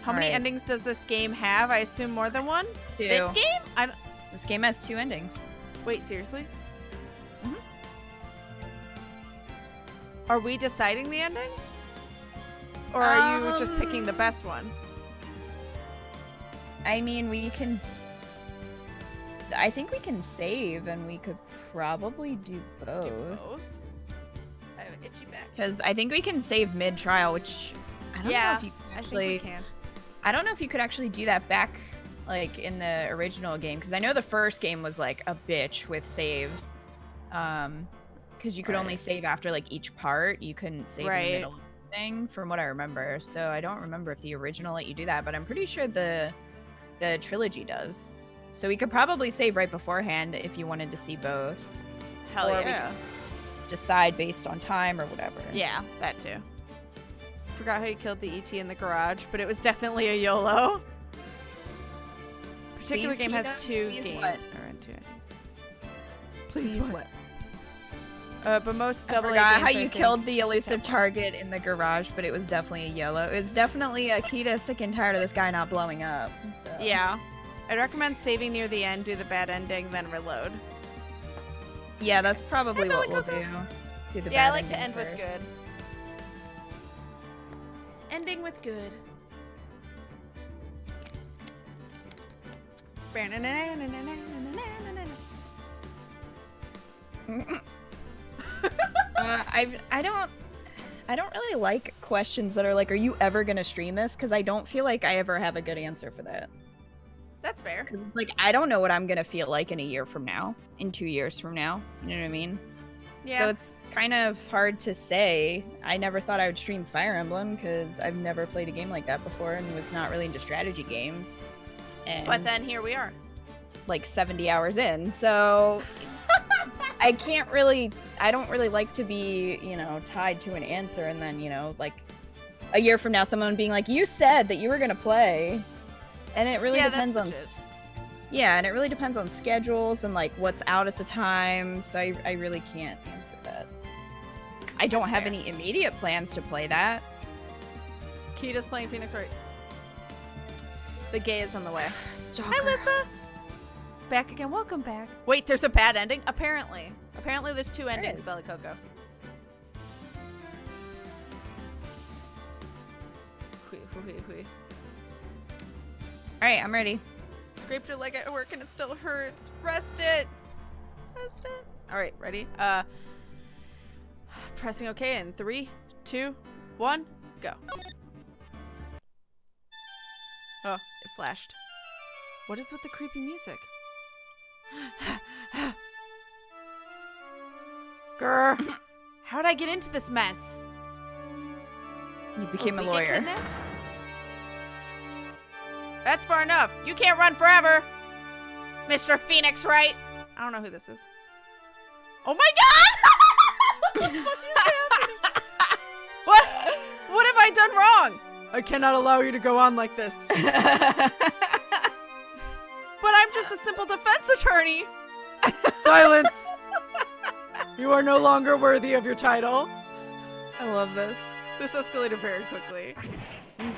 How many endings does this game have? I assume more than one? 2. This game? This game has 2 endings. Wait, seriously? Mm-hmm. Are we deciding the ending? Or are you just picking the best one? I mean, I think we can save, and we could probably do both. I have an itchy back. Because I think we can save mid-trial, which I don't know if you can actually... I think we can. I don't know if you could actually do that back, like, in the original game. Because I know the first game was, like, a bitch with saves. Because you could only save after, like, each part. You couldn't save in the middle thing, from what I remember. So I don't remember if the original let you do that. But I'm pretty sure the trilogy does. So we could probably save right beforehand if you wanted to see both. Hell yeah. We could decide based on time or whatever. Yeah, that too. Forgot how you killed the ET in the garage, but it was definitely a YOLO. Particular game has 2 games. Or 2 endings. Please what? But most I forgot how you killed the elusive target in the garage, but it was definitely a YOLO. It was definitely a key to sick and tired of this guy not blowing up. So. Yeah. I'd recommend saving near the end, do the bad ending, then reload. Yeah, that's probably what we'll do. Do the bad ending I like to end first. with good. Ending with good. I don't really like questions that are like, are you ever gonna stream this? Because I don't feel like I ever have a good answer for that. That's fair. Because it's like, I don't know what I'm gonna feel like in a year from now, in 2 years from now. You know what I mean? Yeah. So it's kind of hard to say. I never thought I would stream Fire Emblem because I've never played a game like that before and was not really into strategy games. But then here we are. Like 70 hours in, so I don't really like to be, tied to an answer and then, like a year from now someone being like, you said that you were gonna play. And it really depends on and it really depends on schedules and like what's out at the time, so I really can't answer that. I don't have any immediate plans to play that. Kita's playing Phoenix Wright. The gay is on the way. Stalker. Hi, Lissa. Back again. Welcome back. Wait, there's a bad ending? Apparently there's 2 endings, Belly Coco. Alright, I'm ready. Scraped your leg at work and it still hurts. Rest it. Alright, ready? Pressing OK in 3, 2, 1, go. Oh, it flashed. What is with the creepy music? Grr. How'd I get into this mess? You became a lawyer. That's far enough. You can't run forever, Mr. Phoenix Wright. I don't know who this is. Oh my god! What the fuck is happening? What have I done wrong? I cannot allow you to go on like this. But I'm just a simple defense attorney. Silence. You are no longer worthy of your title. I love this. This escalated very quickly.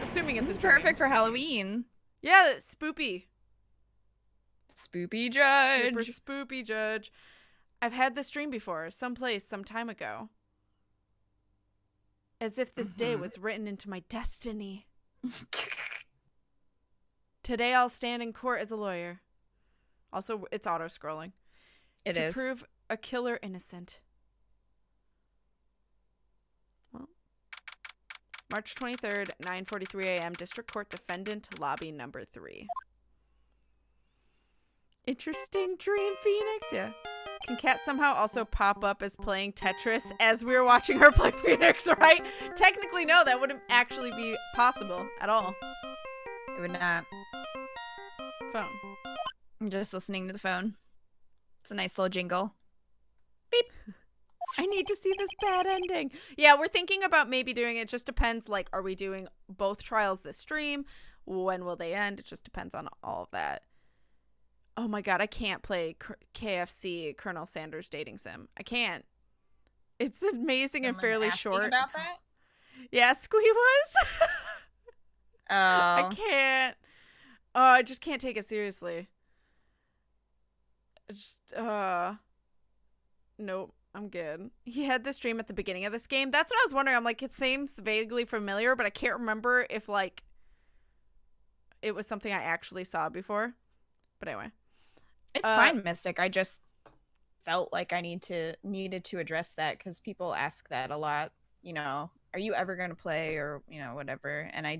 Assuming it's perfect for Halloween. Yeah, spoopy. Spoopy judge. Super spoopy judge. I've had this dream before, someplace, some time ago. As if this day was written into my destiny. Today I'll stand in court as a lawyer. Also, it's auto-scrolling. It is. To prove a killer innocent. Well, March 23rd, 9:43 a.m. District Court Defendant, Lobby Number 3. Interesting dream, Phoenix. Yeah. Can Kat somehow also pop up as playing Tetris as we were watching her play Phoenix, right? Technically, no, that wouldn't actually be possible at all. It would not. Phone. I'm just listening to the phone. It's a nice little jingle. Beep. I need to see this bad ending. Yeah, we're thinking about maybe doing it. Just depends, like, are we doing both trials this stream? When will they end? It just depends on all of that. Oh my god, I can't play KFC Colonel Sanders Dating Sim. I can't. It's amazing and fairly short. About that? Yeah, Squee was. I Oh. can't. Oh, I just can't take it seriously. Nope. I'm good. He had this dream at the beginning of this game. That's what I was wondering. I'm like, it seems vaguely familiar, but I can't remember if, like, it was something I actually saw before. But anyway. It's fine, Mystic. I just felt like I needed to address that because people ask that a lot. You know, are you ever going to play or, you know, whatever. And I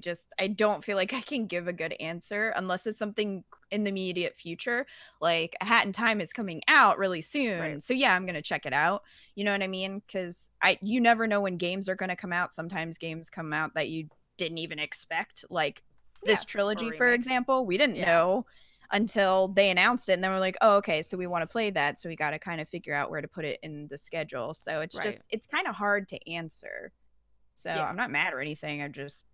don't feel like I can give a good answer unless it's something in the immediate future. Like A Hat in Time is coming out really soon. Right. So yeah, I'm going to check it out. You know what I mean? Because you never know when games are going to come out. Sometimes games come out that you didn't even expect. Like this trilogy, for example, we didn't know until they announced it, and then we're like, oh, okay, so we want to play that, so we got to kind of figure out where to put it in the schedule. So it's just, it's kind of hard to answer. So I'm not mad or anything. I'm just,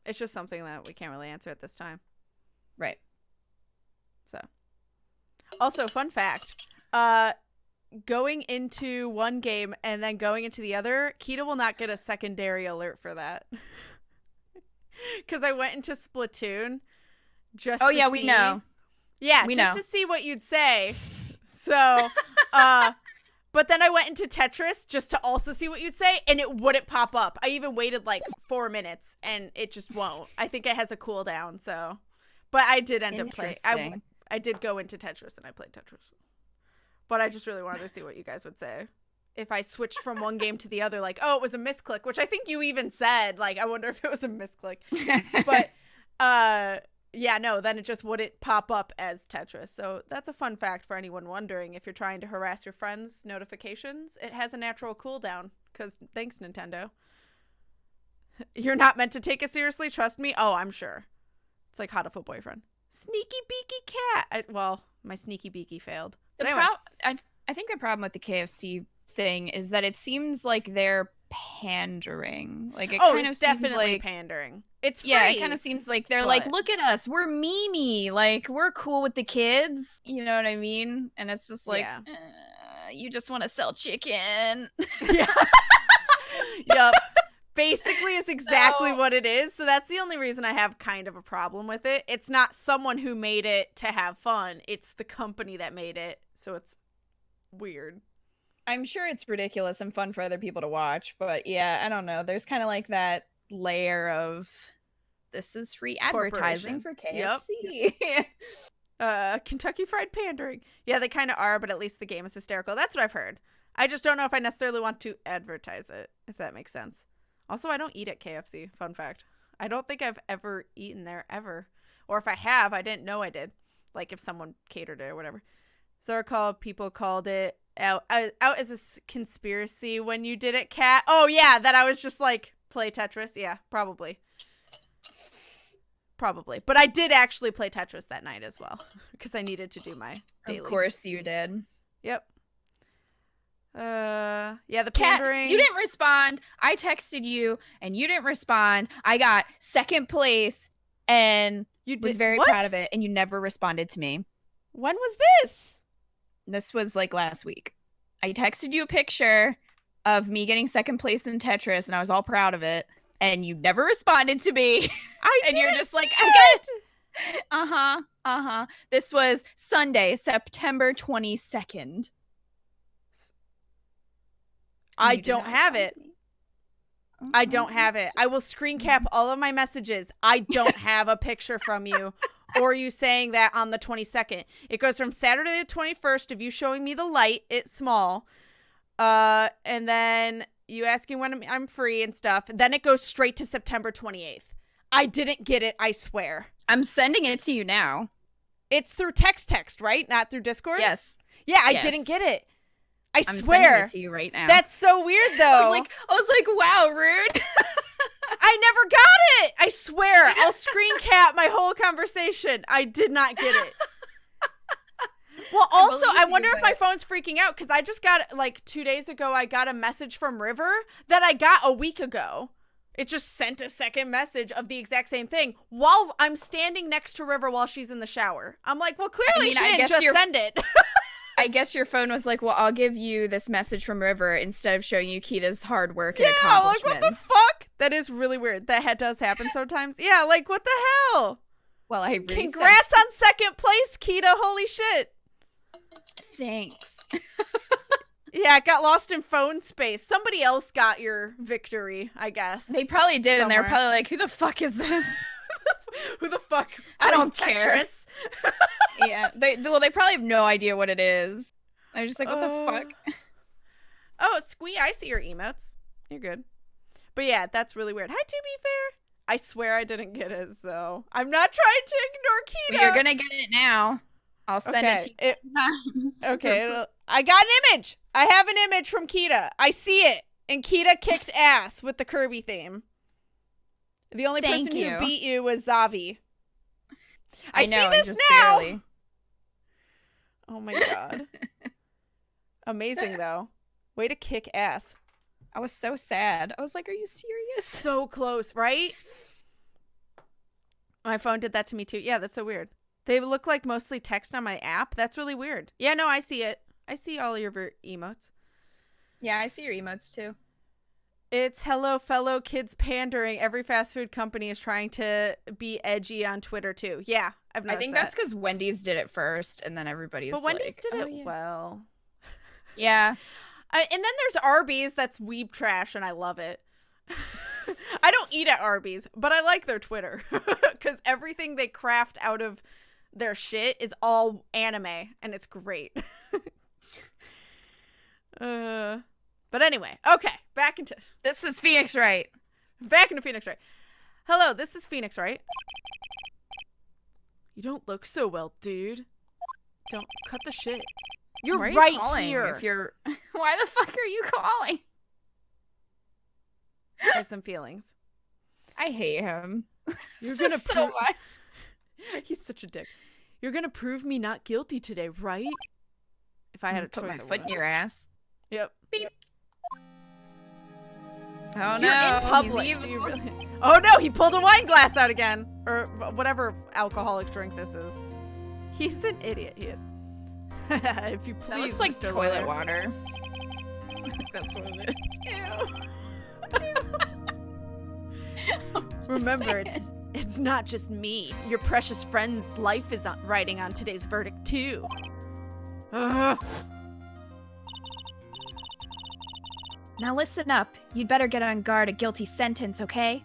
it's just something that we can't really answer at this time. Right. So also, fun fact, going into one game and then going into the other, Kita will not get a secondary alert for that. Because I went into Splatoon just to see. We know. Yeah, we just know. to see what you'd say. So, but then I went into Tetris just to also see what you'd say, and it wouldn't pop up. I even waited like 4 minutes, and it just won't. I think it has a cooldown, so. But I did end up playing. I did go into Tetris, and I played Tetris. But I just really wanted to see what you guys would say. If I switched from one game to the other, like, oh, it was a misclick, which I think you even said. Like, I wonder if it was a misclick. But, yeah, no, then it just wouldn't pop up as Tetris. So that's a fun fact for anyone wondering. If you're trying to harass your friends' notifications, it has a natural cooldown. Because thanks, Nintendo. You're not meant to take it seriously, trust me. Oh, I'm sure. It's like Hotti boyfriend. Sneaky beaky cat. Well, my sneaky beaky failed. But anyway. I think the problem with the KFC thing is that it seems like they're pandering. Like it kind of it's definitely like pandering. It's free, it kind of seems like they're like, look at us, we're Mimi, like we're cool with the kids. You know what I mean? And it's just like, you just want to sell chicken. Yeah. Yep. Basically, is exactly what it is. So that's the only reason I have kind of a problem with it. It's not someone who made it to have fun. It's the company that made it. So it's weird. I'm sure it's ridiculous and fun for other people to watch, but yeah, I don't know. There's kind of like that layer of this is free advertising for KFC. Yep. Kentucky Fried pandering. Yeah, they kind of are, but at least the game is hysterical. That's what I've heard. I just don't know if I necessarily want to advertise it, if that makes sense. Also, I don't eat at KFC. Fun fact. I don't think I've ever eaten there, ever. Or if I have, I didn't know I did. Like if someone catered it or whatever. So people called it out as a conspiracy when you did it, Kat. Oh, yeah, that I was just like, play Tetris. Yeah, probably. But I did actually play Tetris that night as well. Because I needed to do my dailies. Of course you did. Yep. Yeah, the pandering. Kat, you didn't respond. I texted you and you didn't respond. I got second place and was very proud of it, and you never responded to me. When was this? This was like last week. I texted you a picture of me getting second place in Tetris, and I was all proud of it, and you never responded to me. And you're just like, I got it. This was Sunday, September 22nd. I don't have it. I don't have it. I will screen cap all of my messages. I don't have a picture from you or you saying that on the 22nd. It goes from Saturday the 21st of you showing me the light. It's small. And then you asking when I'm free and stuff. Then it goes straight to September 28th. I didn't get it, I swear. I'm sending it to you now. It's through text, right? Not through Discord? Yes. Yeah, I didn't get it. I'm swear. Sending it to you right now. That's so weird, though. I was like, wow, rude. I never got it. I swear. I'll screen cap my whole conversation. I did not get it. Well, also, I wonder if my phone's freaking out because I just got, like, 2 days ago, I got a message from River that I got a week ago. It just sent a second message of the exact same thing while I'm standing next to River while she's in the shower. I'm like, well, clearly she didn't just send it. I guess your phone was like, well, I'll give you this message from River instead of showing you Kita's hard work and accomplishments. Like, what the fuck? That is really weird. That does happen sometimes. Yeah, like, what the hell? Well, I Congrats on second place, Kita. Holy shit. Thanks. Yeah, it got lost in phone space. Somebody else got your victory, I guess. They probably did, and they're probably like, who the fuck is this? Who the fuck? I don't Tetris? care. Yeah, they probably have no idea what it is. They're just like, what the fuck? Oh, Squee, I see your emotes. You're good. But yeah, that's really weird. Hi, to be fair. I swear I didn't get it, so I'm not trying to ignore Kita. Well, you're gonna get it now. I'll send it to you. Okay, I got an image. I have an image from Kita. I see it. And Kita kicked ass with the Kirby theme. The only person who beat you was Zavi. I see this now. Barely. Oh my god. Amazing, though. Way to kick ass. I was so sad. I was like, are you serious? So close, right? My phone did that to me, too. Yeah, that's so weird. They look like mostly text on my app. That's really weird. Yeah, no, I see it. I see all your emotes. Yeah, I see your emotes, too. It's hello, fellow kids pandering. Every fast food company is trying to be edgy on Twitter, too. Yeah, I've noticed that. I think that's because Wendy's did it first, and then everybody's But Wendy's did it well. Yeah. And then there's Arby's that's weeb trash, and I love it. I don't eat at Arby's, but I like their Twitter. Because everything they craft out of their shit is all anime, and it's great. But anyway, okay, back into... This is Phoenix Wright. Back into Phoenix Wright. Hello, this is Phoenix Wright. You don't look so well, dude. Don't cut the shit. You're right here. If you're... Why the fuck are you calling? I have some feelings. I hate him. You're gonna so much. He's such a dick. You're gonna prove me not guilty today, right? If I had a choice, put my foot in your ass. Yep. Beep. Oh You're no! In public. Do you really... Oh no! He pulled a wine glass out again, or whatever alcoholic drink this is. He's an idiot. He is. If you please, that looks like Mr. toilet Lawyer. water. That's what it is. Ew. Remember, it's not just me. Your precious friend's life is riding on today's verdict too. Ugh. Now listen up. You'd better get on guard a guilty sentence, okay?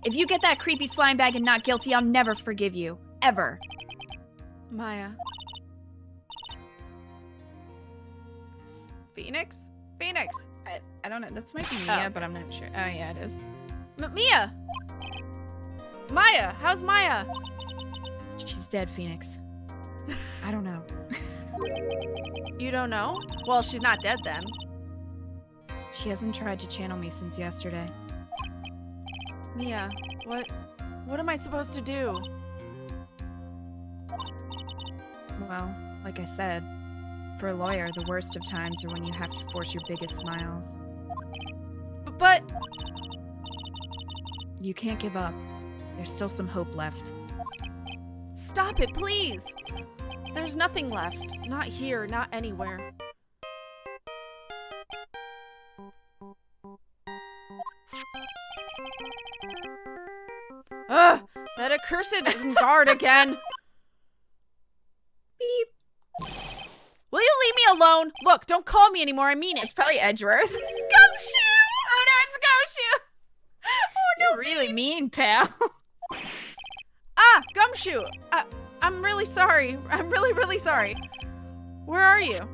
If you get that creepy slime bag and not guilty, I'll never forgive you. Ever. Maya. Phoenix? Phoenix! I don't know. This might be Mia, but I'm not sure. Oh, yeah, it is. Mia! Maya! How's Maya? She's dead, Phoenix. I don't know. You don't know? Well, she's not dead then. She hasn't tried to channel me since yesterday. Mia, what am I supposed to do? Well, like I said, for a lawyer, the worst of times are when you have to force your biggest smiles. But... You can't give up. There's still some hope left. Stop it, please! There's nothing left. Not here, not anywhere. Ugh! That accursed Engarde again! Beep. Will you leave me alone? Look, don't call me anymore, I mean it. It's probably Edgeworth. Gumshoe! Oh no, it's Gumshoe! Oh no, you're really mean, pal. Ah, Gumshoe! I'm really sorry. I'm really, really sorry. Where are you?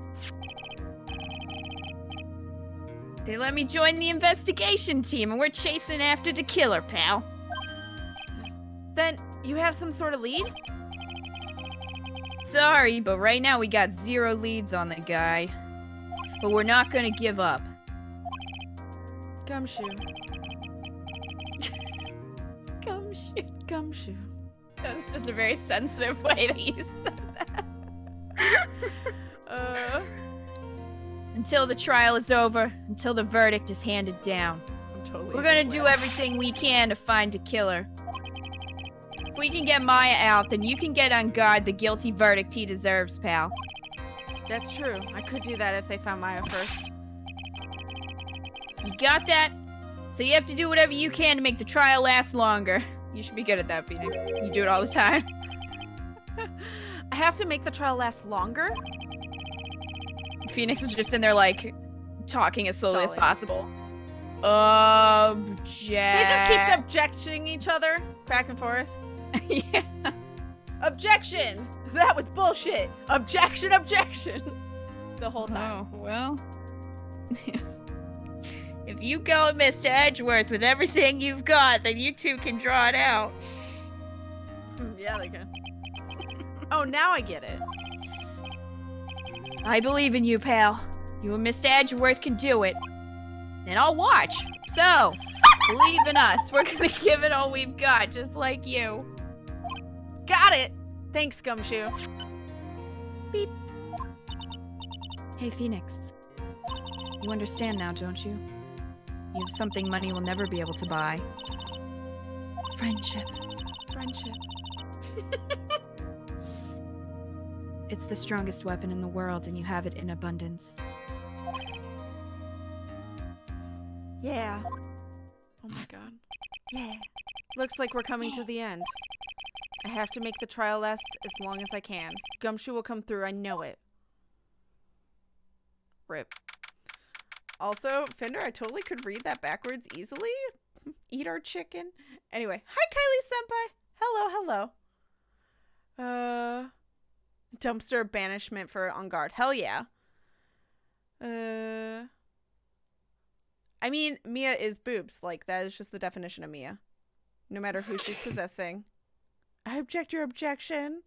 They let me join the investigation team, and we're chasing after the killer, pal. Then you have some sort of lead? Sorry, but right now we got 0 leads on the guy. But we're not gonna give up. Gumshoe. Gumshoe. Gumshoe. That's just a very sensitive way that you said that. Until the trial is over, until the verdict is handed down. We're gonna do everything we can to find a killer. If we can get Maya out, then you can get Engarde the guilty verdict he deserves, pal. That's true. I could do that if they found Maya first. You got that? So you have to do whatever you can to make the trial last longer. You should be good at that, Phoenix. You do it all the time. I have to make the trial last longer? Phoenix is just in there, like, talking as slowly as Stalling. possible. They just keep objecting each other back and forth. Yeah. Objection! That was bullshit! Objection, objection! The whole time. Oh, well. If you go, Mr. Edgeworth, with everything you've got, then you two can draw it out. Yeah, they can. Oh, now I get it. I believe in you, pal. You and Mr. Edgeworth can do it. And I'll watch. So, believe in us. We're gonna give it all we've got, just like you. Got it! Thanks, Gumshoe. Beep. Hey, Phoenix. You understand now, don't you? You have something money will never be able to buy. Friendship. Friendship. It's the strongest weapon in the world, and you have it in abundance. Yeah. Oh my god. Yeah. Looks like we're coming to the end. I have to make the trial last as long as I can. Gumshoe will come through, I know it. Rip. Also, Fender, I totally could read that backwards easily. Eat our chicken. Anyway, hi Kylie-senpai. Hello, hello. Dumpster banishment for Engarde. Hell yeah. I mean, Mia is boobs. Like, that is just the definition of Mia. No matter who she's possessing. I object your objection.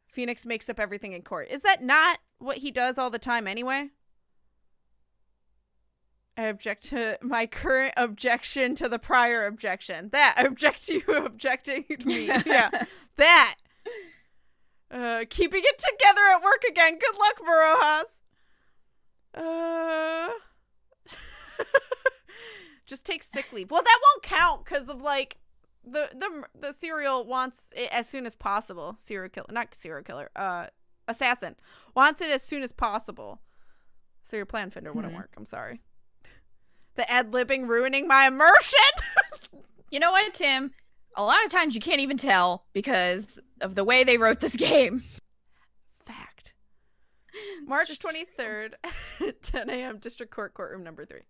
Phoenix makes up everything in court. Is that not what he does all the time anyway? I object to my current objection to the prior objection. That. I object to you objecting to me. Yeah. That. Keeping it together at work again. Good luck, Barojas. Just take sick leave. Well, that won't count because of, like, the serial wants it as soon as possible. Assassin wants it as soon as possible. So your plan, Fender, wouldn't work. I'm sorry. The ad-libbing ruining my immersion. You know what, Tim? A lot of times you can't even tell because of the way they wrote this game. Fact. March 23rd, 10 a.m. District Court, courtroom number 3.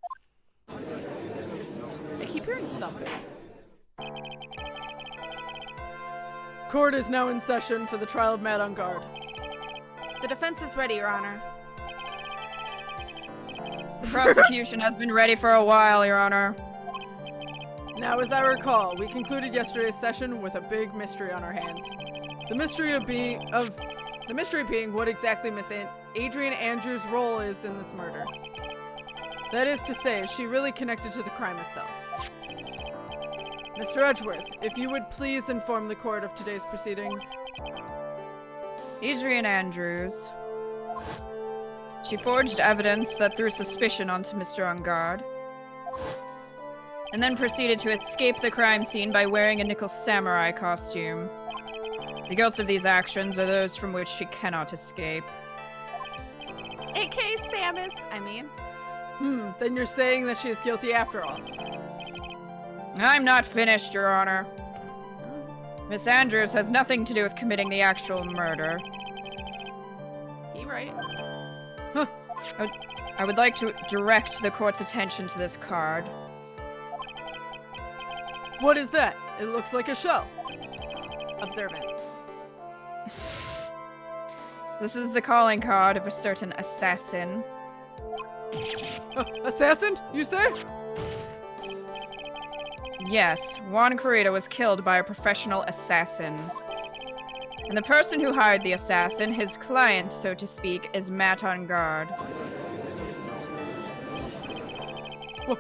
I keep hearing thumping. Court is now in session for the trial of Mad Engarde. The defense is ready, Your Honor. The prosecution has been ready for a while, Your Honor. Now, as I recall, we concluded yesterday's session with a big mystery on our hands. The mystery being what exactly Miss Adrian Andrews' role is in this murder. That is to say, is she really connected to the crime itself? Mr. Edgeworth, if you would please inform the court of today's proceedings. Adrian Andrews. She forged evidence that threw suspicion onto Mr. Engarde, and then proceeded to escape the crime scene by wearing a nickel samurai costume. The guilt of these actions are those from which she cannot escape. A.K. Samus, I mean. Then you're saying that she is guilty after all. I'm not finished, Your Honor. Miss Andrews has nothing to do with committing the actual murder. He right? I would like to direct the court's attention to this card. What is that? It looks like a shell. Observant. This is the calling card of a certain assassin. Assassin, you say? Yes, Juan Corrida was killed by a professional assassin. And the person who hired the assassin, his client, so to speak, is Matt Engarde.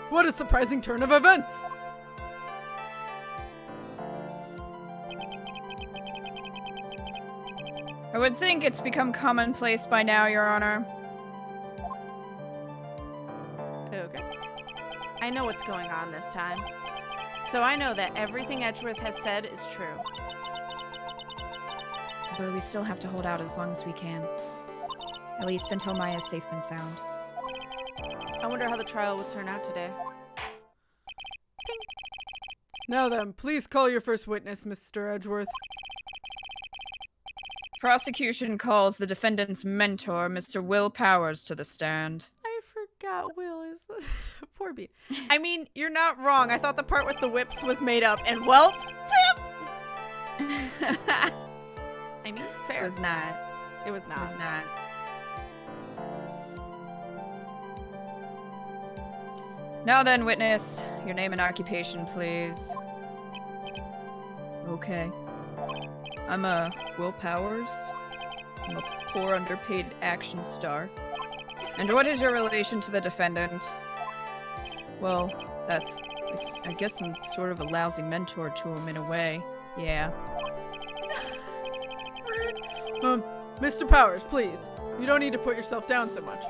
What a surprising turn of events! I would think it's become commonplace by now, Your Honor. Okay. I know what's going on this time. So I know that everything Edgeworth has said is true. But we still have to hold out as long as we can. At least until Maya's safe and sound. I wonder how the trial will turn out today. Ping. Now then, please call your first witness, Mr. Edgeworth. Prosecution calls the defendant's mentor, Mr. Will Powers, to the stand. I forgot Will is the poor beat. I mean, you're not wrong. I thought the part with the whips was made up, and well, I mean, fair. It was not. It was not. It was not. Now then, witness, your name and occupation, please. Okay. I'm Will Powers. I'm a poor, underpaid action star. And what is your relation to the defendant? Well, that's, I guess I'm sort of a lousy mentor to him in a way. Yeah. Mr. Powers, please. You don't need to put yourself down so much.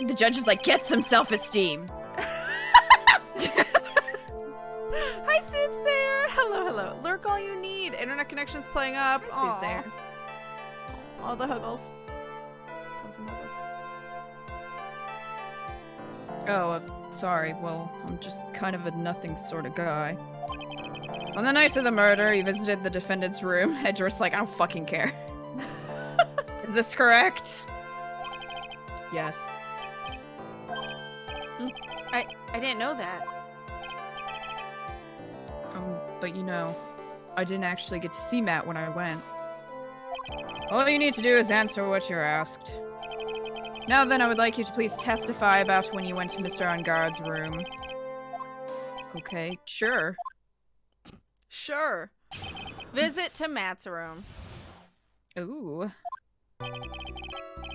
The judge is like, get some self-esteem. Hi, Soothsayer. Hello, hello. Lurk all you need. Internet connection's playing up. Hi, Soothsayer. All the huggles. Want some huggles? Oh, sorry. Well, I'm just kind of a nothing sort of guy. On the night of the murder, he visited the defendant's room. Edgeworth's like, I don't fucking care. Is this correct? Yes. I didn't know that. But you know, I didn't actually get to see Matt when I went. All you need to do is answer what you're asked. Now then, I would like you to please testify about when you went to Mr. Engarde's room. Okay, sure. Sure. Visit to Matt's room. Ooh.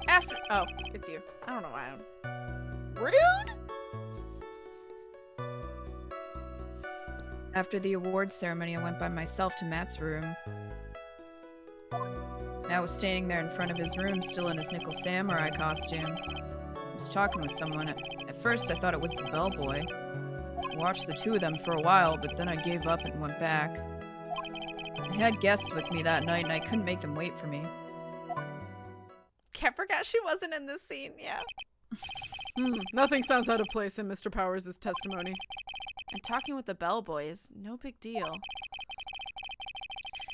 After. Oh, it's you. I don't know why I'm. Rude? After the awards ceremony, I went by myself to Matt's room. Matt was standing there in front of his room, still in his nickel samurai costume. I was talking with someone. At first, I thought it was the bellboy. I watched the two of them for a while, but then I gave up and went back. I had guests with me that night, and I couldn't make them wait for me. Can't forget she wasn't in this scene. Yeah. Nothing sounds out of place in Mr. Powers' testimony. And talking with the bellboy is no big deal.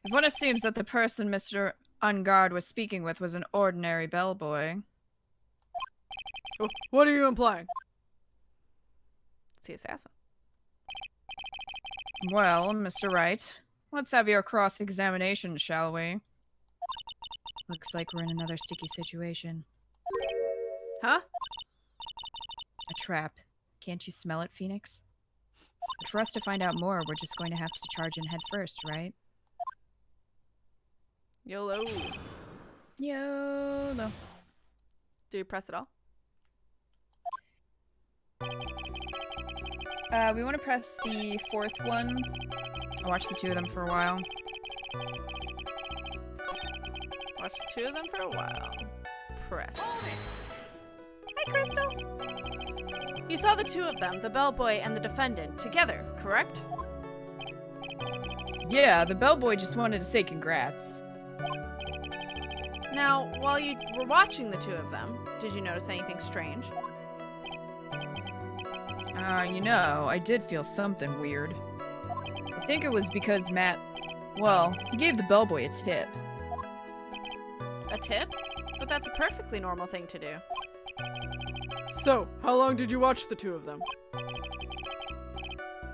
If one assumes that the person Mr. Engarde was speaking with was an ordinary bellboy. What are you implying? It's the assassin. Well, Mr. Wright, let's have your cross-examination, shall we? Looks like we're in another sticky situation. Huh? A trap. Can't you smell it, Phoenix? But for us to find out more, we're just going to have to charge in head first, right? YOLO. YOLO. Do you press it all? We want to press the fourth one. I watched the two of them for a while. Watch the two of them for a while. Press. Hi, Crystal. You saw the two of them, the bellboy and the defendant, together, correct? Yeah, the bellboy just wanted to say congrats. Now, while you were watching the two of them, did you notice anything strange? You know, I did feel something weird. I think it was because Matt, well, he gave the bellboy a tip. A tip? But that's a perfectly normal thing to do. So, how long did you watch the two of them?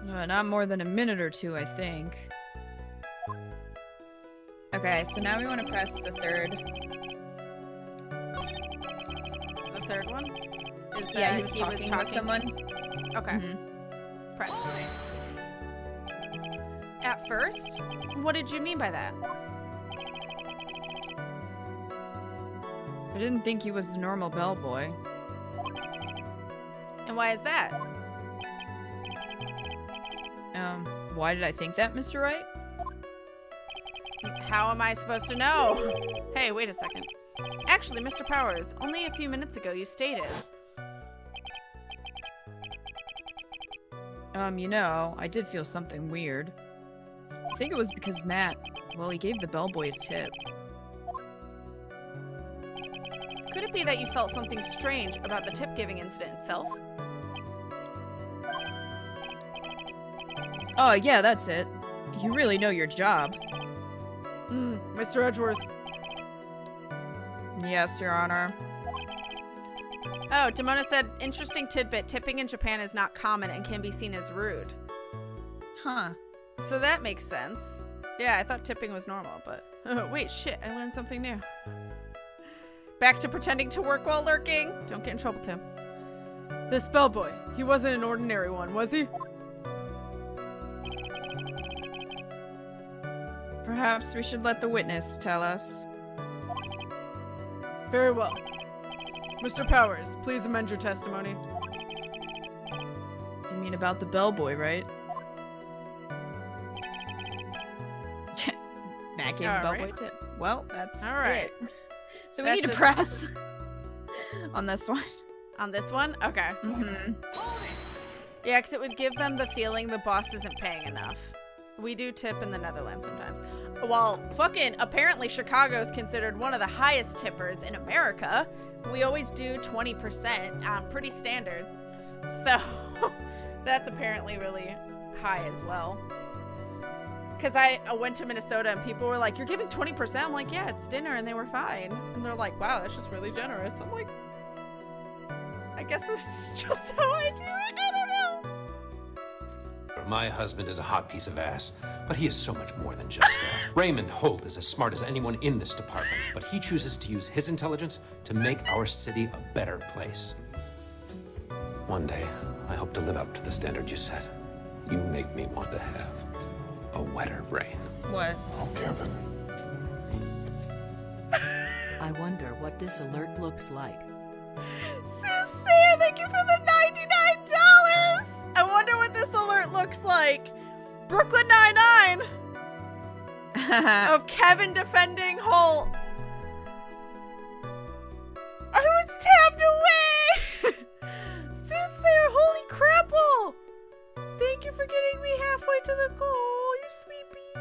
Not more than a minute or two, I think. Okay, so now we want to press the third. The third one? Is that Yeah, he was talking with someone. Okay. Press. At first? What did you mean by that? I didn't think he was the normal bellboy. And why is that? Why did I think that, Mr. Wright? How am I supposed to know? Hey, wait a second. Actually, Mr. Powers, only a few minutes ago you stated. You know, I did feel something weird. I think it was because Matt, well, he gave the bellboy a tip. Could it be that you felt something strange about the tip-giving incident itself? Oh, yeah, that's it. You really know your job. Mr. Edgeworth. Yes, Your Honor. Oh, Demona said, interesting tidbit, tipping in Japan is not common and can be seen as rude. Huh. So that makes sense. Yeah, I thought tipping was normal, but... wait, shit, I learned something new. Back to pretending to work while lurking. Don't get in trouble, Tim. This bellboy, he wasn't an ordinary one, was he? Perhaps we should let the witness tell us. Very well. Mr. Powers, please amend your testimony. You mean about the bellboy, right? Back in All bellboy right. tip. Well, that's All right. it. So we That's need to just- press on this one. On this one? Okay. Mm-hmm. Yeah, because it would give them the feeling the boss isn't paying enough. We do tip in the Netherlands sometimes. While fucking apparently Chicago's considered one of the highest tippers in America, we always do 20%, pretty standard. So that's apparently really high as well. Because I went to Minnesota and people were like, you're giving 20%? I'm like, yeah, it's dinner, and they were fine. And they're like, wow, that's just really generous. I'm like, I guess this is just how I do it. I don't know. My husband is a hot piece of ass, but he is so much more than just that. Raymond Holt is as smart as anyone in this department, but he chooses to use his intelligence to make our city a better place. One day, I hope to live up to the standard you set. You make me want to have a wetter brain. What? Oh, Kevin. I wonder what this alert looks like. Soothsayer, thank you for the $99. I wonder what this alert looks like. Brooklyn Nine-Nine of Kevin defending Holt. I was tapped away. Soothsayer, holy crapple. Thank you for getting me halfway to the goal, you sweet pea.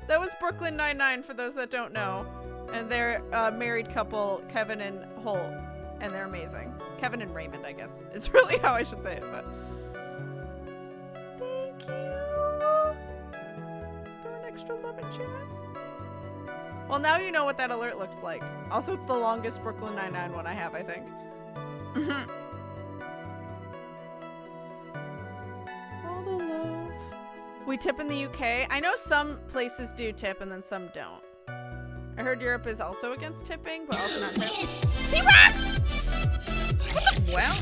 That was Brooklyn Nine-Nine for those that don't know. And they're a married couple, Kevin and Holt. And they're amazing. Kevin and Raymond, I guess. It's really how I should say it, but... Thank you! Throw an extra love in chat. Well, now you know what that alert looks like. Also, it's the longest Brooklyn Nine-Nine one I have, I think. All the love. We tip in the UK. I know some places do tip and then some don't. I heard Europe is also against tipping, but also not tipping. T-Rex! Well.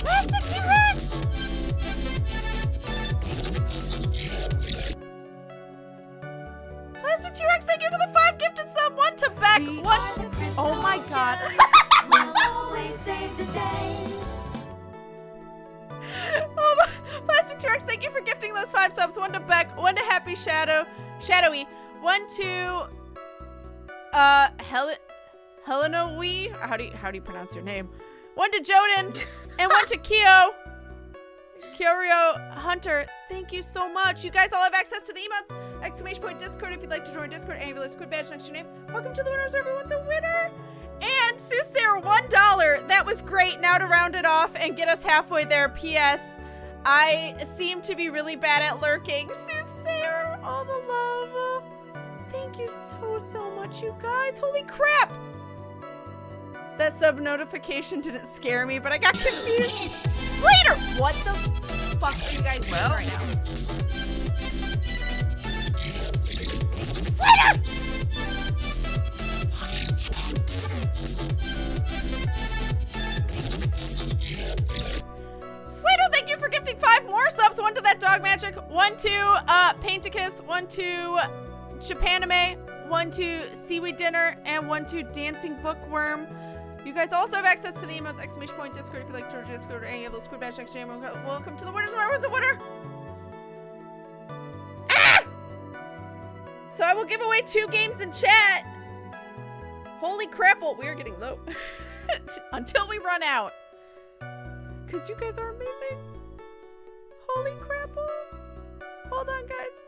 Plastic T-Rex! Plastic T-Rex, thank you for the 5 gifted sub. 1 to Beck. 1. Oh my god. Oh, Plastic T-Rex, thank you for gifting those 5 subs. 1 to Beck, 1 to Happy Shadowy, 1 to Helena Wee. How do you pronounce your name? 1 to Joden and 1 to Kyorio Hunter. Thank you so much. You guys all have access to the emotes! ! Discord if you'd like to join Discord. And if you have a squid badge next to your name. Welcome to the winners. Everyone's a winner. And Soothsayer, $1. That was great. Now to round it off and get us halfway there. P.S. I seem to be really bad at lurking. Soothsayer, all the love. Thank you so much, you guys. Holy crap. That sub notification didn't scare me, but I got confused. Slater! What the fuck are you guys doing right now? Slater! Slater, thank you for gifting 5 more subs. 1 to that dog magic, 1 to Painticus, 1 to Japanime, 1 to Seaweed Dinner, and 1 to Dancing Bookworm. You guys also have access to the emotes, ! Discord if you like to join Discord, or any of those squid badge next to your name. Welcome to the winners. Everyone's a winner. Ah! So I will give away 2 games in chat. Holy crap, well, we are getting low. Until we run out. Because you guys are amazing. Holy crap. Hold on, guys.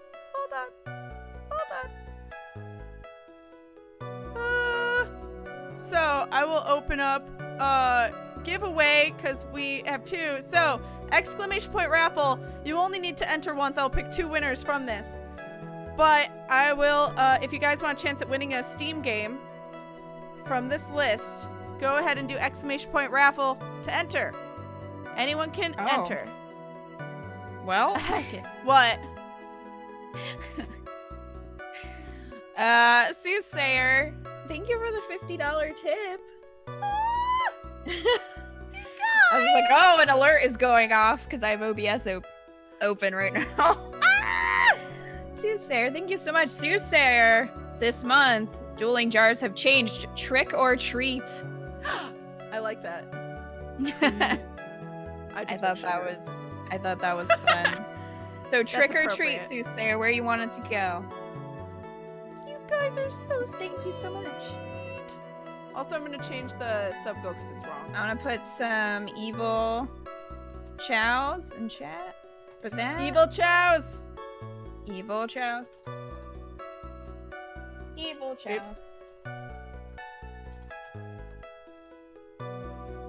So I will open up giveaway because we have 2. So exclamation point raffle. You only need to enter once. I'll pick 2 winners from this. But I will, if you guys want a chance at winning a Steam game from this list, go ahead and do exclamation point raffle to enter. Anyone can enter. Well, What? Soothsayer, thank you for the $50 tip. I was like, oh, an alert is going off because I have OBS open right now. Soothsayer, thank you so much. Soothsayer, this month, dueling jars have changed. Trick or treat. I like that. I thought that was fun. So trick or treat, appropriate. Soothsayer, where you want it to go. You guys are so sweet. Thank you so much. Also, I'm going to change the sub goal because it's wrong. I want to put some evil chows in chat for that. Evil chows. Evil chows. Evil chows.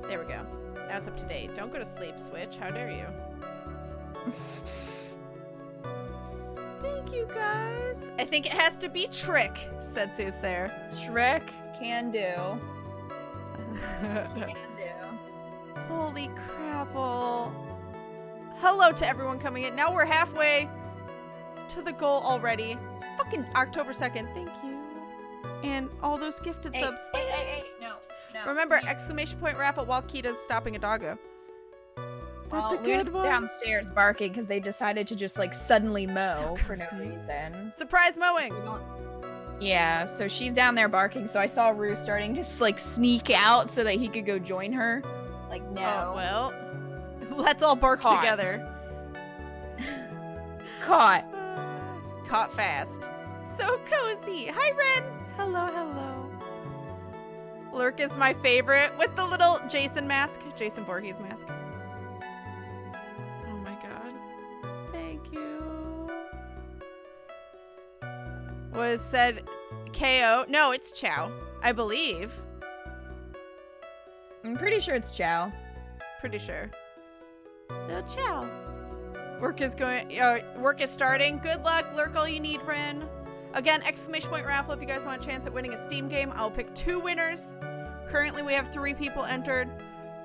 There we go. Now it's up to date. Don't go to sleep, Switch. How dare you? Thank you, guys. I think it has to be Trick, said Soothsayer. Trick can do. Can do. Holy crapple. Hello to everyone coming in. Now we're halfway to the goal already. Fucking October 2nd. Thank you. And all those gifted subs. Hey, no. Remember, exclamation point raffle while Kita's stopping a doggo. That's a good one. Downstairs barking because they decided to just like suddenly mow So for no cozy. reason. Surprise mowing. Yeah, so she's down there barking. So I saw Rue starting to like sneak out so that he could go join her. Like, no. Oh, well. Let's all bark Caught. together. Caught. Caught fast. So cozy. Hi, Ren. Hello, hello. Lurk is my favorite with the little Jason mask. Jason Voorhees mask. Oh my god. Thank you. Was said KO. No, it's Chow. I believe. I'm pretty sure it's Chow. Pretty sure. No Chow. Work is starting. Good luck. Lurk all you need, Ren. Again, exclamation point raffle if you guys want a chance at winning a Steam game. I'll pick 2 winners. Currently, we have 3 people entered.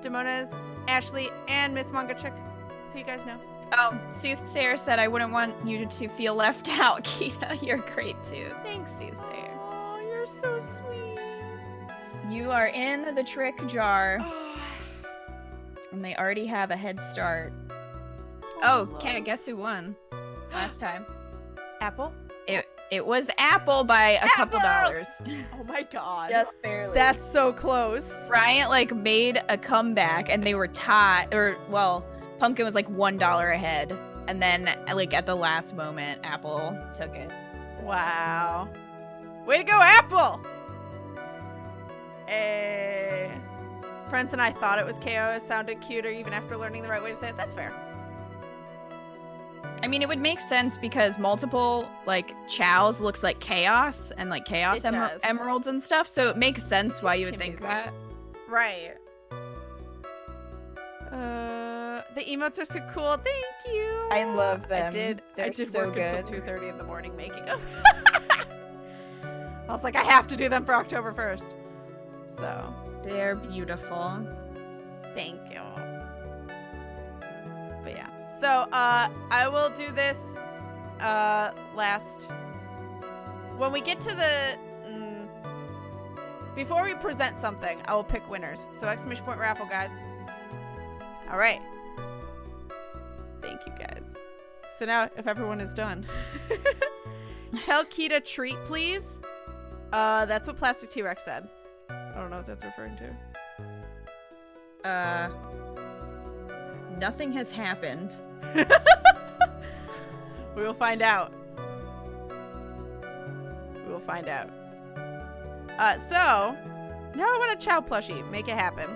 Demonas, Ashley, and Miss Manga Chick. So you guys know. Oh, Soothsayer said I wouldn't want you to feel left out, Kita. You're great too. Thanks, Soothsayer. Oh, you're so sweet. You are in the trick jar, and they already have a head start. Oh, Kat, guess who won last time? Apple? It was Apple by a couple dollars. Oh my god. Just barely. That's so close. Bryant like made a comeback, and they were tied. Or well, Pumpkin was like $1 ahead, and then like at the last moment, Apple took it. Wow. Way to go, Apple! Hey. Friends and I thought it was KO. It sounded cuter even after learning the right way to say it. That's fair. I mean, it would make sense because multiple, like, chows looks like chaos and, like, chaos It does. emeralds and stuff. So it makes sense why you would confusing. think that. Right. The emotes are so cool. Thank you. I love them. I did They're so work good. until 2:30 in the morning making them. I was like, I have to do them for October 1st. So, They're beautiful. thank you. But yeah. So, I will do this last. When we get to the before we present something, I will pick winners. So exclamation point raffle, guys. All right. Thank you, guys. So now, if everyone is done, tell Kita treat, please. That's what Plastic T-Rex said. I don't know what that's referring to. Nothing has happened. We will find out. We will find out. So, now I want a Chow plushie. Make it happen.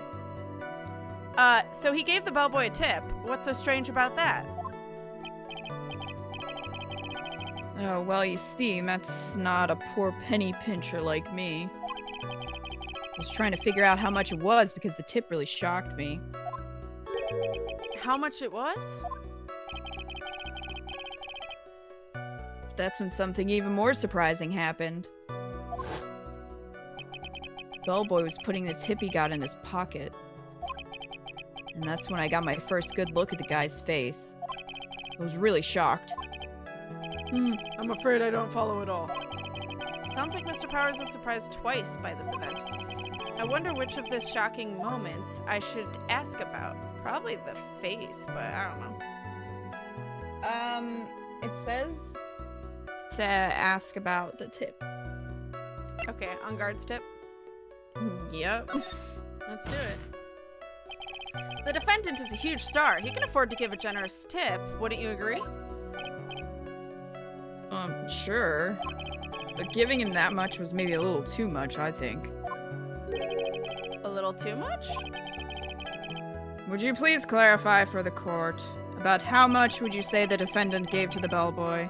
So he gave the bellboy a tip. What's so strange about that? Oh, well, you see, Matt's not a poor penny pincher like me. I was trying to figure out how much it was because the tip really shocked me. How much it was? That's when something even more surprising happened. Bellboy was putting the tip he got in his pocket. And that's when I got my first good look at the guy's face. I was really shocked. I'm afraid I don't follow at all. Sounds like Mr. Powers was surprised twice by this event. I wonder which of the shocking moments I should ask about. Probably the face, but I don't know. It says to ask about the tip. Okay, Engarde's tip. Yep. Let's do it. The defendant is a huge star. He can afford to give a generous tip. Wouldn't you agree? Sure. But giving him that much was maybe a little too much, I think. A little too much? Would you please clarify for the court about how much would you say the defendant gave to the bellboy?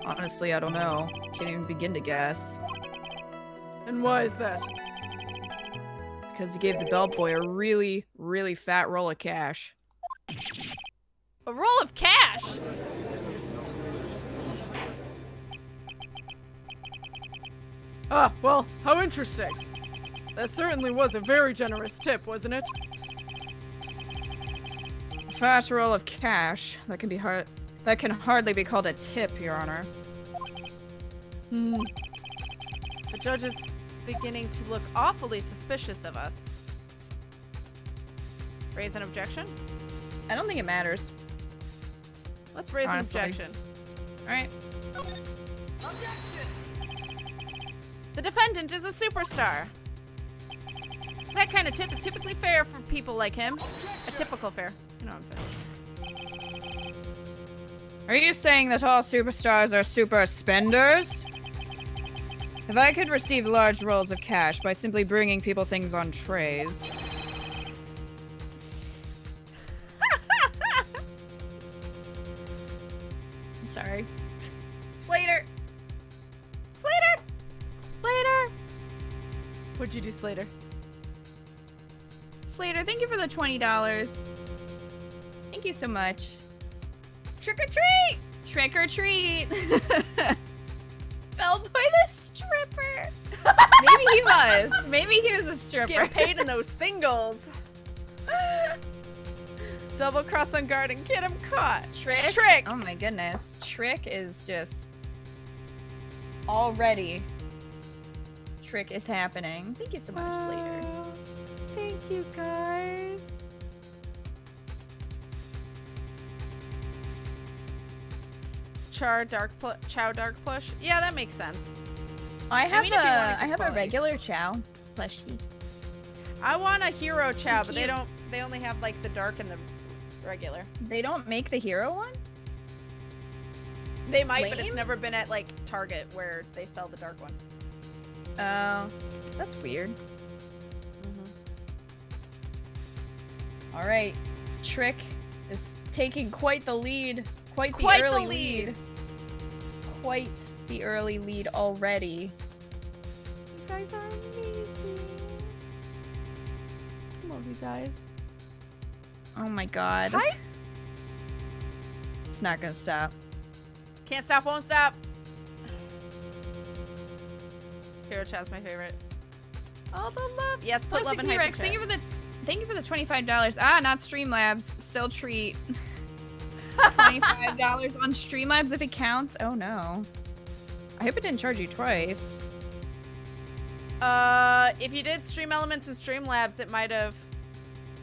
Honestly, I don't know. Can't even begin to guess. And why is that? Because he gave the bellboy a really, really fat roll of cash. A roll of cash? Ah, well, how interesting. That certainly was a very generous tip, wasn't it? A fat roll of cash. That can hardly be called a tip, Your Honor. The judge is beginning to look awfully suspicious of us. Raise an objection? I don't think it matters. Let's raise Honestly. an objection. Alright. The defendant is a superstar. That kind of tip is typically fair for people like him. A typical fare. You know what I'm saying. Are you saying that all superstars are super spenders? If I could receive large rolls of cash by simply bringing people things on trays. I'm sorry. Slater! Slater! Slater! What'd you do, Slater? Slater, thank you for the $20. Thank you so much. Trick or treat! Trick or treat! Bellboy the stripper! Maybe he was. Maybe he was a stripper. Get paid in those singles. Double cross on guard and get him caught. Trick? Trick! Oh my goodness. Trick is just already. Trick is happening. Thank you so much, Slater. Thank you, guys. Chow dark plush. Yeah, that makes sense. I have mean, if you wanna I keep have a quality. regular Chow plushie. I want a hero chow, but Cute. they only have like the dark and the regular. They don't make the hero one? They might, but it's Lame? never been at like Target where they sell the dark one. Oh, that's weird. All right, Trick is taking quite the lead. Quite the early lead. Quite the early lead already. You guys are amazing. Love you guys. Oh my god. Hi. It's not gonna stop. Can't stop, won't stop. Hero Chow's my favorite. All the love. Yes, put love in Rex, hyper. thank you for the $25. Ah, not Streamlabs. Still treat. $25 on Streamlabs if it counts. Oh no. I hope it didn't charge you twice. If you did Stream Elements and Streamlabs, it might have.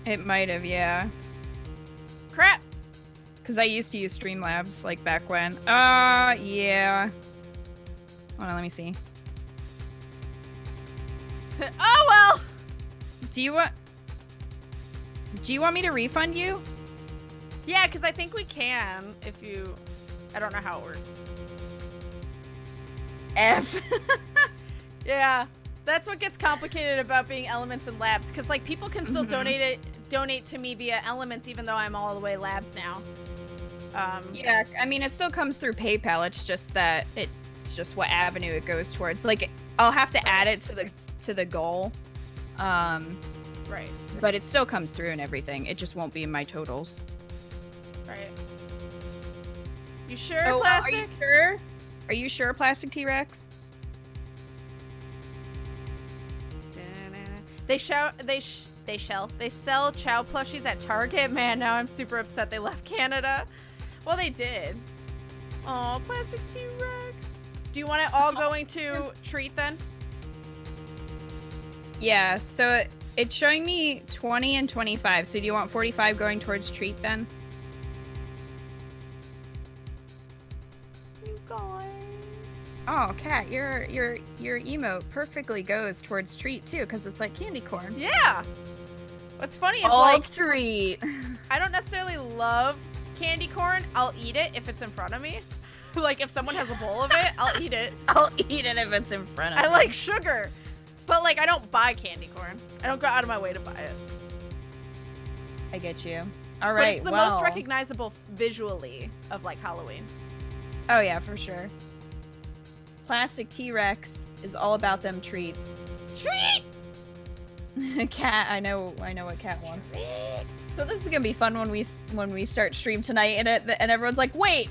It might have, yeah. Crap. Because I used to use Streamlabs, like, back when. Yeah. Hold on, let me see. Oh, well. Do you want me to refund you? Yeah, because I think we can if you... I don't know how it works. F. Yeah. That's what gets complicated about being Elements and Labs. Because, like, people can still donate to me via Elements even though I'm all the way Labs now. Yeah, I mean, it still comes through PayPal. It's just that it's just what avenue it goes towards. Like, I'll have to add it to the goal. Right. But it still comes through and everything. It just won't be in my totals. Right. You sure, Oh, Plastic? are you sure? Are you sure, Plastic T-Rex? They sell Chow plushies at Target. Man, now I'm super upset they left Canada. Well, they did. Oh, Plastic T-Rex. Do you want it all going to Treat then? Yeah, so it's showing me 20 and 25. So do you want 45 going towards Treat then? You guys. Oh, Kat, your emote perfectly goes towards Treat too, because it's like candy corn. Yeah. What's funny is All like Treat. I don't necessarily love candy corn. I'll eat it if it's in front of me. Like if someone has a bowl of it, I'll eat it. I'll eat it if it's in front of me. I like sugar. But like I don't buy candy corn. I don't go out of my way to buy it. I get you. All But right. it's the well. most recognizable visually of like Halloween. Oh yeah, for sure. Plastic T-Rex is all about them treats. Treat! Cat, I know what Cat wants. So this is gonna be fun when we start stream tonight, and everyone's like, wait,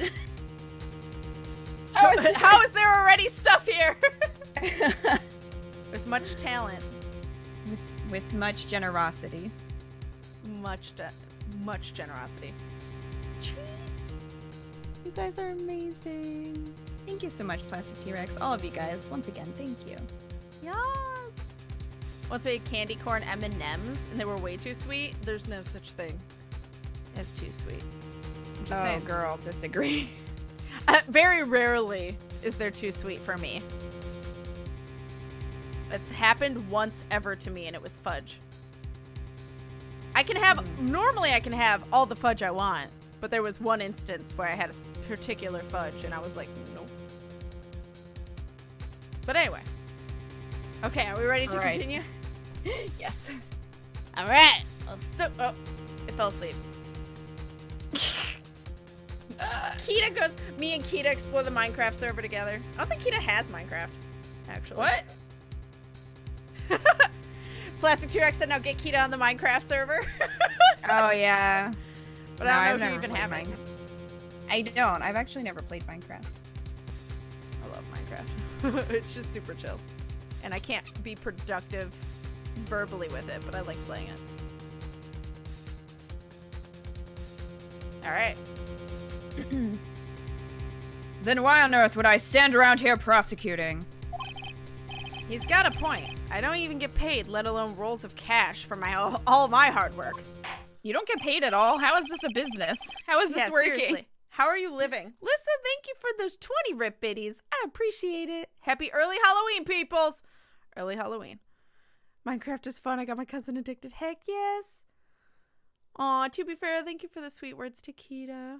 how is there already stuff here? With much talent, with much generosity. much generosity. Treats. You guys are amazing. Thank you so much, Plastic T-Rex. All of you guys, once again, thank you. Yes. Once we had candy corn M&Ms and they were way too sweet. There's no such thing as too sweet. I'm just saying. Girl, disagree. Very rarely is there too sweet for me. It's happened once ever to me and it was fudge. Normally I can have all the fudge I want, but there was one instance where I had a particular fudge and I was like, nope. But anyway. Okay, are we ready to continue? Yes. All right. Oh, I fell asleep. Kita goes. Me and Kita explore the Minecraft server together. I don't think Kita has Minecraft, actually. What? Plastic T-Rex said, "Now get Kita on the Minecraft server." Oh yeah. But No, I I've don't know if never you even played have Minecraft. Minecraft. I don't. I've actually never played Minecraft. I love Minecraft. It's just super chill, and I can't be productive verbally with it, but I like playing it. All right. Then why on earth would I stand around here prosecuting? He's got a point. I don't even get paid, let alone rolls of cash for all my hard work. You don't get paid at all? How is this a business? How is this working? Seriously. How are you living? Listen, thank you for those 20 rip biddies. I appreciate it. Happy early Halloween, peoples. Early Halloween. Minecraft is fun. I got my cousin addicted. Heck yes. Aw, to be fair, thank you for the sweet words to Kita.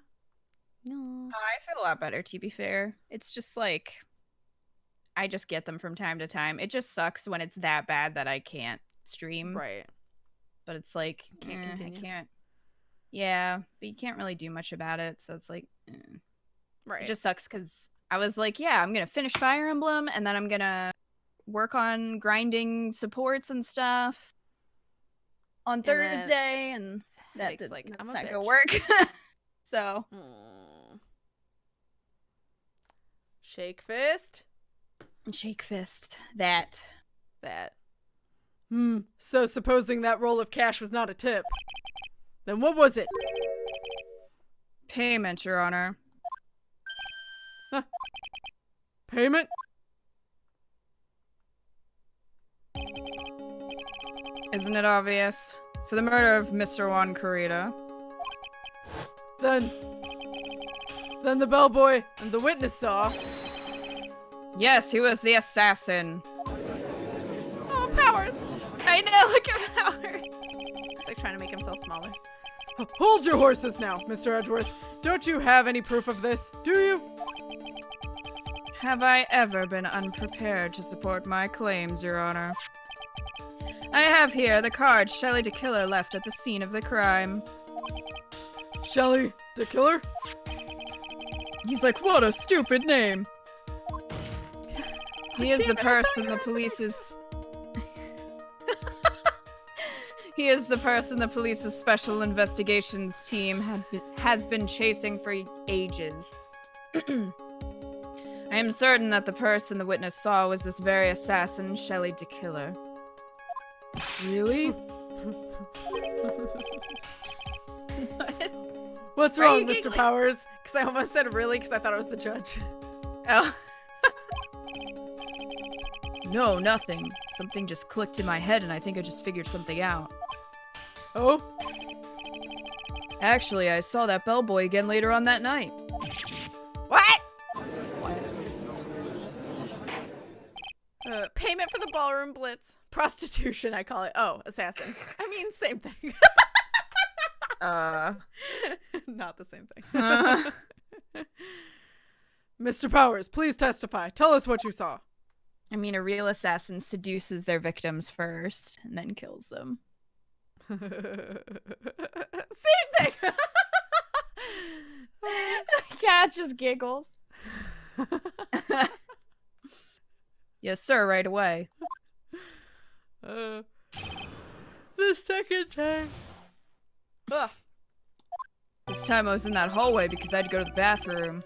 No. I feel a lot better, to be fair. It's just like, I just get them from time to time. It just sucks when it's that bad that I can't stream. Right. But it's like, Can't continue. I can't. Yeah, but you can't really do much about it. So it's like, Right. It just sucks because I was like, yeah, I'm going to finish Fire Emblem and then I'm going to work on grinding supports and stuff on Thursday. And that's like, I'm that's a not going bitch. to work. So. Shake fist. Shake fist. That. So supposing that roll of cash was not a tip, then what was it? Payment, Your Honor. Payment? Isn't it obvious? For the murder of Mr. Juan Carita. Then the bellboy and the witness saw. Yes, he was the assassin. Oh, Powers. I know, look at Howard. It's like trying to make himself smaller. Hold your horses now, Mr. Edgeworth. Don't you have any proof of this, do you? Have I ever been unprepared to support my claims, Your Honor? I have here the card Shelly the Killer left at the scene of the crime. Shelly, the killer? He's like, what a stupid name. He is the person the police's... He is the person the police's special investigations team has been chasing for ages. I am certain that the person the witness saw was this very assassin, Shelly the Killer. Really? What? What's Are wrong, you Mr. giggling? Powers? Because I almost said really because I thought it was the judge. Oh. No, nothing. Something just clicked in my head and I think I just figured something out. Oh? Actually, I saw that bellboy again later on that night. What? Payment for the ballroom blitz. Prostitution, I call it. Oh, assassin. I mean, same thing. Not the same thing. Mr. Powers, please testify. Tell us what you saw. I mean, a real assassin seduces their victims first and then kills them. Same thing. Cat just giggles. Yes, sir, right away. The second time. Ugh. This time I was in that hallway because I had to go to the bathroom.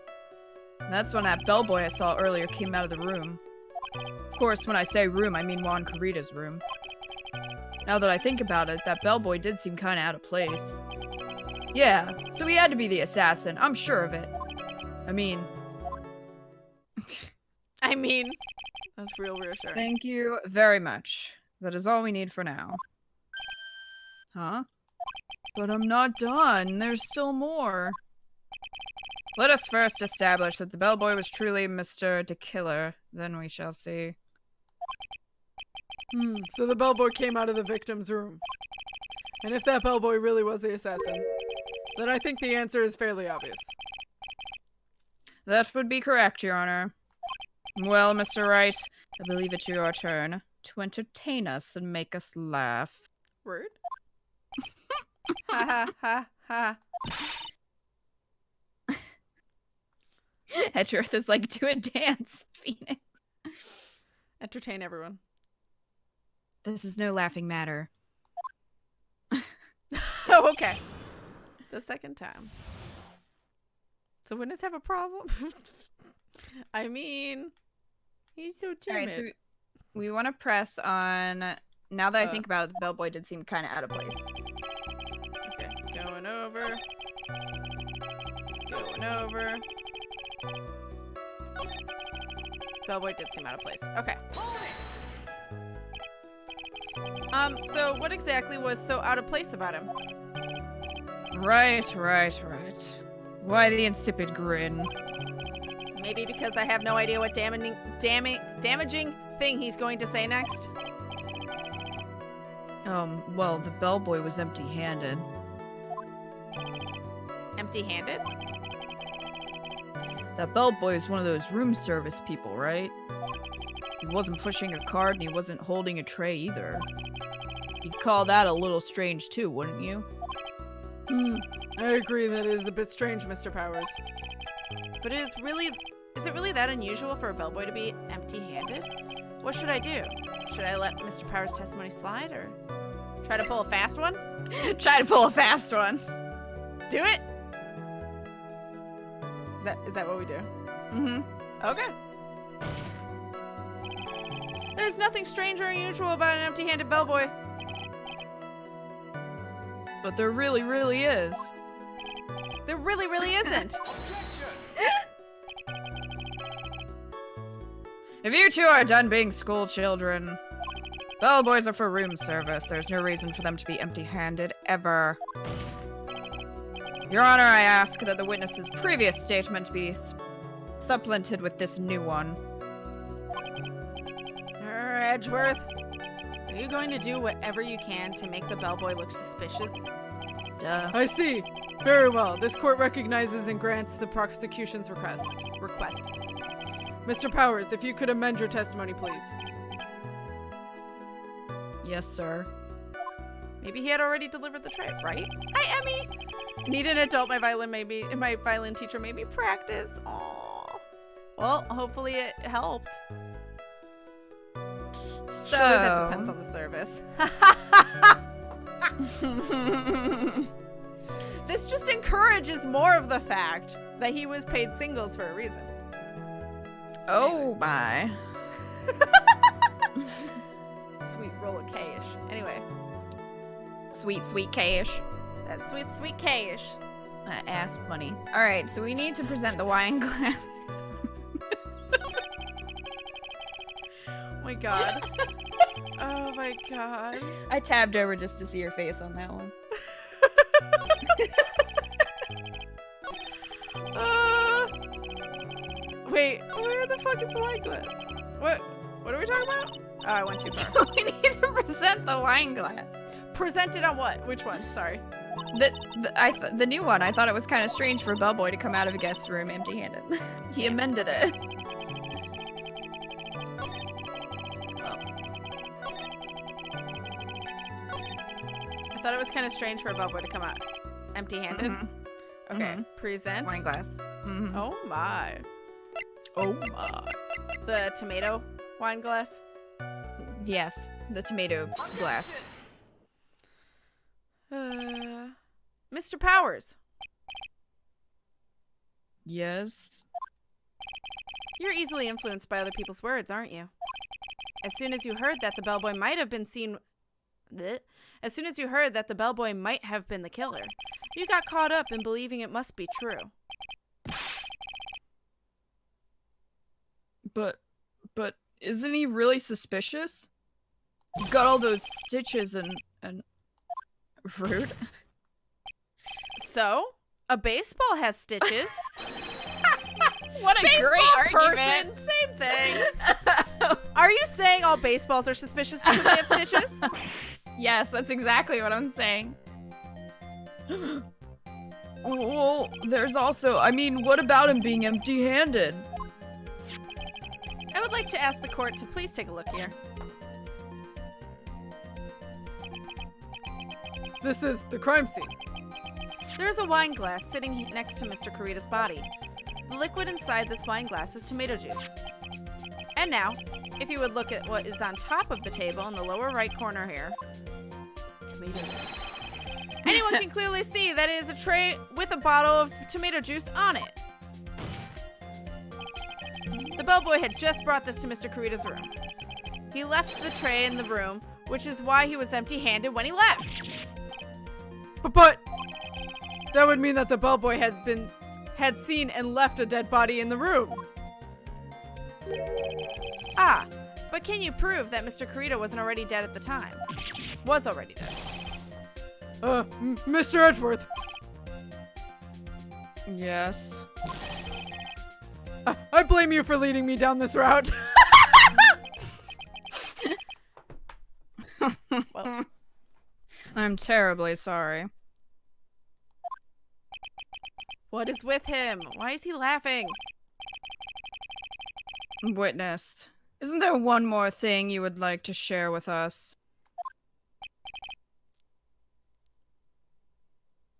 And that's when that bellboy I saw earlier came out of the room. Of course, when I say room, I mean Juan Carita's room. Now that I think about it, that bellboy did seem kinda out of place. Yeah, so he had to be the assassin, I'm sure of it. I mean... That's real reassuring. Thank you very much. That is all we need for now. Huh? But I'm not done. There's still more. Let us first establish that the bellboy was truly Mr. the Killer. Then we shall see. So the bellboy came out of the victim's room. And if that bellboy really was the assassin, then I think the answer is fairly obvious. That would be correct, Your Honor. Well, Mr. Wright, I believe it's your turn to entertain us and make us laugh. Rude. Ha ha ha ha. Edgeworth is like, do a dance, Phoenix. Entertain everyone. This is no laughing matter. Oh, okay. The second time. So witness have a problem? I mean, he's so timid. Alright, so we want to press on... Now that I think about it, the bellboy did seem kind of out of place. Okay, going over. Going over. Bellboy did seem out of place. Okay. So what exactly was so out of place about him? Right. Why the insipid grin? Maybe because I have no idea what damaging thing he's going to say next. Well, the bellboy was empty-handed. Empty-handed? That bellboy is one of those room service people, right? He wasn't pushing a cart and he wasn't holding a tray either. You'd call that a little strange too, wouldn't you? I agree that is a bit strange, Mr. Powers. But is it really that unusual for a bellboy to be empty-handed? What should I do? Should I let Mr. Powers' testimony slide or try to pull a fast one? Try to pull a fast one. Do it? Is that what we do? Mm-hmm. Okay. There's nothing strange or unusual about an empty-handed bellboy. But there really, really is. There really, really isn't. If you two are done being school children, bellboys are for room service. There's no reason for them to be empty-handed, ever. Your Honor, I ask that the witness's previous statement be supplemented with this new one. Edgeworth, are you going to do whatever you can to make the bellboy look suspicious? Duh. I see. Very well. This court recognizes and grants the prosecution's request. Mr. Powers, if you could amend your testimony, please. Yes, sir. Maybe he had already delivered the tray, right? Hi, Emmy. Need an adult. My violin teacher made me practice. Aww. Well, hopefully it helped. So Surely that depends on the service. This just encourages more of the fact that he was paid singles for a reason. Oh my. Sweet roll of cash. Anyway. Sweet, sweet cash. That sweet, sweet cash. That ass money. Alright, so we need to present the wine glass. Oh my god. Oh my god. I tabbed over just to see your face on that one. Wait, where the fuck is the wine glass? What are we talking about? Oh, I went too far. We need to present the wine glass. Presented on what? Which one? Sorry. The new one. I thought it was kind of strange for a bellboy to come out of a guest room empty-handed. He amended it. I thought it was kind of strange for a bellboy to come out empty-handed. Mm-hmm. Okay, present. Wine glass. Mm-hmm. Oh my. Oh my. The tomato wine glass. Yes, the tomato glass. Mr. Powers. Yes. You're easily influenced by other people's words, aren't you? As soon as you heard that the bellboy might have been seen... Blech. As soon as you heard that the bellboy might have been the killer, you got caught up in believing it must be true. But isn't he really suspicious? He's got all those stitches and rude. So, a baseball has stitches. What a Baseball great person, argument. same thing. Are you saying all baseballs are suspicious because they have stitches? Yes, that's exactly what I'm saying. Well, there's also, I mean, what about him being empty-handed? I would like to ask the court to please take a look here. This is the crime scene. There's a wine glass sitting next to Mr. Kurita's body. The liquid inside this wine glass is tomato juice. And now, if you would look at what is on top of the table in the lower right corner here. Tomato juice. Anyone can clearly see that it is a tray with a bottle of tomato juice on it. The bellboy had just brought this to Mr. Kurita's room. He left the tray in the room, which is why he was empty-handed when he left. But that would mean that the bellboy had seen and left a dead body in the room. Ah, but can you prove that Mr. Kurita wasn't already dead at the time? Was already dead. Mr. Edgeworth. Yes. I blame you for leading me down this route. Well, I'm terribly sorry. what is with him? Why is he laughing? Witnessed. Isn't there one more thing you would like to share with us?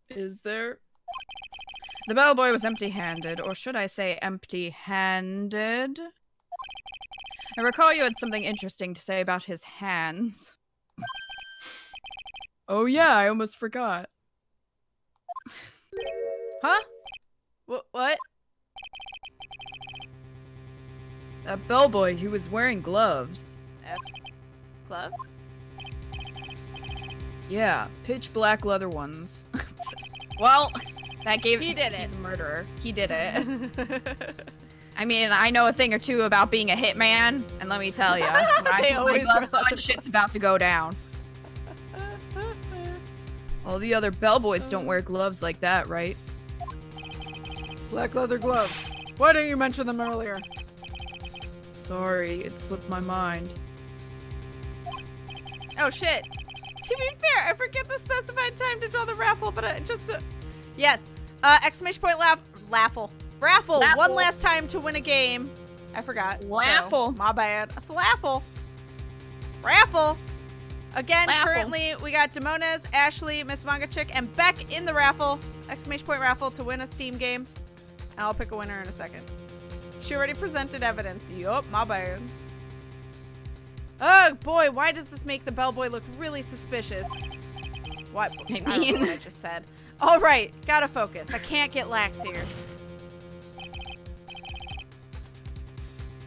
Is there? The bellboy was empty-handed, or should I say empty-handed? I recall you had something interesting to say about his hands. Oh yeah, I almost forgot. Huh? What? That bellboy, he was wearing gloves. F. Gloves? Yeah, pitch black leather ones. Well, that gave- He did it. He's a murderer. He did it. I mean, I know a thing or two about being a hitman, and let me tell you, when I They put my always gloves run. on, shit's about to go down. All the other bellboys don't wear gloves like that, right? Black leather gloves. Why didn't you mention them earlier? Sorry, it slipped my mind. Oh shit. To be fair, I forget the specified time to draw the raffle, but I just... yes. Exclamation point raffle. Raffle. One last time to win a game. I forgot. Raffle. So, my bad. Raffle. Raffle. Again, Raffle. currently we got Demones, Ashley, Miss Manga Chick, and Beck in the raffle. Exclamation point raffle to win a Steam game. And I'll pick a winner in a second. She already presented evidence. Yup, my bad. Oh boy, why does this make the bellboy look really suspicious? What? I don't know what I just said. All right, gotta focus. I can't get lax here.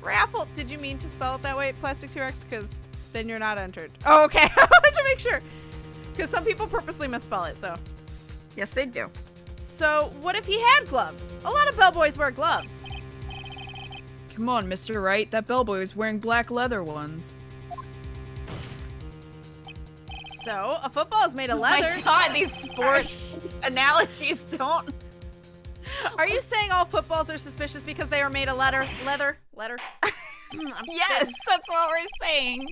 Raffle. Did you mean to spell it that way, Plastic T-Rex? Because then you're not entered. Oh, okay. I wanted to make sure. Because some people purposely misspell it, so. Yes, they do. So, what if he had gloves? A lot of bellboys wear gloves. Come on, Mr. Wright. That bellboy was wearing black leather ones. So, a football is made of leather. Oh my god, these sports analogies don't... Are you saying all footballs are suspicious because they are made of leather? Leather? Yes, that's what we're saying.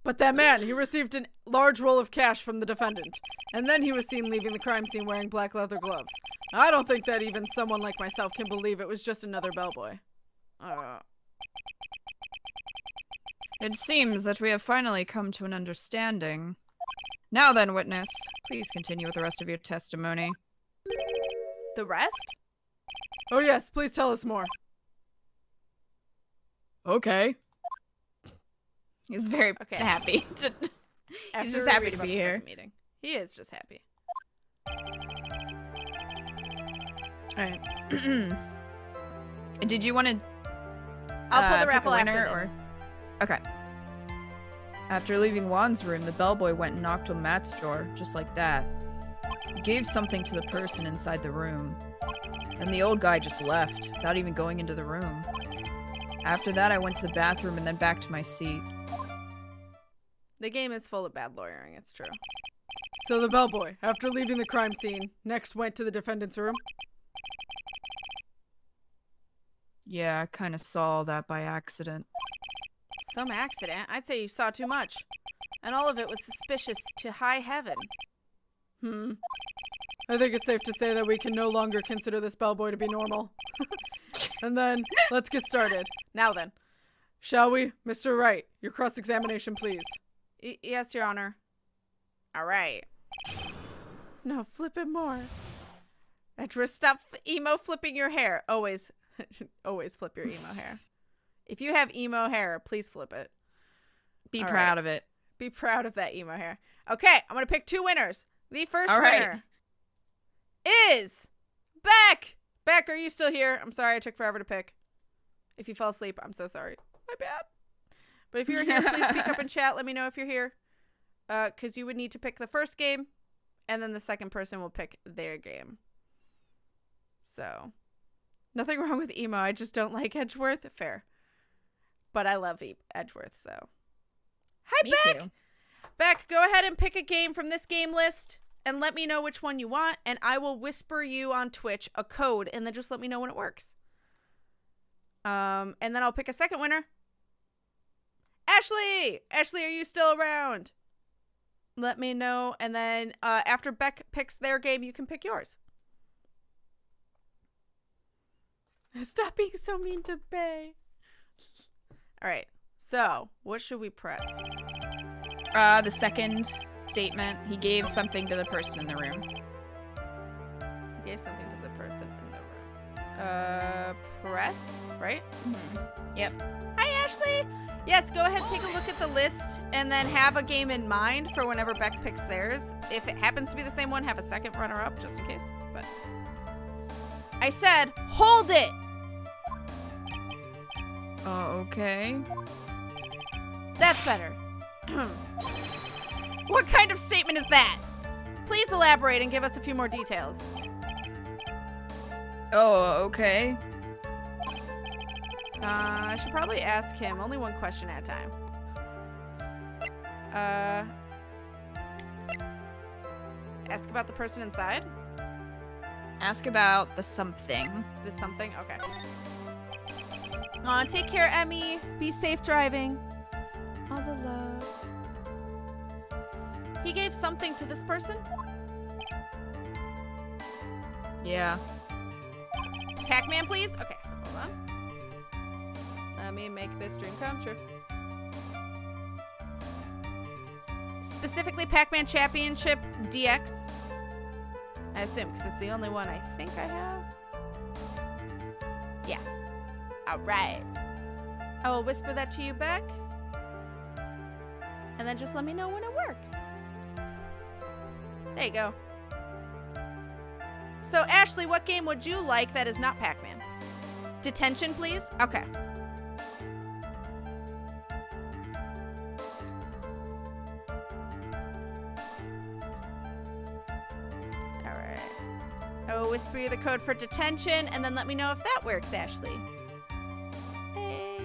But that man, he received a large roll of cash from the defendant, and then he was seen leaving the crime scene wearing black leather gloves. I don't think that even someone like myself can believe it was just another bellboy. It seems that we have finally come to an understanding. Now then, witness, please continue with the rest of your testimony. The rest? Oh yes, please tell us more. Okay. He's very Okay. happy. He's just happy to be here. Meeting. He is just happy. Alright. Did you want to I'll pull the pick a raffle winner, after this. Okay. After leaving Juan's room, the bellboy went and knocked on Matt's door, just like that. He gave something to the person inside the room. And the old guy just left, without even going into the room. After that, I went to the bathroom and then back to my seat. The game is full of bad lawyering, it's true. So the bellboy, after leaving the crime scene, next went to the defendant's room? Yeah, I kind of saw that by accident. Some accident? I'd say you saw too much. And all of it was suspicious to high heaven. I think it's safe to say that we can no longer consider this bellboy to be normal. And then, let's get started. Now then. Shall we? Mr. Wright, your cross-examination, please. Yes, Your Honor. All right. No, flip it more. Edgeworth, stop emo flipping your hair. Always, always flip your emo hair. If you have emo hair, please flip it. Be All proud right. of it. Be proud of that emo hair. Okay, I'm going to pick two winners. The first All right. winner is Beck. Beck, are you still here? I'm sorry I took forever to pick. If you fell asleep, I'm so sorry. My bad. But if you're here, please speak up in chat. Let me know if you're here. Because you would need to pick the first game, and then the second person will pick their game. So, nothing wrong with emo. I just don't like Edgeworth. Fair. But I love Edgeworth, so. Hi, Me Beck! too. Beck, go ahead and pick a game from this game list and let me know which one you want, and I will whisper you on Twitch a code, and then just let me know when it works. And then I'll pick a second winner. Ashley! Ashley, are you still around? Let me know, and then after Beck picks their game, you can pick yours. Stop being so mean to Bay. All right, so what should we press? The second statement, he gave something to the person in the room. He gave something to the person in the room. Press, right? Mm-hmm. Yep. Hi, Ashley. Yes, go ahead, take a look at the list, and then have a game in mind for whenever Beck picks theirs. If it happens to be the same one, have a second runner-up, just in case. But I said, hold it! Oh, okay. That's better. What kind of statement is that? Please elaborate and give us a few more details. Oh, okay. I should probably ask him only one question at a time. Ask about the person inside? Ask about the something. This something? Okay. Aw, take care, Emmy. Be safe driving. All the love. He gave something to this person? Yeah. Pac-Man, please? Okay, hold on. Let me make this dream come true. Specifically Pac-Man Championship DX. I assume, because it's the only one I think I have. Yeah. Alright. I will whisper that to you back. And then just let me know when it works. There you go. So, Ashley, what game would you like that is not Pac-Man? Detention, please? Okay. Alright. I will whisper you the code for detention, and then let me know if that works, Ashley. Hey.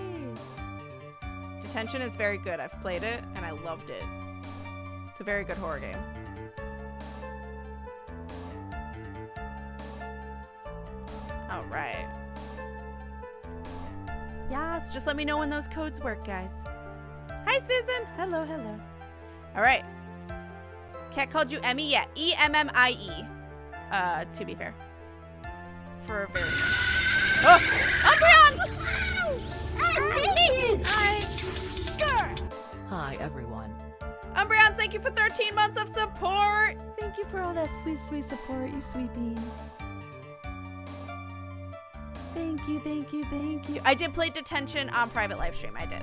Detention is very good. I've played it, and I loved it. It's a very good horror game. Alright. Yes, just let me know when those codes work, guys. Hi, Susan. Hello, hello. Alright. Cat called you Emmy? Yeah, E-M-M-I-E. To be fair. For a very... Oh! Umbreons! Hi, everyone. Umbreons, thank you for 13 months of support! Thank you for all that sweet, sweet support, you sweet bean. Thank you, thank you, thank you. I did play Detention on private live stream. I did.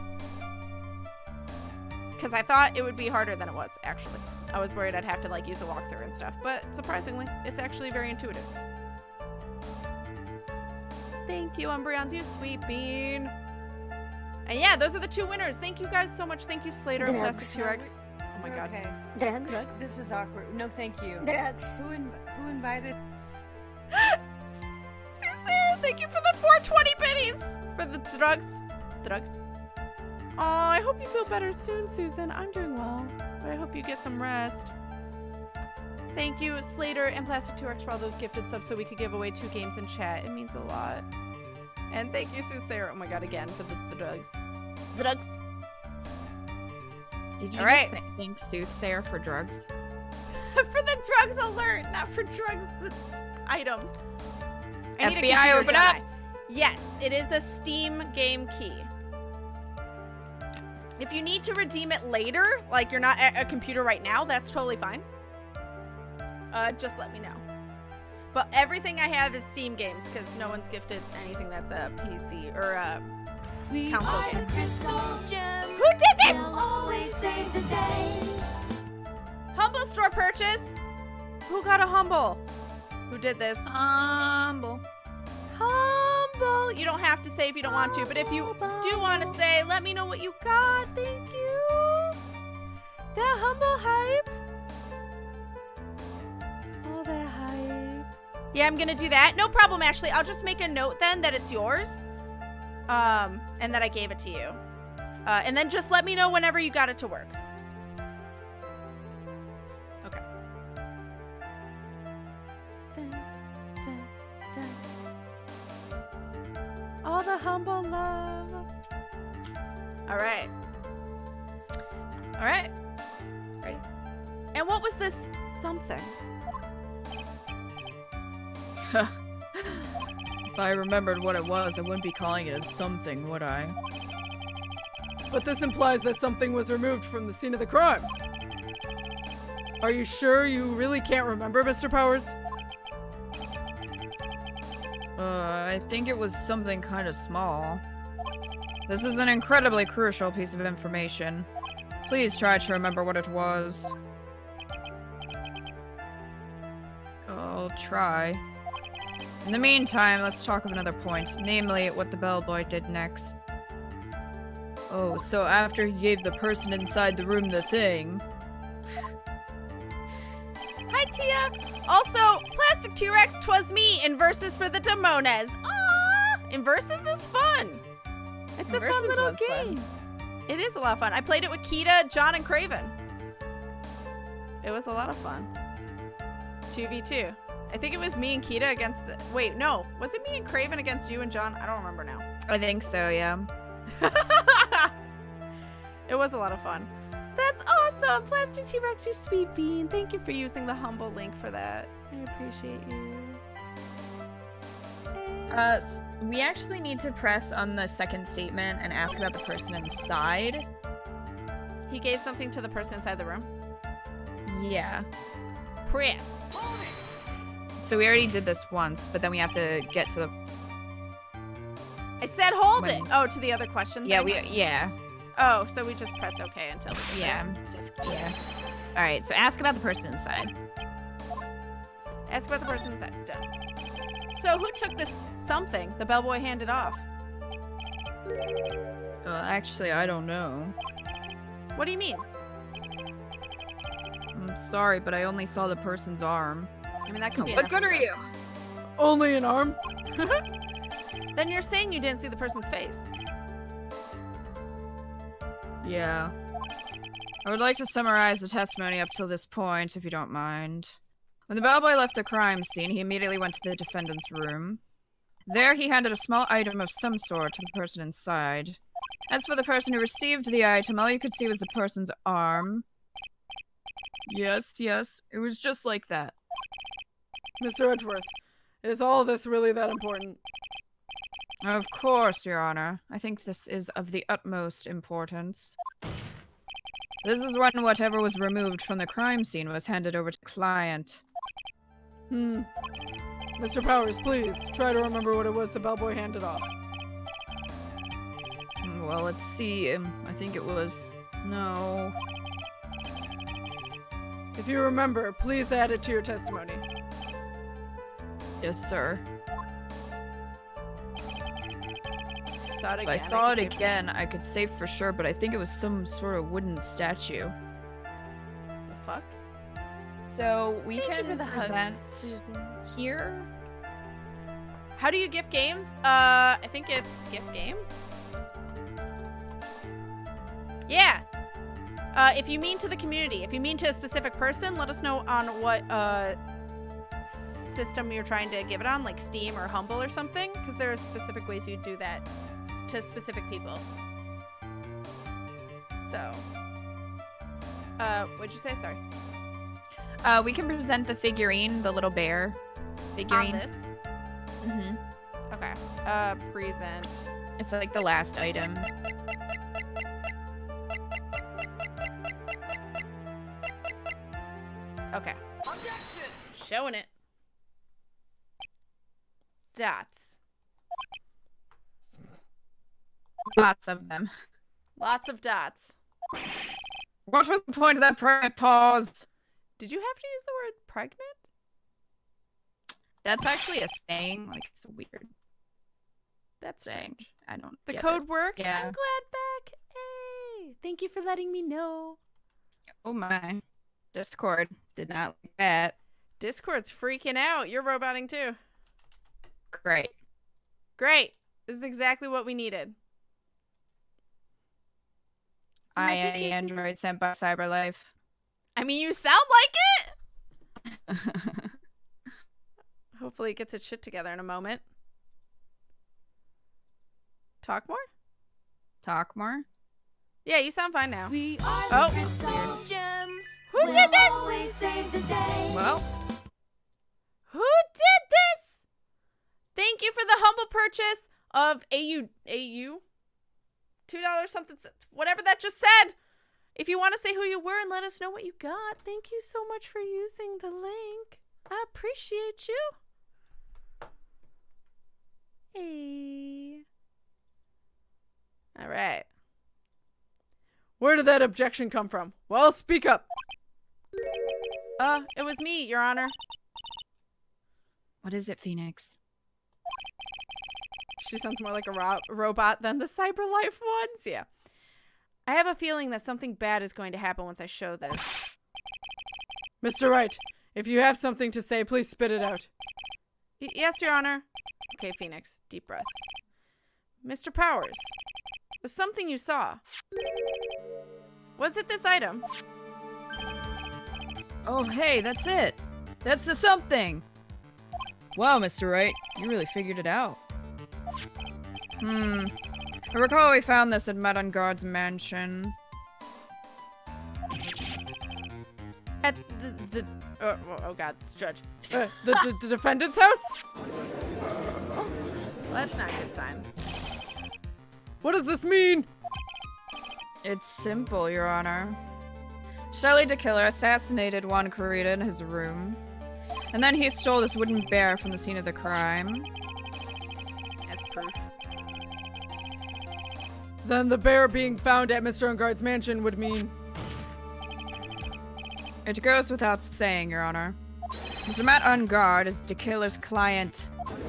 Because I thought it would be harder than it was, actually. I was worried I'd have to, like, use a walkthrough and stuff. But surprisingly, it's actually very intuitive. Thank you, Umbreons, you sweet bean. And yeah, those are the 2 winners. Thank you guys so much. Thank you, Slater and Plastic T-Rex. Oh my god. Okay. Drugs. This is awkward. No, thank you. Drugs. Who invited? Suzanne, thank you for the 420 biddies for the drugs. Oh, I hope you feel better soon, Susan. I'm doing well, but I hope you get some rest. Thank you, Slater and Plastic T-Rex, for all those gifted subs so we could give away 2 games in chat. It means a lot. And thank you, Sue-Sarah, oh my god, again, for the drugs. Drugs. Did you All right. just thank Soothsayer for drugs? For the drugs alert, not for drugs, the item. I need a FBI, computer open up. Jedi. Yes, it is a Steam game key. If you need to redeem it later, like you're not at a computer right now, that's totally fine. Just let me know. But everything I have is Steam games because no one's gifted anything that's a PC or a console game. Who did this? Humble store purchase. Who got a humble? Who did this? Humble. Humble. You don't have to say if you don't want to, but if you do want to say, let me know what you got. Thank you. That humble hype. Oh, that hype. Yeah, I'm gonna do that. No problem, Ashley. I'll just make a note then that it's yours. And that I gave it to you. And then just let me know whenever you got it to work. Okay. Dun, dun, dun. All the humble love. All right. All right. Ready? And what was this something? If I remembered what it was, I wouldn't be calling it as something, would I? But this implies that something was removed from the scene of the crime. Are you sure you really can't remember, Mr. Powers? I think it was something kind of small. This is an incredibly crucial piece of information. Please try to remember what it was. I'll try. In the meantime, let's talk of another point, namely what the bellboy did next. Oh, so after he gave the person inside the room the thing... Hi, Tia. Also, Plastic T-Rex, 'twas me in Versus for the Demones. Ah, in Versus is fun. It's a fun little game. It is a lot of fun. I played it with Kita, John, and Craven. It was a lot of fun. 2v2. I think it was me and Kita against the... Wait, no. Was it me and Craven against you and John? I don't remember now. I think so, yeah. It was a lot of fun. That's awesome. Plastic T-Rex, you sweet bean. Thank you for using the humble link for that. I appreciate you. We actually need to press on the second statement and ask about the person inside. He gave something to the person inside the room. Yeah. Press. So we already did this once, but then we have to get to the... I said hold When- it. Oh, to the other question Yeah, thing? yeah. Oh, so we just press OK until we get Yeah. Yeah. All right, so ask about the person inside. there. Ask about the person inside. Done. So who took this something the bellboy handed off? Actually, I don't know. What do you mean? I'm sorry, but I only saw the person's arm. I mean, that could be What enough good are info. you? Only an arm? Then you're saying you didn't see the person's face. Yeah. I would like to summarize the testimony up till this point, if you don't mind. When the bellboy left the crime scene, he immediately went to the defendant's room. There, he handed a small item of some sort to the person inside. As for the person who received the item, all you could see was the person's arm. Yes, it was just like that. Mr. Edgeworth, is all this really that important? Of course, Your Honor. I think this is of the utmost importance. This is when whatever was removed from the crime scene was handed over to the client. Mr. Powers, please, try to remember what it was the bellboy handed off. Well, let's see. I think it was... No. If you remember, please add it to your testimony. Yes, sir. Saw it If again. I saw it could say- again, I could say for sure, but I think it was some sort of wooden statue. The fuck? So we Thank you can for the hugs, present Susan. here. How do you gift games? I think it's gift game. Yeah. If you mean to the community, if you mean to a specific person, let us know on what system you're trying to give it on, like Steam or Humble or something, because there are specific ways you do that to specific people. So, what'd you say? Sorry. We can present the figurine, the little bear figurine. On this. Mm-hmm. Okay. Present. It's like the last item. Okay. Showing it. Dots. Lots of them. Lots of dots. What was the point of that pregnant pause? Did you have to use the word pregnant? That's actually a saying. Like, it's weird That's saying. strange. I don't The get code it. worked. Yeah. I'm glad back. Hey, thank you for letting me know. Oh my. Discord did not like that. Discord's freaking out. You're roboting too. Great. Great. This is exactly what we needed. I Magic am the cases. android sent by CyberLife. I mean, you sound like it. Hopefully it gets its shit together in a moment. Talk more? Talk more? Yeah, you sound fine now. We are Oh. the crystal gems. Who We'll did this? always save the day. Well, Who did this? Thank you for the humble purchase of AU $2 something, whatever that just said. If you want to say who you were and let us know what you got, thank you so much for using the link. I appreciate you. Hey. All right. Where did that objection come from? Well, speak up. It was me, Your Honor. what is it, Phoenix? She sounds more like a robot than the CyberLife ones. Yeah. I have a feeling that something bad is going to happen once I show this. Mr. Wright, if you have something to say, please spit it out. Yes, Your Honor. Okay, Phoenix. Deep breath. Mr. Powers, there's something you saw. Was it this item? Oh, hey, that's it. That's the something. Wow, Mr. Wright, you really figured it out. I recall we found this at Madame Engarde's mansion. At the oh God, it's Judge. The defendant's house? Well, that's not a good sign. What does this mean? It's simple, Your Honor. Shelly the killer assassinated Juan Corrida in his room. And then he stole this wooden bear from the scene of the crime. As proof. Then the bear being found at Mr. Engarde's mansion would mean... It goes without saying, Your Honor. Mr. Matt Engarde is the killer's client. Sounding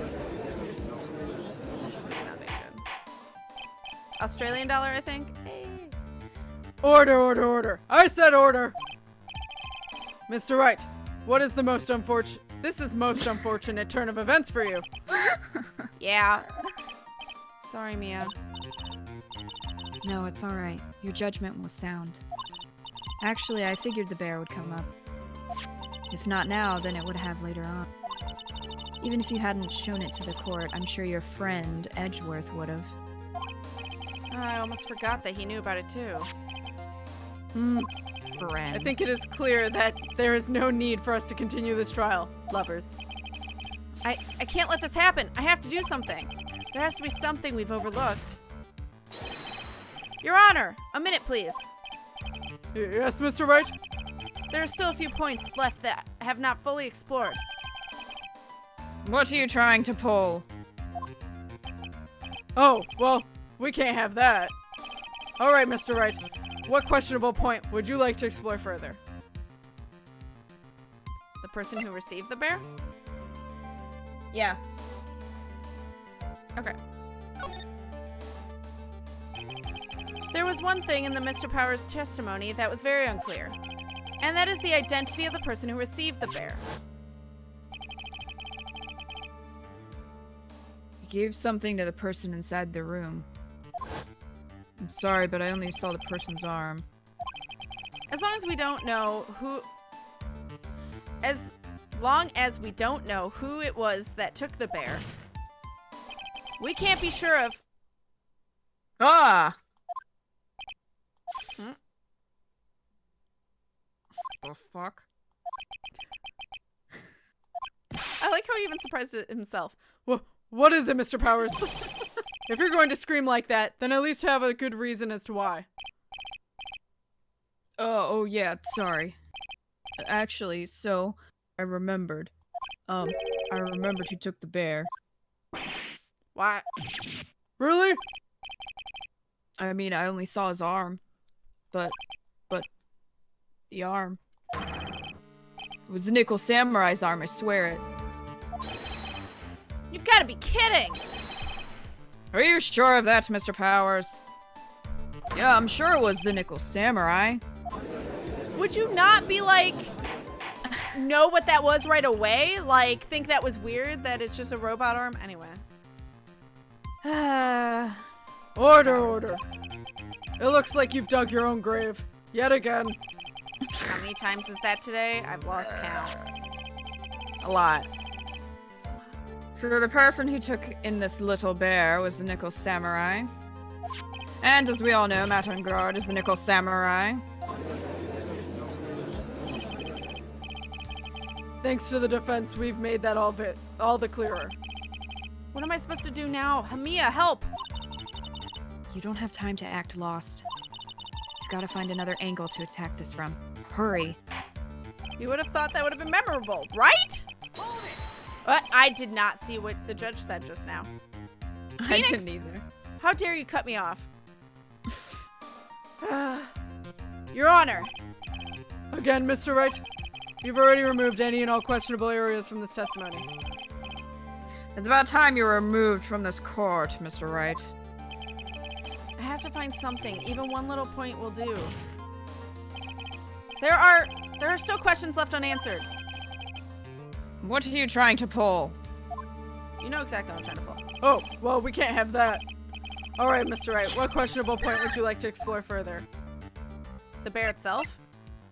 good. Australian dollar, I think. Hey. Order, order, order. I said order. Mr. Wright, what is the most unfortunate... This is most unfortunate turn of events for you. Yeah. Sorry, Mia. No, it's alright. Your judgment was sound. Actually, I figured the bear would come up. If not now, then it would have later on. Even if you hadn't shown it to the court, I'm sure your friend, Edgeworth, would have. I almost forgot that he knew about it too. Friend. I think it is clear that there is no need for us to continue this trial, lovers. I can't let this happen. I have to do something. There has to be something we've overlooked. Your Honor, a minute, please. Yes, Mr. Wright? There are still a few points left that have not fully explored. What are you trying to pull? Oh, well, we can't have that. All right, Mr. Wright. What questionable point would you like to explore further? The person who received the bear? Yeah. Okay. There was one thing in the Mr. Powers' testimony that was very unclear, and that is the identity of the person who received the bear. He gave something to the person inside the room. I'm sorry, but I only saw the person's arm. As long as we don't know who... As long as we don't know who it was that took the bear, we can't be sure of... Ah! The fuck? I like how he even surprised himself. What is it, Mr. Powers? If you're going to scream like that, then at least have a good reason as to why. Oh yeah, sorry. Actually, so I remembered. I remembered who took the bear. Why? Really? I mean, I only saw his arm. But the arm. It was the Nickel Samurai's arm, I swear it. You've got to be kidding! Are you sure of that, Mr. Powers? Yeah, I'm sure it was the Nickel Samurai. Would you not be like, know what that was right away? Like, think that was weird that it's just a robot arm? Anyway. Order, order. It looks like you've dug your own grave. Yet again. How many times is that today? I've lost count. A lot. So the person who took in this little bear was the Nickel Samurai. And as we all know, Matt Engarde is the Nickel Samurai. Thanks to the defense, we've made that all the clearer. What am I supposed to do now? Hamia, help! You don't have time to act lost. You've got to find another angle to attack this from. Hurry. You would have thought that would have been memorable, right? But I did not see what the judge said just now. Phoenix, I didn't either. how dare you cut me off? Your Honor. Again, Mr. Wright, you've already removed any and all questionable areas from this testimony. It's about time you were removed from this court, Mr. Wright. I have to find something. Even one little point will do. There are still questions left unanswered. What are you trying to pull? You know exactly what I'm trying to pull. Oh, well, we can't have that. All right, Mr. Wright, what questionable point would you like to explore further? The bear itself?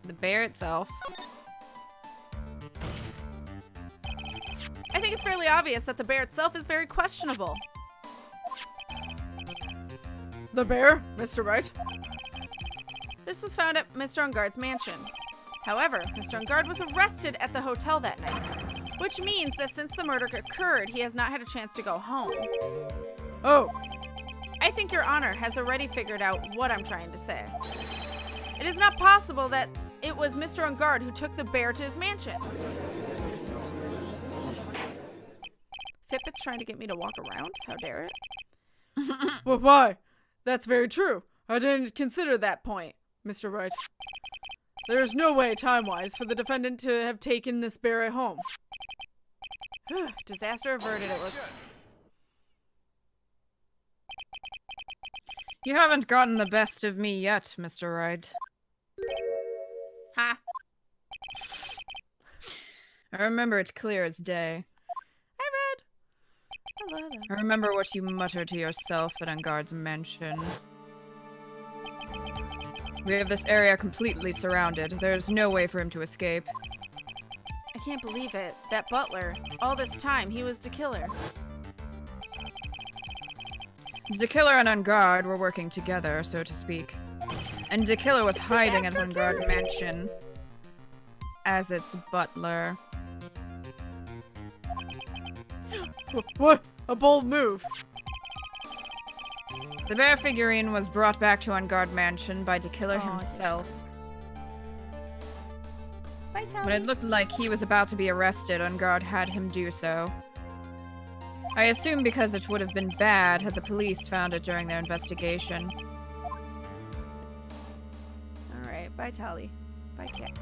The bear itself. I think it's fairly obvious that the bear itself is very questionable. The bear, Mr. Wright? This was found at Mr. Engarde's mansion. However, Mr. Engarde was arrested at the hotel that night, which means that since the murder occurred, he has not had a chance to go home. Oh, I think Your Honor has already figured out what I'm trying to say. It is not possible that it was Mr. Engarde who took the bear to his mansion. Fitbit's trying to get me to walk around. How dare it? Well, why? That's very true. I didn't consider that point, Mr. Wright. There is no way, time-wise, for the defendant to have taken this bear at home. Disaster averted, it looks. You haven't gotten the best of me yet, Mr. Wright. Ha! I remember it clear as day. I remember what you muttered to yourself at Engarde's mansion. We have this area completely surrounded. There's no way for him to escape. I can't believe it. That butler. All this time, he was the killer. The killer and Engarde were working together, so to speak. And the killer was hiding at Engarde mansion as its butler. What? A bold move. The bear figurine was brought back to Engarde mansion by the killer himself. When it looked like he was about to be arrested, Engarde had him do so. I assume because it would have been bad had the police found it during their investigation. Alright, bye Tally. Bye Cat.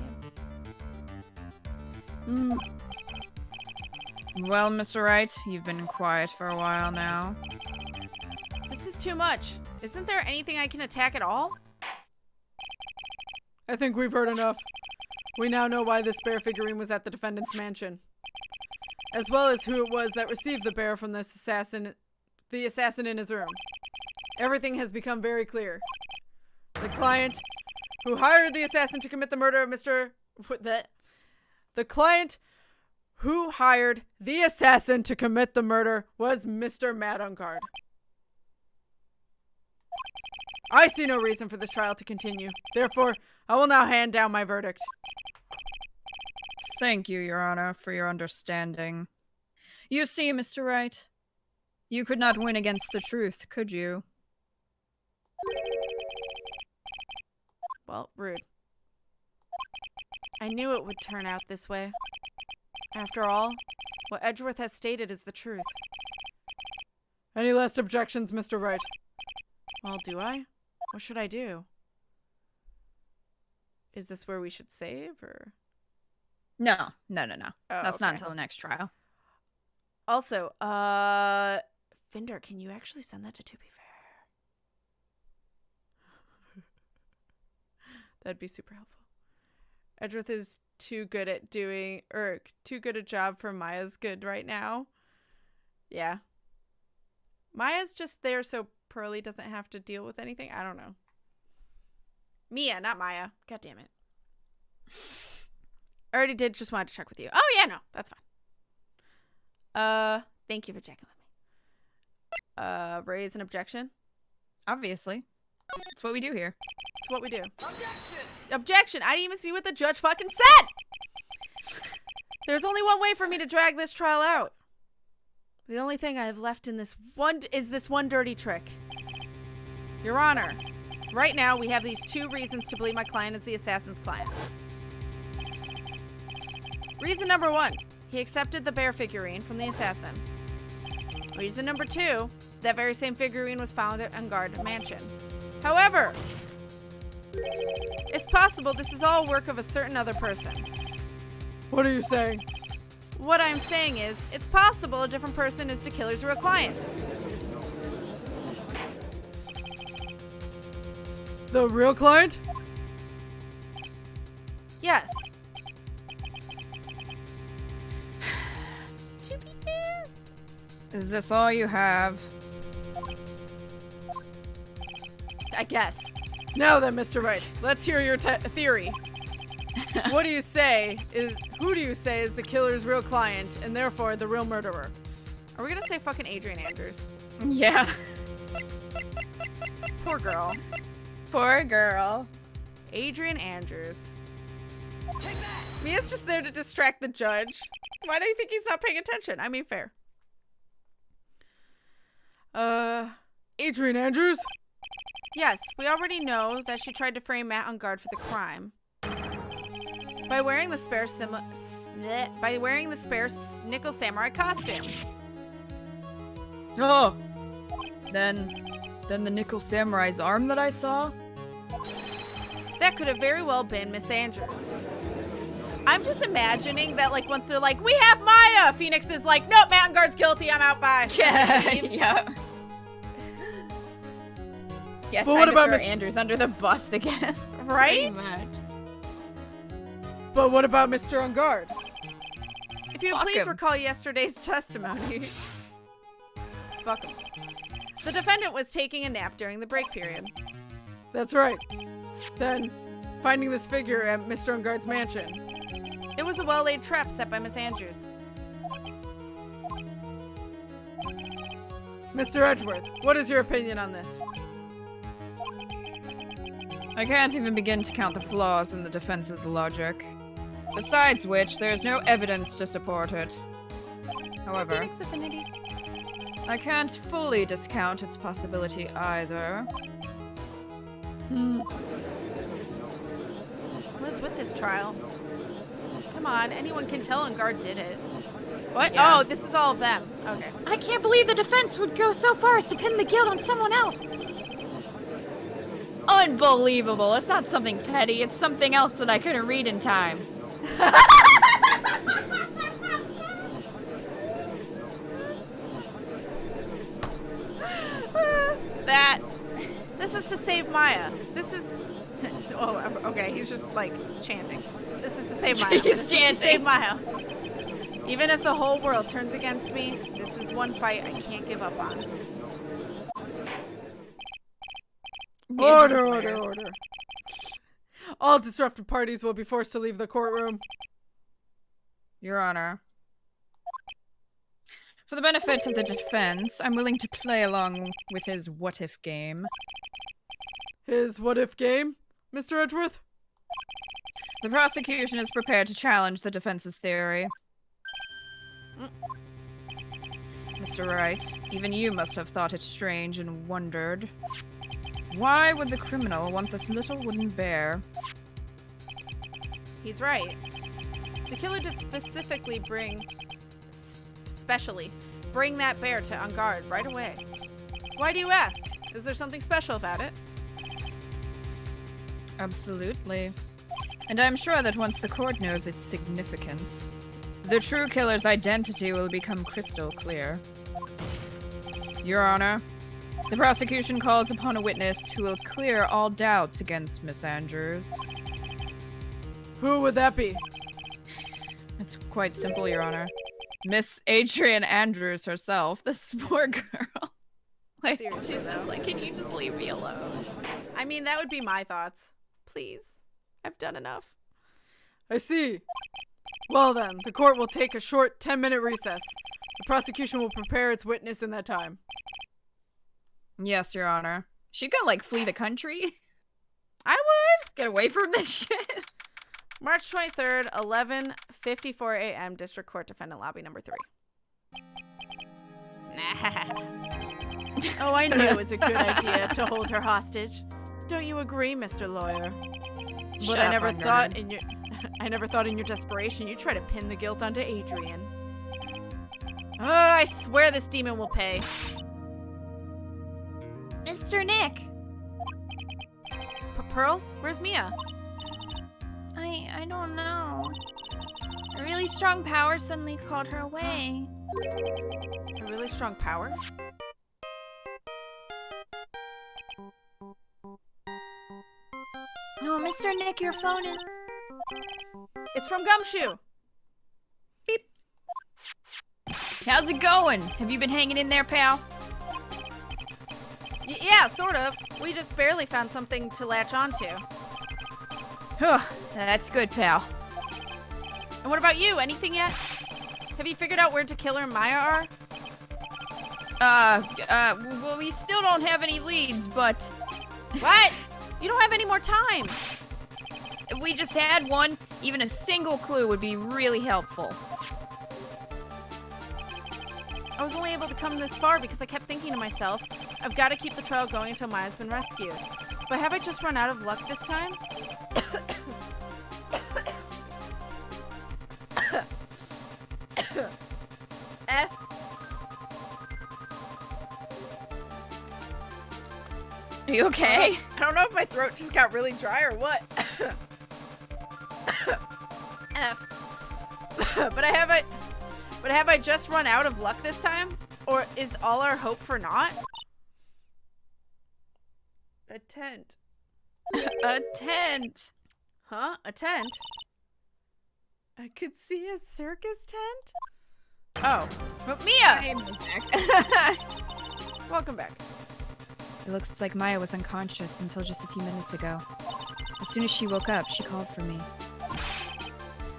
Well, Mr. Wright, you've been quiet for a while now. This is too much. Isn't there anything I can attack at all? I think we've heard enough. We now know why this bear figurine was at the defendant's mansion, as well as who it was that received the bear from the assassin in his room. Everything has become very clear. The client who hired the assassin to commit the murder of The client who hired the assassin to commit the murder was Mr. Matt Engarde. I see no reason for this trial to continue. Therefore, I will now hand down my verdict. Thank you, Your Honor, for your understanding. You see, Mr. Wright, you could not win against the truth, could you? Well, rude. I knew it would turn out this way. After all, what Edgeworth has stated is the truth. Any last objections, Mr. Wright? Well, do I? What should I do? Is this where we should save, or? No. Oh, That's not until the next trial. Also, Finder, can you actually send that to Be Fair? That'd be super helpful. Edgeworth is too good at doing, or too good a job for Maya's good right now. Yeah. Maya's just there so Pearly doesn't have to deal with anything. I don't know. Mia, not Maya. God damn it. I already did. Just wanted to check with you. Oh, yeah, no. That's fine. Thank you for checking with me. Raise an objection? Obviously. That's what we do here. It's what we do. Objection! I didn't even see what the judge fucking said! There's only one way for me to drag this trial out. The only thing I have left in this one is this one dirty trick. Your Honor, right now we have these two reasons to believe my client is the assassin's client. Reason number one, he accepted the bear figurine from the assassin. Reason number two, that very same figurine was found at Engarde Mansion. However, it's possible this is all work of a certain other person. What are you saying? What I'm saying is, it's possible a different person is the killer's real client. The real client? Yes. To be fair. Is this all you have? I guess. Now then, Mr. Wright, let's hear your theory. What do you say is, who do you say is the killer's real client and therefore the real murderer? Are we gonna say fucking Adrian Andrews? Yeah. Poor girl. Poor girl. Adrian Andrews. Mia's just there to distract the judge. Why do you think he's not paying attention? I mean, fair. Adrian Andrews? Yes, we already know that she tried to frame Matt Engarde for the crime. By wearing the spare nickel samurai costume. Oh! Then the nickel samurai's arm that I saw? That could have very well been Miss Andrews. I'm just imagining that, like, once they're like, we have Maya! Phoenix is like, nope, Engarde's guilty, I'm out, bye. Yeah, yeah. Yeah, But what about Mr. Andrews under the bus again? Right? Pretty much. But what about Mr. Engarde? If you would Fuck please him. recall yesterday's testimony. Fuck him. The defendant was taking a nap during the break period. That's right. Then, finding this figure at Mr. Engarde's mansion. It was a well-laid trap set by Miss Andrews. Mr. Edgeworth, what is your opinion on this? I can't even begin to count the flaws in the defense's logic. Besides which, there is no evidence to support it. However, Phoenix Affinity. I can't fully discount its possibility either. What is with this trial? Come on, anyone can tell Engarde did it. What? Yeah. Oh, this is all of them. Okay. I can't believe the defense would go so far as to pin the guilt on someone else. Unbelievable! It's not something petty, it's something else that I couldn't read in time. This is to save Maya. This is... Oh, okay, he's just, like, chanting. This is to save Maya. He's This is to chanting. save Maya. Even if the whole world turns against me, this is one fight I can't give up on. Order. All disrupted parties will be forced to leave the courtroom. Your Honor. For the benefit of the defense, I'm willing to play along with his what-if game. His what-if game, Mr. Edgeworth? The prosecution is prepared to challenge the defense's theory. Mr. Wright, even you must have thought it strange and wondered. Why would the criminal want this little wooden bear? He's right. The killer did specifically bring that bear to Engarde right away. Why do you ask? Is there something special about it? Absolutely. And I'm sure that once the court knows its significance, the true killer's identity will become crystal clear. Your Honor, the prosecution calls upon a witness who will clear all doubts against Miss Andrews. Who would that be? It's quite simple, Your Honor. Miss Adrian Andrews herself, this poor girl. Like, Seriously, she's just though. like, can you just leave me alone? I mean, that would be my thoughts. Please. I've done enough. I see. Well then, the court will take a short 10-minute recess. The prosecution will prepare its witness in that time. Yes, Your Honor. She could, like, flee the country? I would! Get away from this shit? March 23rd, 11:54 a.m. District Court Defendant Lobby number 3. Oh, I knew it was a good idea to hold her hostage. Don't you agree, Mr. Lawyer? But Shut I up, never nerd. thought in your desperation you'd try to pin the guilt onto Adrian. Oh, I swear this demon will pay. Mr. Nick, Pearls? Where's Mia? I don't know. A really strong power suddenly called her away. A really strong power? Oh, Mr. Nick, your phone is... It's from Gumshoe. How's it going? Have you been hanging in there, pal? Yeah, sort of. We just barely found something to latch onto. That's good, pal. And what about you? Anything yet? Have you figured out where To Killer and Maya are? Well, we still don't have any leads, but What? You don't have any more time. if we just had one, even a single clue would be really helpful. I was only able to come this far because I kept thinking to myself, I've got to keep the trial going until Maya's been rescued. But have I just run out of luck this time? F. Are you okay? I don't know if my throat just got really dry or what. F. But have I just run out of luck this time? Or is all our hope for naught? A tent. A tent. Huh? A tent? I could see a circus tent? Oh. But Mia! Welcome back. It looks like Maya was unconscious until just a few minutes ago. As soon as she woke up, she called for me.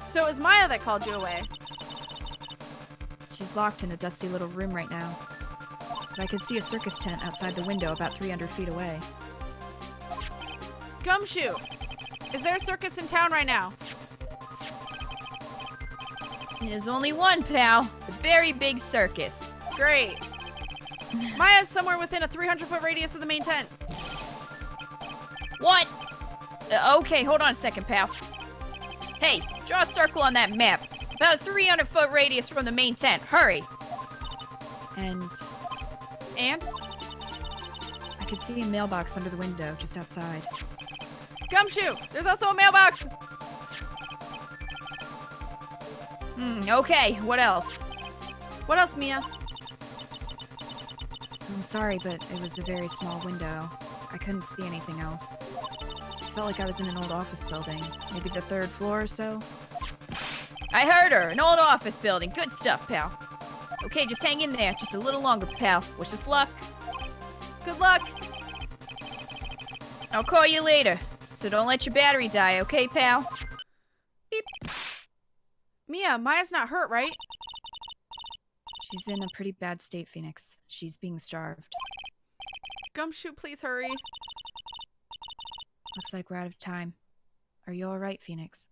So it was Maya that called you away. She's locked in a dusty little room right now. But I could see a circus tent outside the window about 300 feet away. Gumshoe! Is there a circus in town right now? There's only one, pal. The very big circus. Great. Maya's somewhere within a 300-foot radius of the main tent. What? Okay, hold on a second, pal. Hey, draw a circle on that map. About a 300-foot radius from the main tent. Hurry. And I could see a mailbox under the window just outside. Gumshoe! There's also a mailbox! Okay, what else? What else, Mia? I'm sorry, but it was a very small window. I couldn't see anything else. It felt like I was in an old office building. Maybe the 3rd floor or so. I heard her. An old office building. Good stuff, pal. Okay, just hang in there. Just a little longer, pal. Wish us luck. Good luck! I'll call you later. So don't let your battery die, okay, pal? Beep. Mia, Maya's not hurt, right? She's in a pretty bad state, Phoenix. She's being starved. Gumshoe, please hurry. Looks like we're out of time. Are you alright, Phoenix?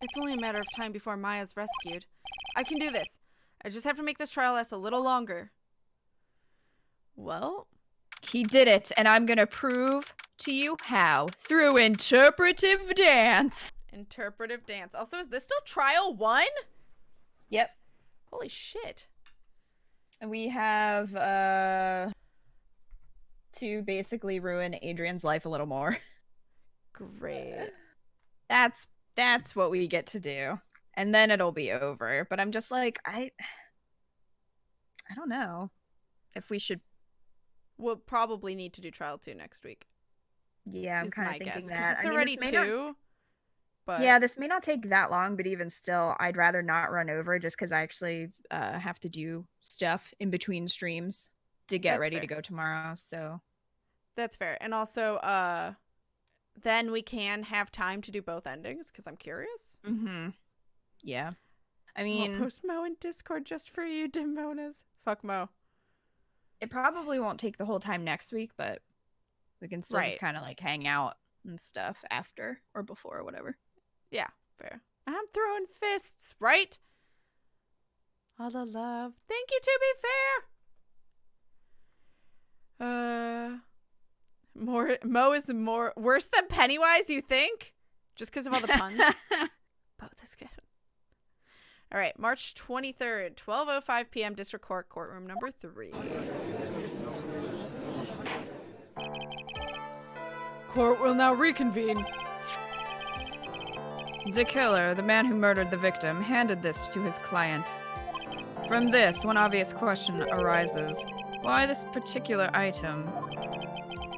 It's only a matter of time before Maya's rescued. I can do this. I just have to make this trial last a little longer. Well? He did it, and I'm gonna prove to you how. Through interpretive dance. Interpretive dance. Also, is this still trial 1? Yep. Holy shit. We have, to basically ruin Adrian's life a little more. Great. That's what we get to do. And then it'll be over. But I'm just like, I don't know if we should. We'll probably need to do trial 2 next week. Yeah, I'm kind of thinking that. It's already 2. But yeah, this may not take that long, but even still, I'd rather not run over just because I actually have to do stuff in between streams to get ready to go tomorrow. So that's fair. And also, then we can have time to do both endings because I'm curious. Mm-hmm. Yeah. I mean, I'll post Mo in Discord just for you, Demonas. Fuck Mo. It probably won't take the whole time next week, but we can still just kind of like hang out and stuff after or before or whatever. Yeah, fair. I'm throwing fists, right? All the love. Thank you, to be fair. Mo is more worse than Pennywise, you think? Just because of all the puns? Both is good. All right, March 23rd, 12:05 p.m. District Court, courtroom number 3. Court will now reconvene. The killer, the man who murdered the victim, handed this to his client. From this, one obvious question arises. Why this particular item?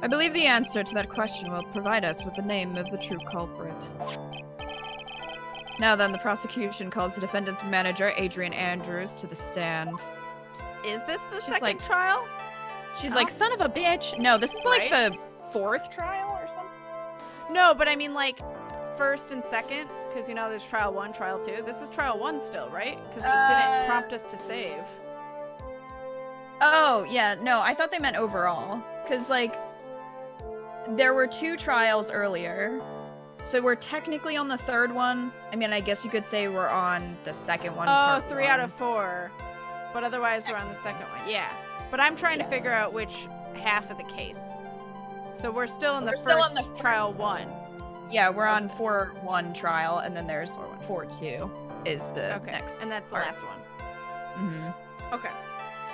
I believe the answer to that question will provide us with the name of the true culprit. Now then, the prosecution calls the defendant's manager, Adrian Andrews, to the stand. Is this the second trial? She's like, son of a bitch. No, this is like the 4th trial or something. No, but I mean like first and second, because you know there's trial 1, trial 2. This is trial 1 still, right? Because it didn't prompt us to save. Oh, yeah, no, I thought they meant overall. Because, like, there were 2 trials earlier. So we're technically on the 3rd one. I mean, I guess you could say we're on the 2nd one. Oh, 3 out of 4. But otherwise we're on the 2nd one. Yeah. But I'm trying to figure out which half of the case. So we're still in the first trial 1. Yeah, we're on 4-1 trial, and then there's 4-2 is the next. And that's the last one. Mm-hmm. Okay.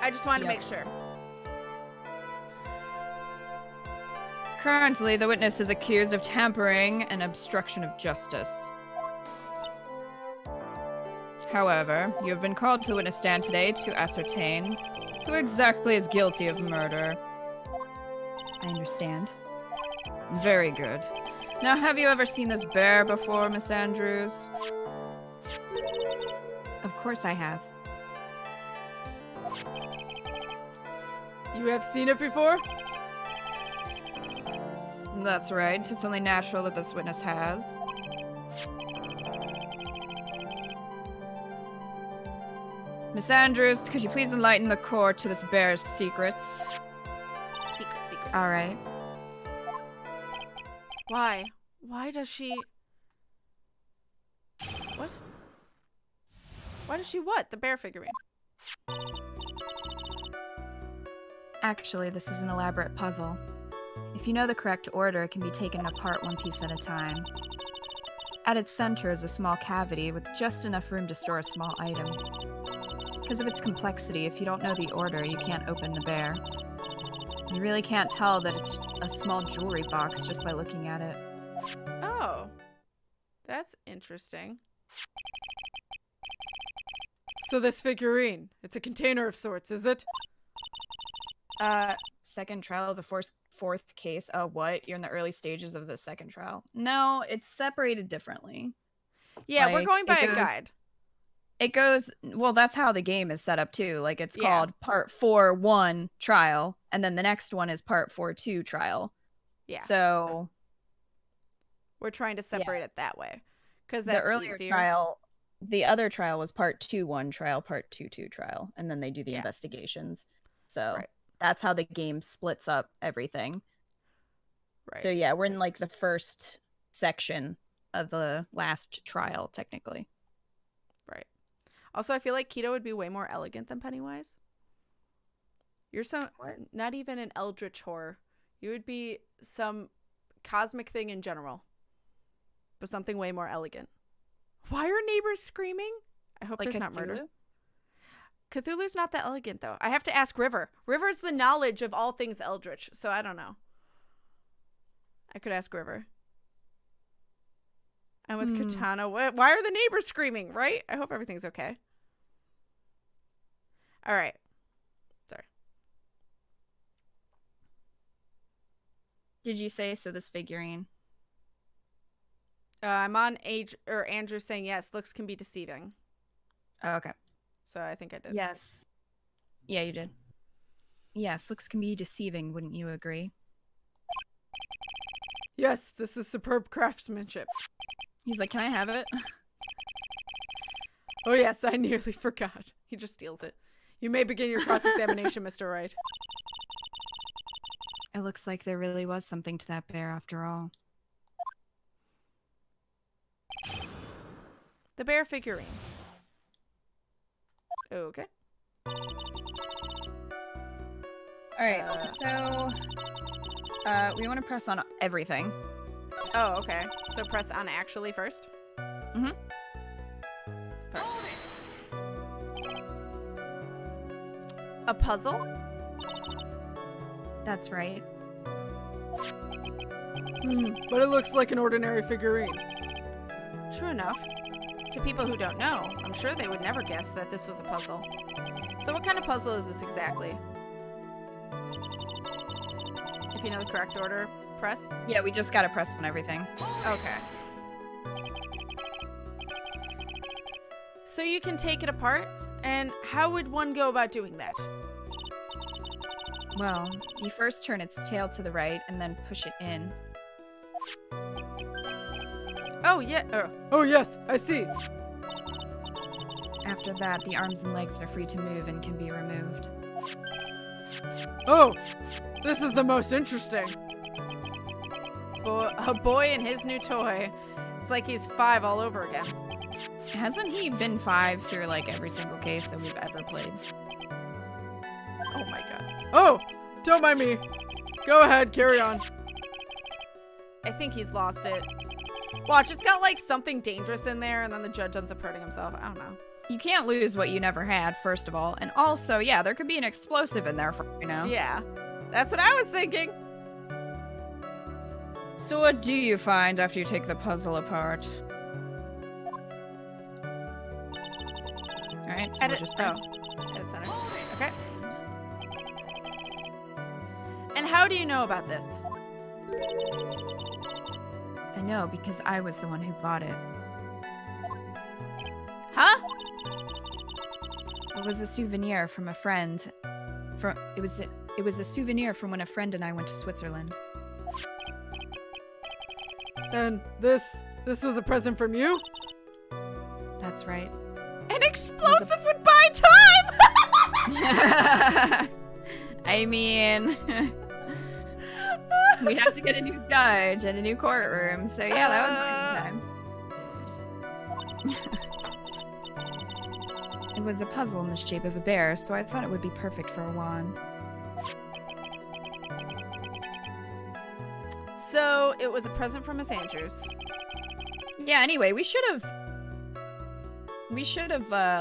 I just wanted to Yep. make sure. Currently, the witness is accused of tampering and obstruction of justice. However, you have been called to witness stand today to ascertain who exactly is guilty of murder. I understand. Very good. Now, have you ever seen this bear before, Miss Andrews? Of course I have. You have seen it before? That's right. It's only natural that this witness has. Miss Andrews, could you please enlighten the court to this bear's secrets? Secret. All right. Why? Why does she... What? Why does she what? The bear figurine. Actually, this is an elaborate puzzle. If you know the correct order, it can be taken apart one piece at a time. At its center is a small cavity with just enough room to store a small item. Because of its complexity, if you don't know the order, you can't open the bear. You really can't tell that it's a small jewelry box just by looking at it. Oh. That's interesting. So this figurine, it's a container of sorts, is it? Second trial of the fourth case. Oh, what? You're in the early stages of the second trial. No, it's separated differently. Yeah, we're Like, going by it a goes- guide. It goes, well, that's how the game is set up too. Like, it's Yeah. called Part 4-1 trial, and then the next one is Part 4-2 trial. Yeah. So, We're trying to separate it that way. Because the that's earlier easier. trial, the other trial was Part 2-1 trial, Part 2-2 trial, and then they do the Yeah. investigations. So, Right. that's how the game splits up everything. Right. So, yeah, we're in, like, the first section of the last trial, technically. Right. Also, I feel like Keto would be way more elegant than Pennywise. You're not even an eldritch horror. You would be some cosmic thing in general, but something way more elegant. Why are neighbors screaming? I hope Like there's not murder. Cthulhu? Cthulhu's not that elegant, though. I have to ask River. River's the knowledge of all things eldritch, so I don't know. I could ask River. And with Katana, why are the neighbors screaming, right? I hope everything's okay. All right. Sorry. Did you say so? This figurine. I'm on Andrew saying yes, looks can be deceiving. Oh, okay. So I think I did. Yes. Yeah, you did. Yes, looks can be deceiving. Wouldn't you agree? Yes, this is superb craftsmanship. He's like, can I have it? Oh yes, I nearly forgot. He just steals it. You may begin your cross-examination, Mr. Wright. It looks like there really was something to that bear after all. The bear figurine. Okay. All right. So, we want to press on everything. Oh, okay. So press on actually first. Mhm. A puzzle? That's right. But it looks like an ordinary figurine. True enough. To people who don't know, I'm sure they would never guess that this was a puzzle. So what kind of puzzle is this exactly? If you know the correct order, press. Yeah, we just gotta press on everything. Okay. So you can take it apart? And how would one go about doing that? Well, you first turn its tail to the right and then push it in. Oh, yeah. Oh yes, I see. After that, the arms and legs are free to move and can be removed. Oh, this is the most interesting. A boy and his new toy. It's like he's 5 all over again. Hasn't he been 5 through like every single case that we've ever played? Oh my god. Oh, don't mind me. Go ahead, carry on. I think he's lost it. Watch, it's got like something dangerous in there and then the judge ends up hurting himself. I don't know. you can't lose what you never had, first of all. And also, yeah, there could be an explosive in there, Yeah, that's what I was thinking. So what do you find after you take the puzzle apart? Alright, so we'll just press. Edit center. Okay. And how do you know about this? I know because I was the one who bought it. Huh? It was a souvenir from a friend. It was a souvenir from when a friend and I went to Switzerland. And this was a present from you? That's right. An explosive would buy time! I mean, we have to get a new judge and a new courtroom, so yeah, that would buy some time. It was a puzzle in the shape of a bear, so I thought it would be perfect for a wand. So it was a present from Miss Andrews. Yeah, anyway, we should have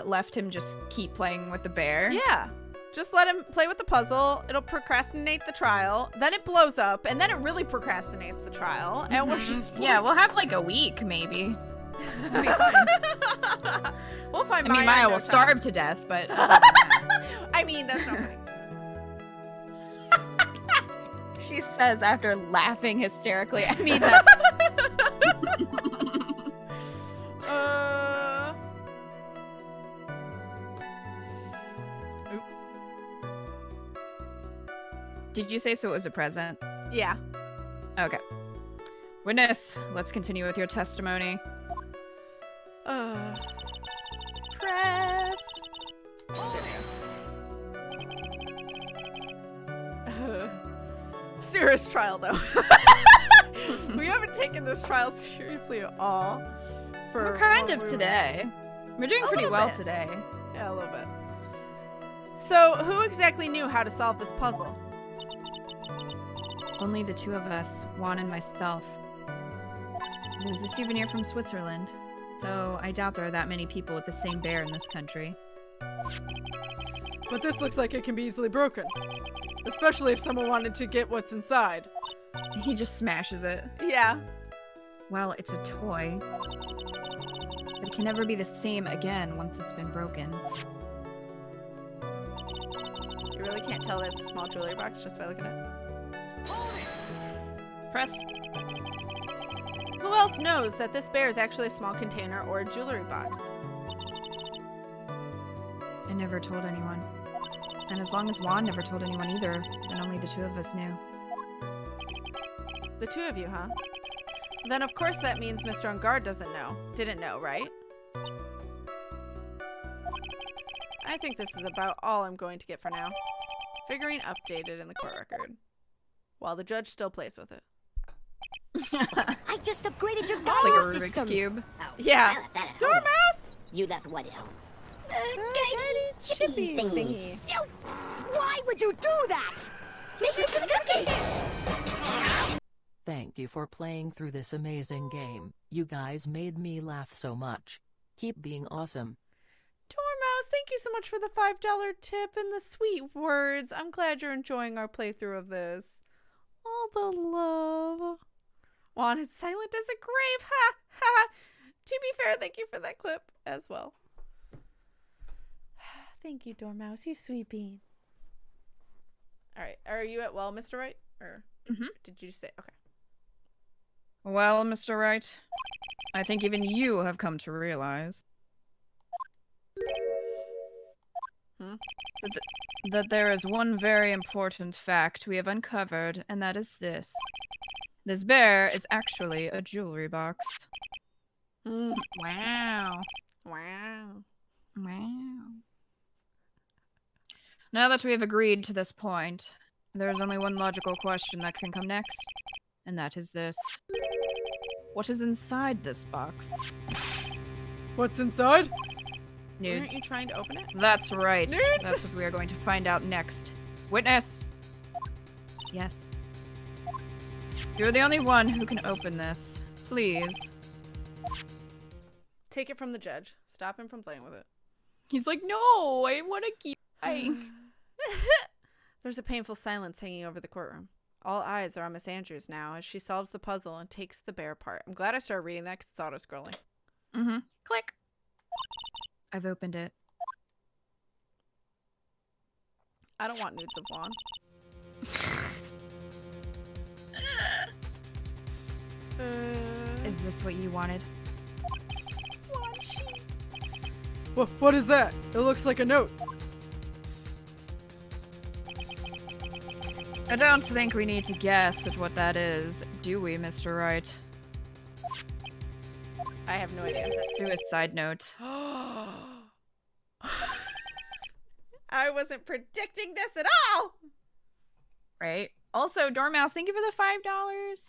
left him just keep playing with the bear. Yeah. Just let him play with the puzzle. It'll procrastinate the trial. Then it blows up, and then it really procrastinates the trial. And we're just yeah, we'll have like a week maybe. It'll be fine. We'll find I mean, Maya will starve to death, but I mean, that's not funny. She says after laughing hysterically. I mean, that's... Oop. Did you say so it was a present? Yeah. Okay. Witness, let's continue with your testimony. Press. Serious trial, though. We haven't taken this trial seriously at all. We're kind of today. We're doing pretty well today. Yeah, a little bit. So, who exactly knew how to solve this puzzle? Only the two of us, Juan and myself. It was a souvenir from Switzerland, so I doubt there are that many people with the same bear in this country. But this looks like it can be easily broken. Especially if someone wanted to get what's inside. He just smashes it. Yeah. Well, it's a toy. But it can never be the same again once it's been broken. You really can't tell that it's a small jewelry box just by looking at it. Press. Who else knows that this bear is actually a small container or a jewelry box? I never told anyone. And as long as Juan never told anyone either, then only the two of us knew. The two of you, huh? Then of course that means Mr. Engarde didn't know, right? I think this is about all I'm going to get for now. Figurine updated in the court record. While the judge still plays with it. I just upgraded your Like a guidance Rubik's system. Cube. Oh, Yeah. I left that at home. Dormouse! You left what at home? The chippy thingy. Oh, why would you do that? Maybe it's a cookie. Thank you for playing through this amazing game. You guys made me laugh so much. Keep being awesome. Dormouse, thank you so much for the $5 tip and the sweet words. I'm glad you're enjoying our playthrough of this. All the love. Juan is silent as a grave. Ha ha. To be fair, thank you for that clip as well. Thank you, Dormouse. You sweet bean. All right. Are you at well, Mr. Wright? Or did you say? Okay. Well, Mr. Wright, I think even you have come to realize that there is one very important fact we have uncovered, and that is this. This bear is actually a jewelry box. Wow. Wow. Wow. Now that we have agreed to this point, there is only one logical question that can come next, and that is this. What is inside this box? What's inside? Nudes. Aren't you trying to open it? That's right. Nudes? That's what we are going to find out next. Witness! Yes. You're the only one who can open this. Please. Take it from the judge. Stop him from playing with it. He's like, no, I want to keep trying. There's a painful silence hanging over the courtroom. All eyes are on Miss Andrews now as she solves the puzzle and takes the bear apart. I'm glad I started reading that because it's auto-scrolling. Mm-hmm. Click. I've opened it. I don't want nudes of Juan. Is this what you wanted? What is that? It looks like a note. I don't think we need to guess at what that is, do we, Mr. Wright? I have no idea. It's the suicide note. I wasn't predicting this at all. Right. Also, Dormouse, thank you for the $5.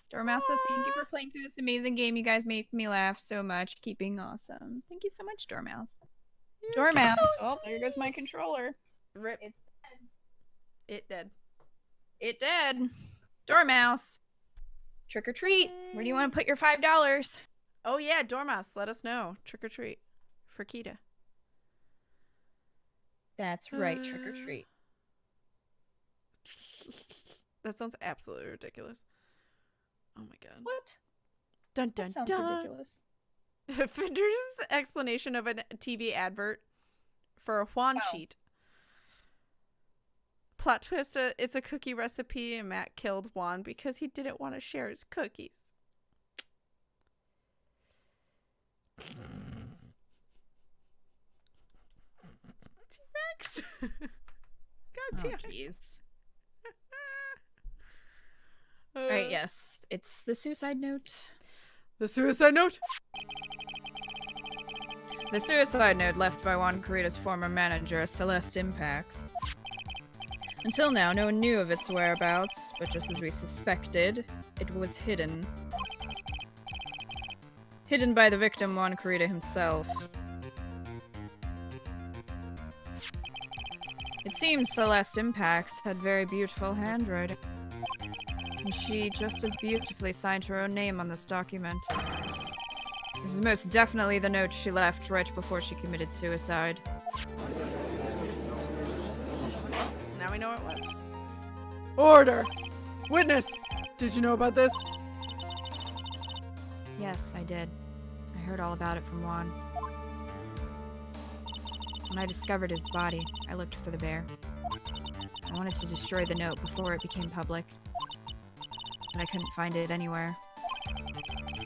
Dormouse says, thank you for playing through this amazing game. You guys make me laugh so much. Keep being awesome. Thank you so much, Dormouse. Dormouse. Oh, there goes my controller. Rip. It's It did. It did. Dormouse. Trick or treat. Where do you want to put your $5? Oh yeah, Dormouse, let us know. Trick or treat for Kita. That's right, trick or treat. That sounds absolutely ridiculous. Oh my god. What? Dun dun That sounds dun. ridiculous. Fender's explanation of a TV advert for a Juan sheet. Plot twist, it's a cookie recipe and Matt killed Juan because he didn't want to share his cookies. T-Rex. God damn it. Jeez. Alright, yes. It's the suicide note. The suicide note? The suicide note left by Juan Carita's former manager, Celeste Impacts. Until now, no one knew of its whereabouts, but just as we suspected, it was hidden. Hidden by the victim, Juan Carita himself. It seems Celeste Impacts had very beautiful handwriting. And she just as beautifully signed her own name on this document. This is most definitely the note she left right before she committed suicide. Now we know what it was. Order! Witness! Did you know about this? Yes, I did. I heard all about it from Juan. When I discovered his body, I looked for the bear. I wanted to destroy the note before it became public, but I couldn't find it anywhere.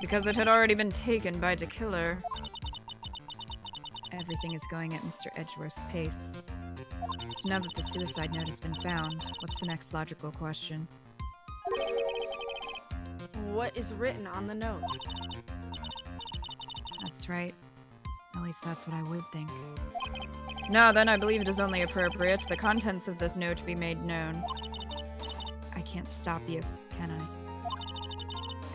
Because it had already been taken by the killer. Everything is going at Mr. Edgeworth's pace. So now that the suicide note has been found, what's the next logical question? What is written on the note? That's right. At least that's what I would think. Now then, I believe it is only appropriate the contents of this note be made known. I can't stop you, can I?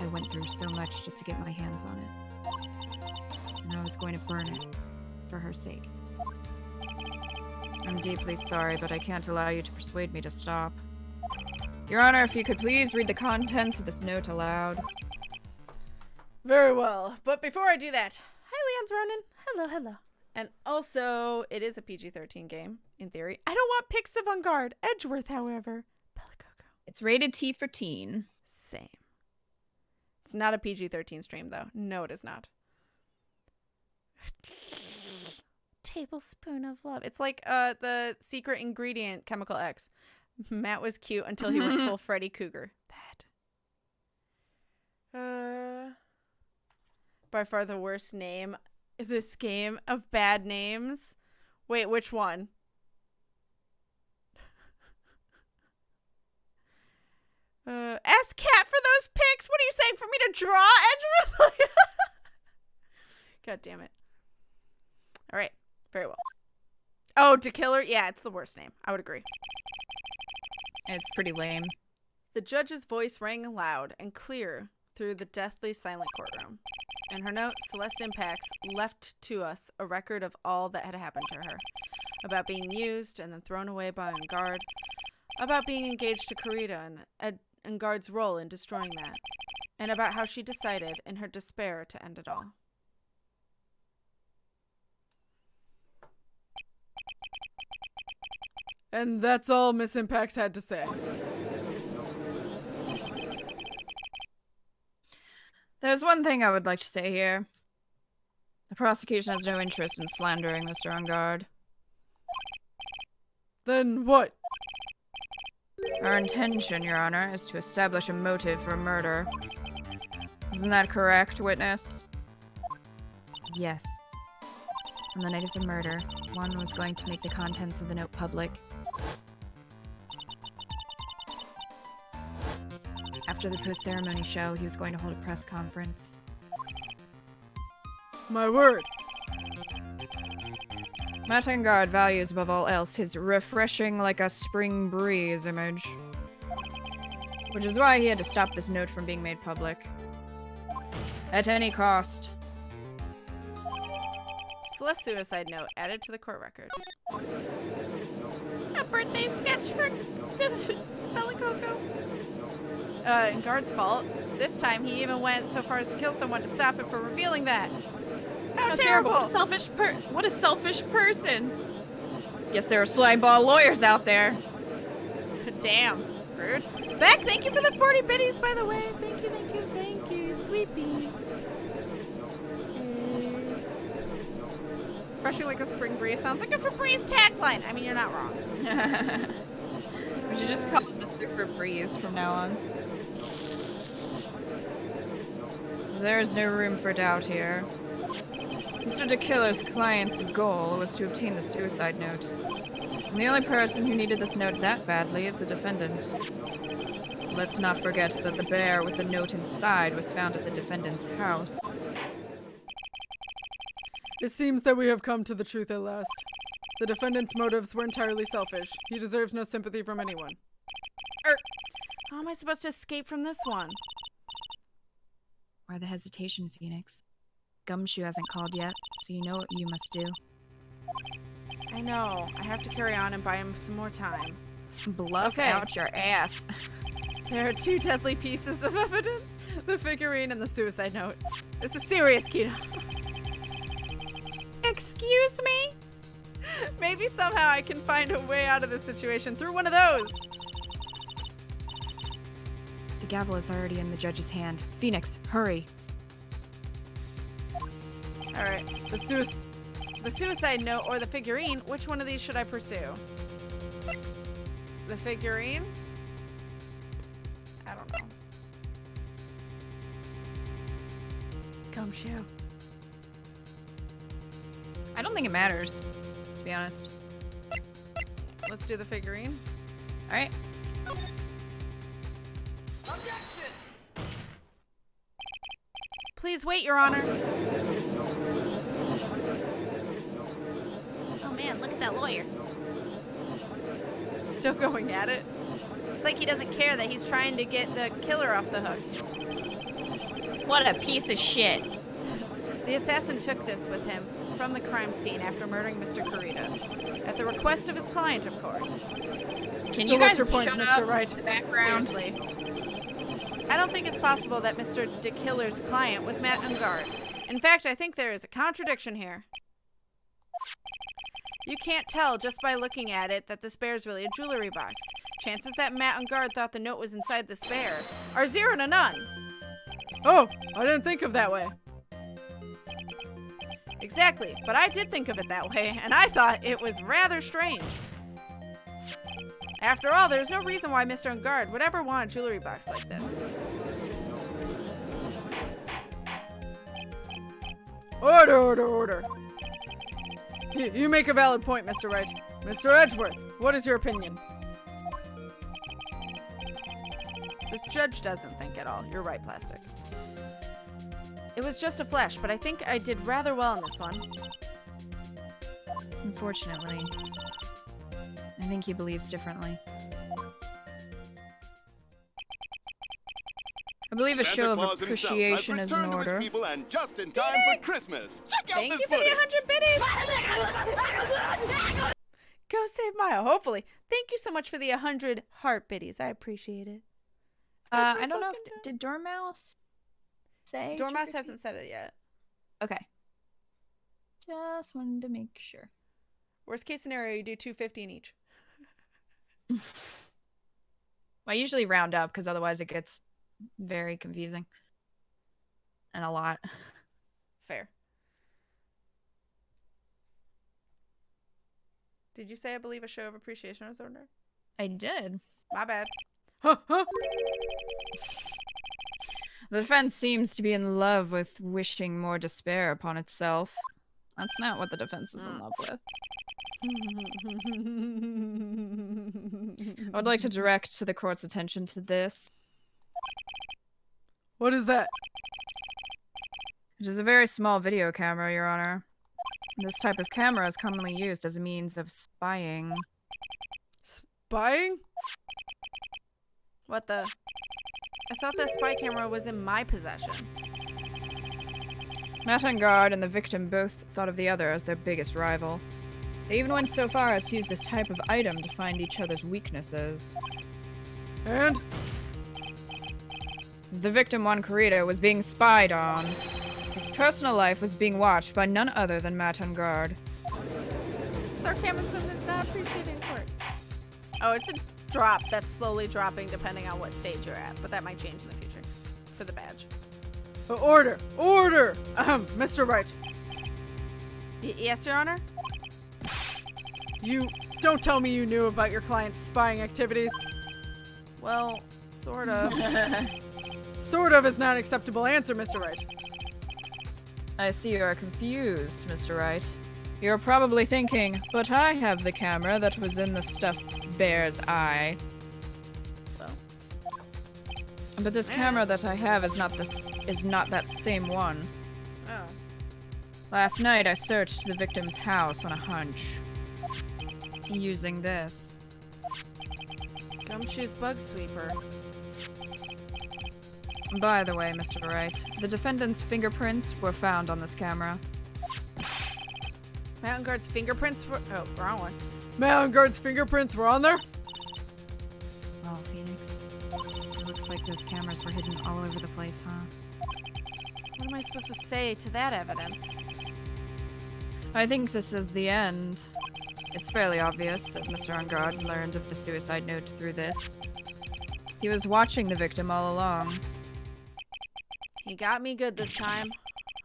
I went through so much just to get my hands on it. And I was going to burn it, for her sake. I'm deeply sorry, but I can't allow you to persuade me to stop. Your Honor, if you could please read the contents of this note aloud. Very well. But before I do that, hi, Leon's Ronan. Hello, hello. And also, it is a PG-13 game, in theory. I don't want pics of Engarde. Edgeworth, however. Pelicoco. It's rated T for teen. Same. It's not a PG-13 stream, though. No, it is not. Tablespoon of love. It's like the secret ingredient, Chemical X. Matt was cute until he went full Freddy Cougar. That. By far the worst name this game of bad names. Wait, which one? Ask Kat for those pics. What are you saying, for me to draw Edgeworth? God damn it. All right. Very well. Oh, to kill her? Yeah, it's the worst name. I would agree. It's pretty lame. The judge's voice rang loud and clear through the deathly silent courtroom. In her note, Celeste Impacts left to us a record of all that had happened to her. About being used and then thrown away by Engarde. About being engaged to Carita and Engarde's role in destroying that. And about how she decided, in her despair, to end it all. And that's all Miss Impax had to say. There's one thing I would like to say here. The prosecution has no interest in slandering Mr. Engarde. Then what? Our intention, Your Honor, is to establish a motive for murder. Isn't that correct, witness? Yes. On the night of the murder, Juan was going to make the contents of the note public. After the post-ceremony show, he was going to hold a press conference. My word. Matt Engarde values above all else his refreshing like a spring breeze image. Which is why he had to stop this note from being made public. At any cost. Celeste suicide note added to the court record. A birthday sketch for Bella Coco. Engarde's fault. This time he even went so far as to kill someone to stop him from revealing that. How terrible! What a selfish person! Guess there are slimeball lawyers out there. Damn. Rude. Beck, thank you for the 40 biddies, by the way. Thank you, thank you, thank you. Sweet bee. Refreshing like a spring breeze. Sounds like a Febreze tagline. I mean, you're not wrong. We should just call him Mr. Febreze from now on. There is no room for doubt here. Mr. DeKiller's client's goal was to obtain the suicide note. And the only person who needed this note that badly is the defendant. Let's not forget that the bear with the note inside was found at the defendant's house. It seems that we have come to the truth at last. The defendant's motives were entirely selfish. He deserves no sympathy from anyone. How am I supposed to escape from this one? Why the hesitation, Phoenix? Gumshoe hasn't called yet, so you know what you must do. I know. I have to carry on and buy him some more time. Bluff out your ass. There are two deadly pieces of evidence. The figurine and the suicide note. This is serious, Kita. Excuse me? Maybe somehow I can find a way out of this situation through one of those. The gavel is already in the judge's hand. Phoenix, hurry. Alright, the suicide note or the figurine, which one of these should I pursue? The figurine? I don't know. Gumshoe. I don't think it matters, to be honest. Let's do the figurine. Alright. Please wait, Your Honor. Oh man, look at that lawyer. Still going at it. It's like he doesn't care that he's trying to get the killer off the hook. What a piece of shit. The assassin took this with him from the crime scene after murdering Mr. Kurita. At the request of his client, of course. Can So you what's guys your point, shut Mr. up Wright? in the background? Seriously. I don't think it's possible that Mr. DeKiller's client was Matt Engarde. In fact, I think there is a contradiction here. You can't tell just by looking at it that this bear is really a jewelry box. Chances that Matt Engarde thought the note was inside this bear are 0 to none. Oh, I didn't think of that way. Exactly, but I did think of it that way, and I thought it was rather strange. After all, there's no reason why Mr. Engarde would ever want a jewelry box like this. Order, order, order. You make a valid point, Mr. Wright. Mr. Edgeworth, what is your opinion? This judge doesn't think at all. You're right, Plastic. It was just a flash, but I think I did rather well in this one. Unfortunately, I think he believes differently. I believe a Santa show of Claus appreciation himself has is in returned to his order. people and just in time for Christmas. Check out Thank this you for the footage. 100 biddies! Go save Maya, hopefully. Thank you so much for the 100 heart biddies. I appreciate it. I don't know. Did Dormouse say? Dormouse hasn't said it yet. Okay. Just wanted to make sure. Worst case scenario, you do 250 in each. I usually round up because otherwise it gets very confusing. And a lot. Fair. Did you say I believe a show of appreciation was ordered? I did. My bad. The defense seems to be in love with wishing more despair upon itself. That's not what the defense is in love with. I would like to direct the court's attention to this. What is that? It is a very small video camera, Your Honor. This type of camera is commonly used as a means of spying. Spying? What the? I thought that spy camera was in my possession. Engarde and the victim both thought of the other as their biggest rival. They even went so far as to use this type of item to find each other's weaknesses. And? The victim, Juan Corrida, was being spied on. His personal life was being watched by none other than Engarde. Sarcasm is not appreciated in court. Oh, it's a drop that's slowly dropping depending on what stage you're at, but that might change in the future for the badge. Order! Order! Mr. Wright. Yes, Your Honor? You don't tell me you knew about your client's spying activities. Well, sort of. Sort of is not an acceptable answer, Mr. Wright. I see you are confused, Mr. Wright. You're probably thinking, but I have the camera that was in the stuffed bear's eye. Well. But this camera that I have is not that same one. Oh. Last night I searched the victim's house on a hunch. Using this. Gumshoe's bug sweeper. By the way, Mr. Wright, the defendant's fingerprints were found on this camera. Engarde's fingerprints were... Oh, wrong one. Engarde's fingerprints were on there? Oh, Phoenix. It looks like those cameras were hidden all over the place, huh? What am I supposed to say to that evidence? I think this is the end. It's fairly obvious that Mr. Engarde learned of the suicide note through this. He was watching the victim all along. He got me good this time.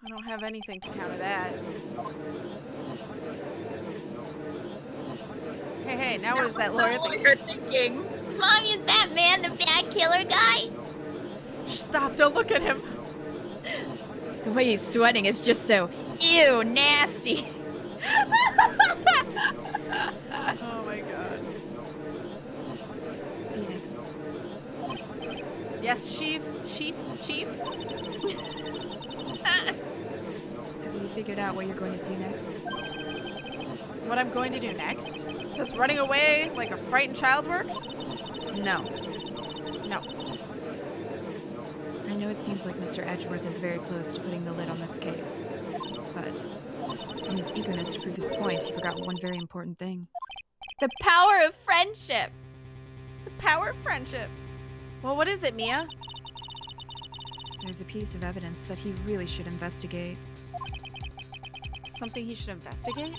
I don't have anything to counter that. Hey, now what is that lawyer thinking? Mommy, is that man the bad killer guy? Stop, don't look at him. The way he's sweating is just so, ew, nasty. Oh my god. Phoenix. Yes, Chief? Have you figured out what you're going to do next? What I'm going to do next? Just running away like a frightened child work? No. No. I know it seems like Mr. Edgeworth is very close to putting the lid on this case, but in his eagerness to prove his point, he forgot one very important thing. The power of friendship. The power of friendship. Well, what is it, Mia? There's a piece of evidence that he really should investigate. Something he should investigate?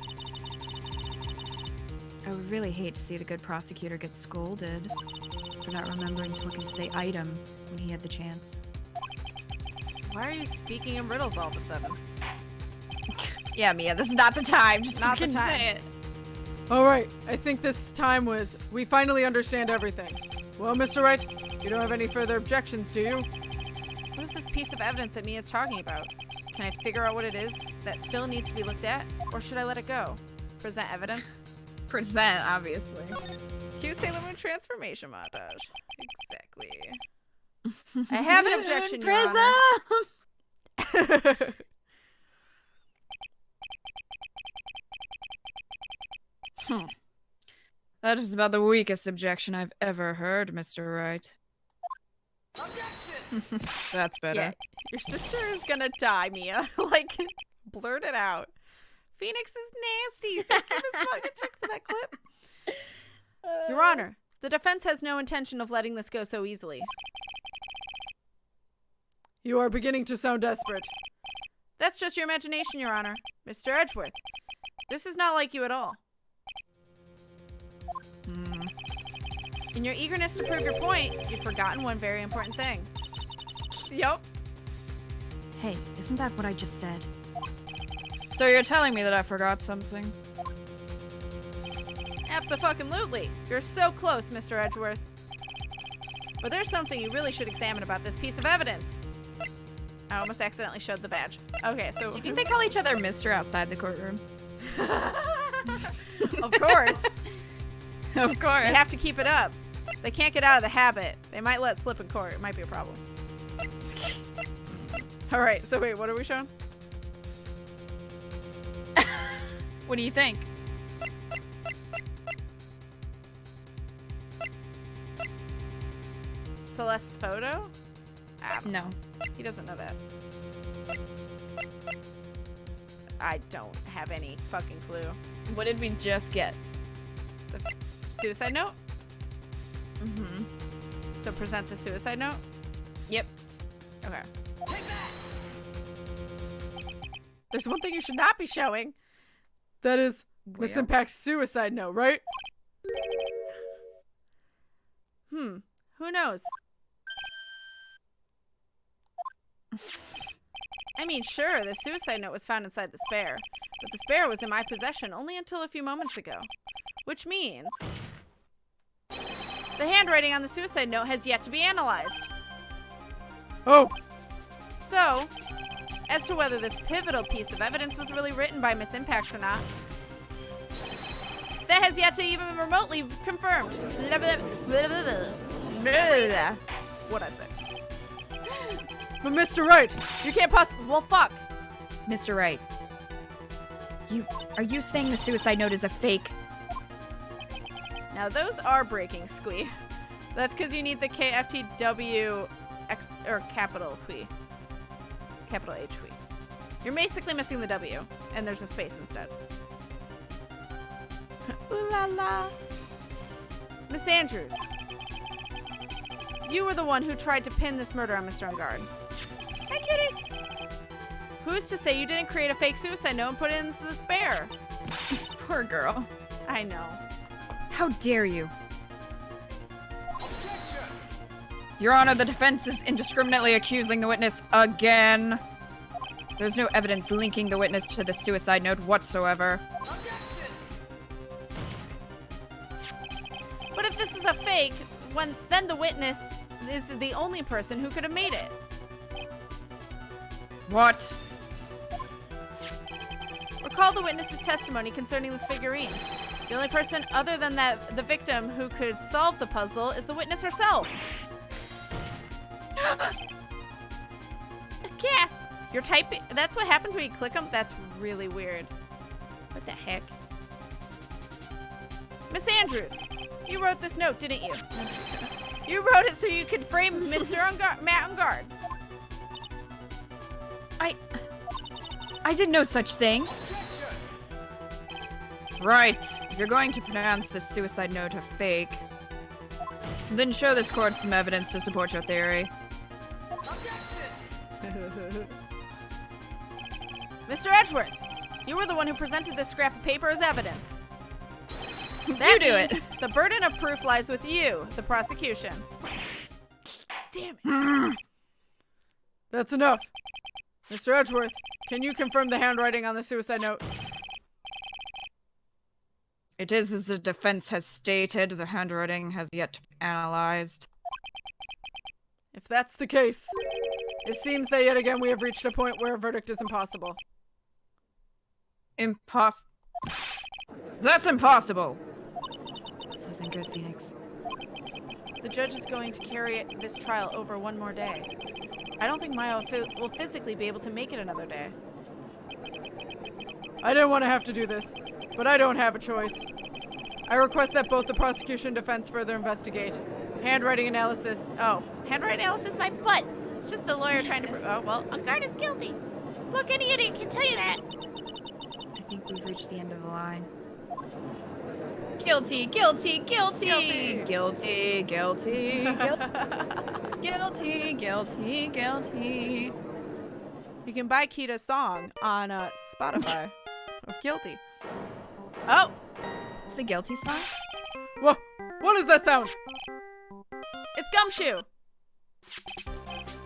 I would really hate to see the good prosecutor get scolded for not remembering to look into the item when he had the chance. Why are you speaking in riddles all of a sudden? Yeah, Mia, this is not the time. Just Not the fucking time. say it. Alright, I think this time was, we finally understand everything. Well, Mr. Wright, you don't have any further objections, do you? What is this piece of evidence that Mia's talking about? Can I figure out what it is that still needs to be looked at? Or should I let it go? Present evidence? Present, obviously. Cue Sailor Moon transformation montage. Exactly. I have an objection, Your Honor. That was about the weakest objection I've ever heard, Mr. Wright. That's better. Yeah, your sister is gonna die, Mia. Like, blurt it out. Phoenix is nasty. Thank you, Miss Fucking Chick, for that clip. Your Honor, the defense has no intention of letting this go so easily. You are beginning to sound desperate. That's just your imagination, Your Honor. Mr. Edgeworth, this is not like you at all. In your eagerness to prove your point, you've forgotten one very important thing. Yup. Hey, isn't that what I just said? So you're telling me that I forgot something? Abso-fucking-lutely. You're so close, Mr. Edgeworth. But there's something you really should examine about this piece of evidence. I almost accidentally showed the badge. Okay, so... Do you think they call each other Mr. outside the courtroom? Of course. Of course. They have to keep it up. They can't get out of the habit. They might let slip in court. It might be a problem. All right, so wait, what are we showing? What do you think? Celeste's photo? No. He doesn't know that. I don't have any fucking clue. What did we just get? The suicide note? Mm-hmm. So present the suicide note? Yep. Okay. There's one thing you should not be showing. That is Miss Impact's suicide note, right? Who knows? I mean, sure, the suicide note was found inside the spare, but the spare was in my possession only until a few moments ago. Which means the handwriting on the suicide note has yet to be analyzed. Oh! So, as to whether this pivotal piece of evidence was really written by Miss Impact or not, that has yet to even be remotely confirmed. What I say? But Mr. Wright! You can't possibly. Well, fuck. Mr. Wright. Are you saying the suicide note is a fake? Now those are breaking, Squee. That's because you need the KFTW X or capital Q. Capital H Q. You're basically missing the W, and there's a space instead. Ooh la la. Miss Andrews. You were the one who tried to pin this murder on Mr. Engarde. Hi, kitty. Who's to say you didn't create a fake suicide note and put it into the spare? This poor girl. I know. How dare you? Your Honor, the defense is indiscriminately accusing the witness again. There's no evidence linking the witness to the suicide note whatsoever. But if this is a fake, then the witness is the only person who could have made it. What? Recall the witness's testimony concerning this figurine. The only person other than the victim who could solve the puzzle is the witness herself. Gasp! You're typing. That's what happens when you click them? That's really weird. What the heck? Miss Andrews, you wrote this note, didn't you? You wrote it so you could frame Mr. Matt Engarde. I did no such thing. Right. If you're going to pronounce this suicide note a fake, then show this court some evidence to support your theory. Mr. Edgeworth, you were the one who presented this scrap of paper as evidence. That you do means it. The burden of proof lies with you, the prosecution. Damn it. That's enough. Mr. Edgeworth, can you confirm the handwriting on the suicide note? It is as the defense has stated, the handwriting has yet to be analyzed. If that's the case, it seems that yet again we have reached a point where a verdict is impossible. That's impossible! This isn't good, Phoenix. The judge is going to carry this trial over one more day. I don't think Maya will physically be able to make it another day. I didn't want to have to do this, but I don't have a choice. I request that both the prosecution and defense further investigate. Handwriting analysis. Oh, handwriting analysis, my butt. It's just the lawyer trying to prove. Oh, well, Engarde is guilty. Look, any idiot can tell you that. I think we've reached the end of the line. Guilty, guilty, guilty! Guilty. Guilty, guilty, guilty, guilty, guilty. You can buy Kita's song on Spotify of Guilty. Oh! It's the guilty song? What is that sound? It's Gumshoe.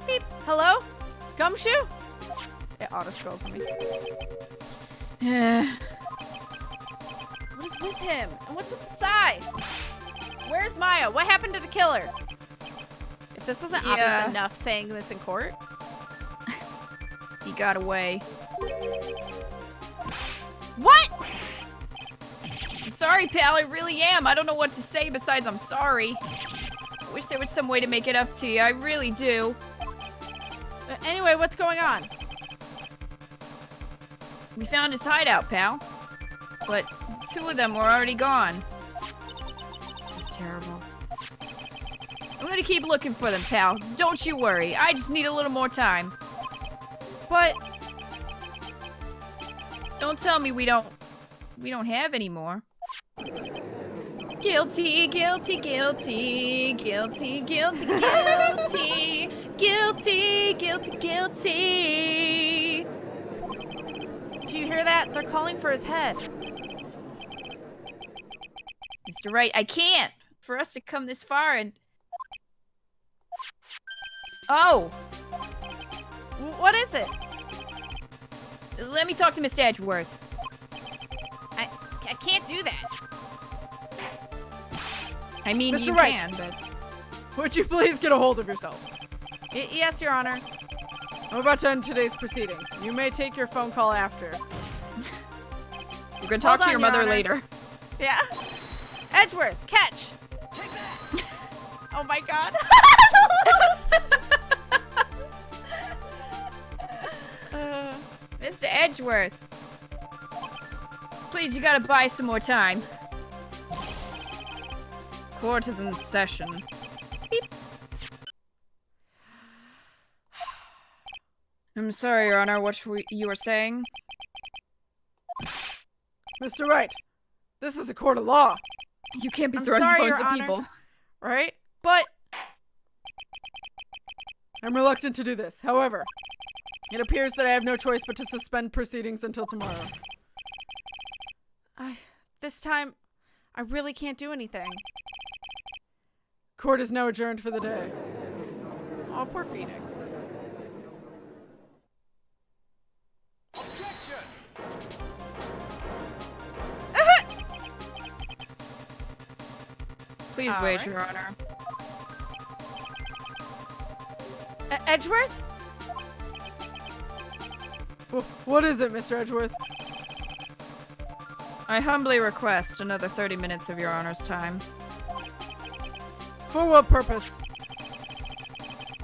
Beep. Hello? Gumshoe? It auto-scrolled for me. What is with him? And what's with the sigh? Where's Maya? What happened to the killer? If this wasn't obvious enough saying this in court. He got away. What? I'm sorry, pal. I really am. I don't know what to say besides I'm sorry. I wish there was some way to make it up to you. I really do. Anyway, what's going on? We found his hideout, pal. But 2 of them were already gone. This is terrible. I'm gonna keep looking for them, pal. Don't you worry. I just need a little more time. But don't tell me we don't have any more. Guilty, guilty, guilty, guilty, guilty, guilty, guilty, guilty, guilty. Do you hear that? They're calling for his head. Mr. Wright, I can't. For us to come this far and... Oh! What is it? Let me talk to Mr. Edgeworth. I can't do that. I mean, Mr. you Wright. can, but... Would you please get a hold of yourself? Yes, Your Honor. I'm about to end today's proceedings. You may take your phone call after. We're gonna talk to your mother later. Yeah? Edgeworth, catch! Oh my god. Mr. Edgeworth. Please, you gotta buy some more time. Court is in session. Beep. I'm sorry, Your Honor, what you were saying? Mr. Wright, this is a court of law. You can't be I'm throwing sorry, phones Your at Honor. people. Right? But I'm reluctant to do this. However, it appears that I have no choice but to suspend proceedings until tomorrow. this time, I really can't do anything. Court is now adjourned for the day. Oh, poor Phoenix. Please All wait, right. Your Honor. Edgeworth? What is it, Mr. Edgeworth? I humbly request another 30 minutes of Your Honor's time. For what purpose?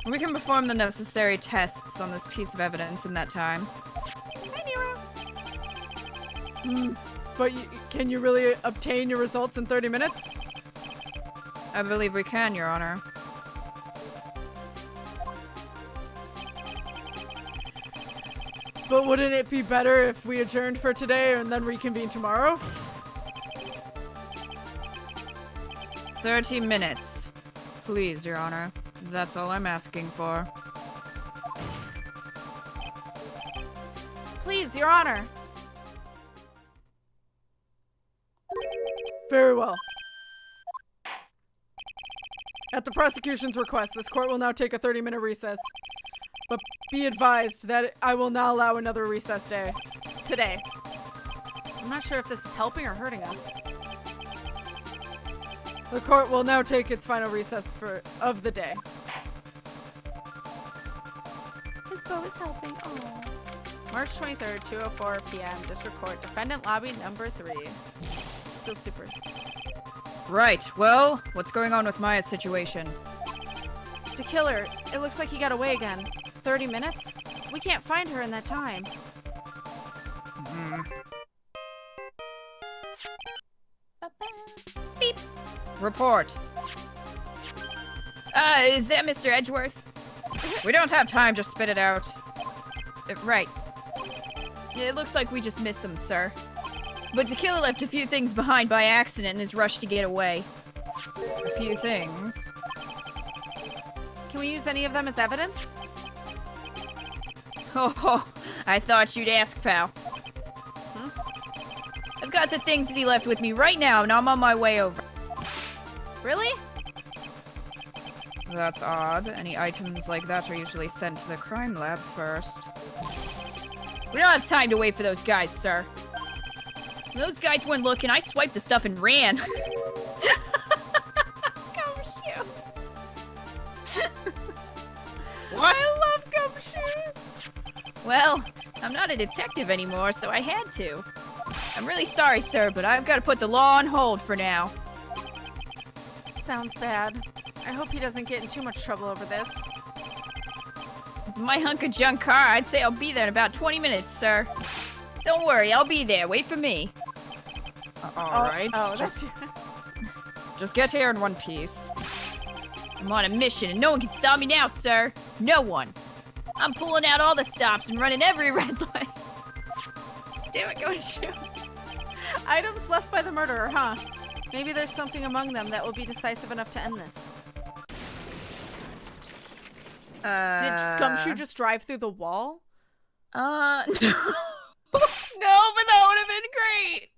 We can perform the necessary tests on this piece of evidence in that time. Hi, Nero. But can you really obtain your results in 30 minutes? I believe we can, Your Honor. But wouldn't it be better if we adjourned for today and then reconvene tomorrow? 30 minutes. Please, Your Honor. That's all I'm asking for. Please, Your Honor. Very well. At the prosecution's request, this court will now take a 30-minute recess. But be advised that I will not allow another recess day today. I'm not sure if this is helping or hurting us. The court will now take its final recess of the day. His bow is helping. Oh. March 23rd, 2:04 p.m. District Court. Defendant lobby number 3. Still super. Right, well, what's going on with Maya's situation? The killer. It looks like he got away again. 30 minutes? We can't find her in that time. Beep. Report. Is that Mr. Edgeworth? We don't have time, just spit it out. Right. It looks like we just missed him, sir. But the killer left a few things behind by accident in his rush to get away. A few things. Can we use any of them as evidence? Oh, I thought you'd ask, pal. I've got the things that he left with me right now, and I'm on my way over. Really? That's odd. Any items like that are usually sent to the crime lab first. We don't have time to wait for those guys, sir. When those guys weren't looking, I swiped the stuff and ran. Gumshoe. What? I love Gumshoe. Well, I'm not a detective anymore, so I had to. I'm really sorry, sir, but I've got to put the law on hold for now. Sounds bad. I hope he doesn't get in too much trouble over this. My hunk of junk car, I'd say I'll be there in about 20 minutes, sir. Don't worry, I'll be there. Wait for me. Alright. That's Just get here in one piece. I'm on a mission, and no one can stop me now, sir. No one. I'm pulling out all the stops and running every red light. Damn it, Gumshoe. items left by the murderer, huh? Maybe there's something among them that will be decisive enough to end this. Did Gumshoe just drive through the wall? No. No, but that would have been great.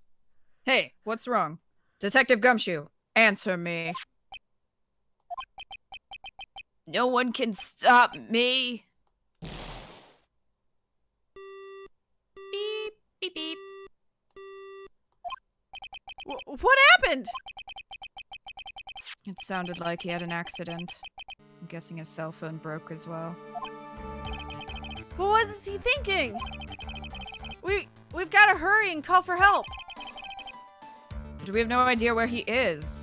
Hey, what's wrong? Detective Gumshoe, answer me. No one can stop me. Beep, beep, beep. What happened? It sounded like he had an accident. I'm guessing his cell phone broke as well. What was he thinking? We've got to hurry and call for help. But we have no idea where he is.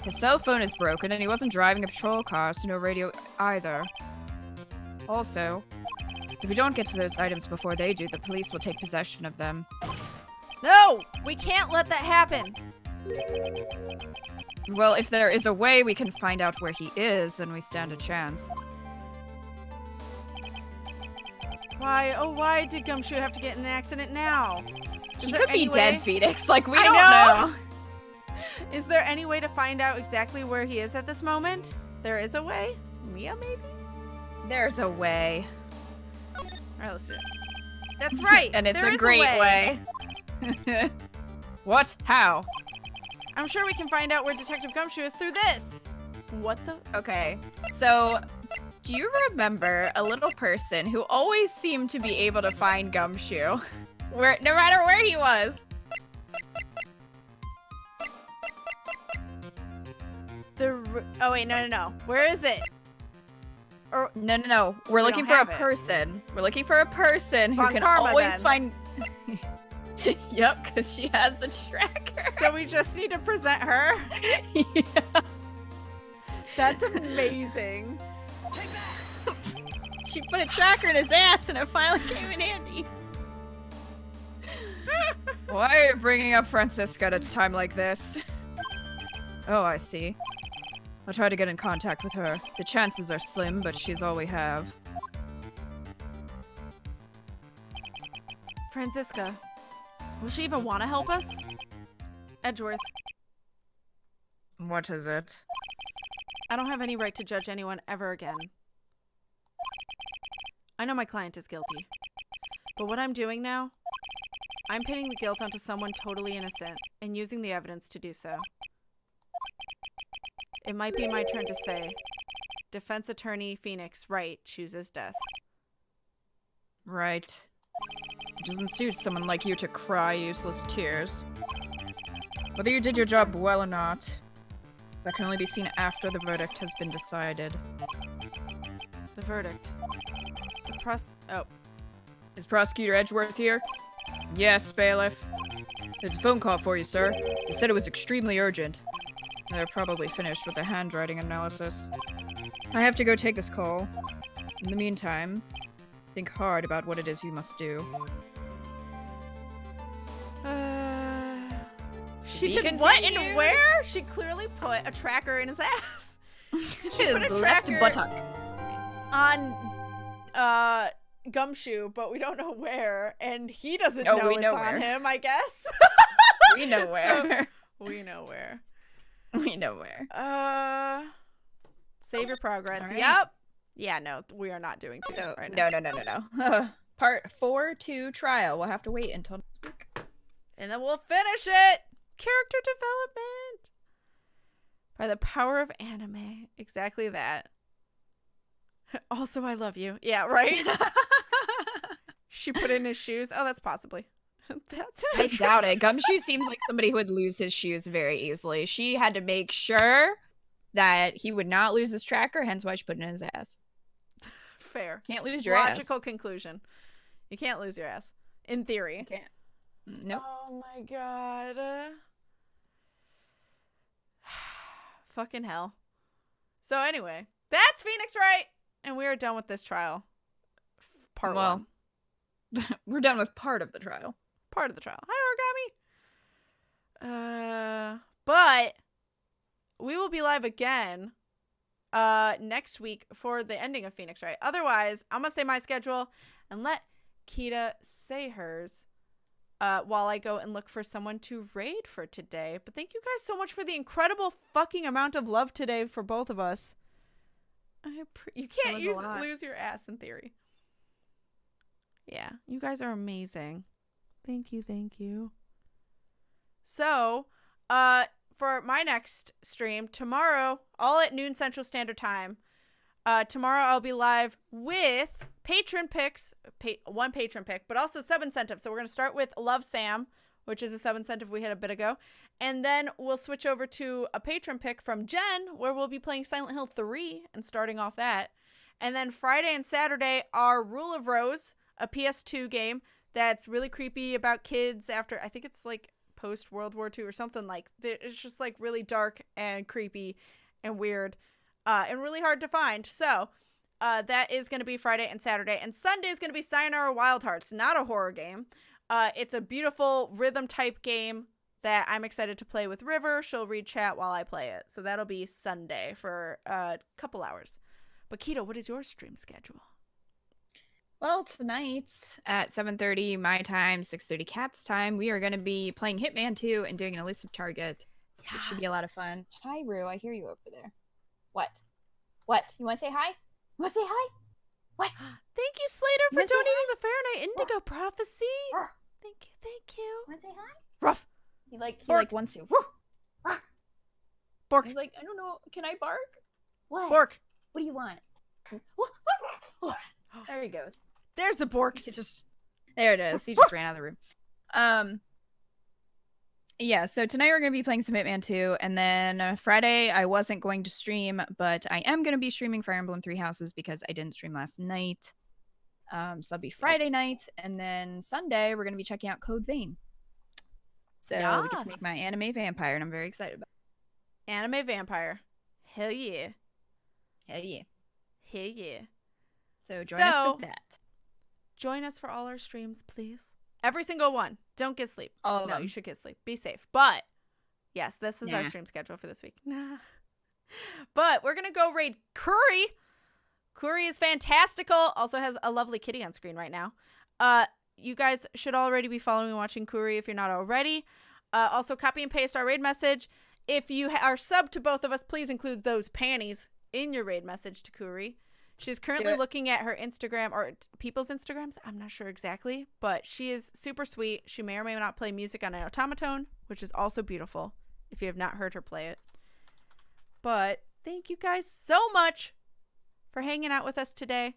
His cell phone is broken and he wasn't driving a patrol car, so no radio either. Also, if we don't get to those items before they do, the police will take possession of them. No! We can't let that happen! Well, if there is a way we can find out where he is, then we stand a chance. Why did Gumshoe have to get in an accident now? He could be dead, Phoenix. Like, we don't know. know. Is there any way to find out exactly where he is at this moment? There is a way? Mia, maybe? There's a way. Alright, let's do it. That's right! And it's there a is great way. What? How? I'm sure we can find out where Detective Gumshoe is through this. What the? Okay, so do you remember a little person who always seemed to be able to find Gumshoe, no matter where he was? Oh wait, no. Where is it? Or No. We're looking for a person. We're looking for a person who can Karma, always then. find. Yep, because she has the tracker. So we just need to present her? Yeah. That's amazing. She put a tracker in his ass and it finally came in handy. Why are you bringing up Franziska at a time like this? Oh, I see. I'll try to get in contact with her. The chances are slim, but she's all we have. Franziska. Will she even want to help us? Edgeworth. What is it? I don't have any right to judge anyone ever again. I know my client is guilty. But what I'm doing now, I'm pinning the guilt onto someone totally innocent and using the evidence to do so. It might be my turn to say, defense attorney Phoenix Wright chooses death. Right. It doesn't suit someone like you to cry useless tears. Whether you did your job well or not, that can only be seen after the verdict has been decided. The verdict. Is Prosecutor Edgeworth here? Yes, bailiff. There's a phone call for you, sir. They said it was extremely urgent. They're probably finished with the handwriting analysis. I have to go take this call. In the meantime, think hard about what it is you must do. She did what and where? She clearly put a tracker in his ass. She His put a left tracker buttock. on Gumshoe, but we don't know where, and he doesn't know we it's know on where. him, I guess. We know where. We know where. We know where. Save your progress. All right. Yep. Yeah, no, we are not doing too good right now. No. Part 4 to trial. We'll have to wait until next week. And then we'll finish it. Character development. By the power of anime. Exactly that. Also, I love you. Yeah, right? She put in his shoes. Oh, that's possibly. That's I doubt it. Gumshoe seems like somebody who would lose his shoes very easily. She had to make sure that he would not lose his tracker, hence why she put it in his ass. Fair. Can't lose your ass. Logical conclusion. You can't lose your ass. In theory. You can't. Nope. Oh my god. Fucking hell. So anyway, that's Phoenix Wright, and we are done with this trial. Part one. We're done with part of the trial. Part of the trial. Hi, Origami. But we will be live again next week for the ending of Phoenix Wright. Otherwise, I'm gonna say my schedule and let Kita say hers while I go and look for someone to raid for today. But thank you guys so much for the incredible fucking amount of love today for both of us. You can't lose your ass in theory. Yeah, you guys are amazing. Thank you, thank you. So, for my next stream tomorrow, all at noon Central Standard Time. Tomorrow I'll be live with patron picks, one patron pick, but also sub incentive. So we're going to start with Love Sam, which is a sub incentive we hit a bit ago. And then we'll switch over to a patron pick from Jen, where we'll be playing Silent Hill 3 and starting off that. And then Friday and Saturday are Rule of Rose, a PS2 game that's really creepy about kids after, I think it's like post World War II or something like that. It's just like really dark and creepy and weird and really hard to find. So that is going to be Friday and Saturday. And Sunday is going to be Sayonara Wild Hearts, not a horror game. It's a beautiful rhythm type game that I'm excited to play with River. She'll read chat while I play it. So that'll be Sunday for a couple hours. But Keto, what is your stream schedule? Well, tonight at 7:30 my time, 6:30 Kat's time, we are going to be playing Hitman 2 and doing an elusive target. Yes. It should be a lot of fun. Hi, Rue. I hear you over there. What? You want to say hi? You want to say hi? What? Thank you, Slater, for donating the Fahrenheit Indigo Prophecy. Thank you. Want to say hi? Ruff. He wants to. Bork. He's like, I don't know. Can I bark? What? Bork. What do you want? There he goes. There's the Borks. There it is. He just ran out of the room. Yeah, so tonight we're going to be playing some Hitman 2, and then Friday I wasn't going to stream, but I am going to be streaming Fire Emblem Three Houses because I didn't stream last night. So that'll be Friday night, and then Sunday we're going to be checking out Code Vein. So we get to make my anime vampire, and I'm very excited about it. Anime vampire. Hell yeah. Hell yeah. Hell yeah. So join us with that. Join us for all our streams, please. Every single one. Don't get sleep. All of no, them. You should get sleep. Be safe. But, yes, this is our stream schedule for this week. Nah. But we're going to go raid Curry. Curry is fantastical. Also has a lovely kitty on screen right now. You guys should already be following and watching Curry if you're not already. Also, copy and paste our raid message. If you are subbed to both of us, please include those panties in your raid message to Curry. She's currently looking at her Instagram or people's Instagrams. I'm not sure exactly, but she is super sweet. She may or may not play music on an automaton, which is also beautiful if you have not heard her play it. But thank you guys so much for hanging out with us today.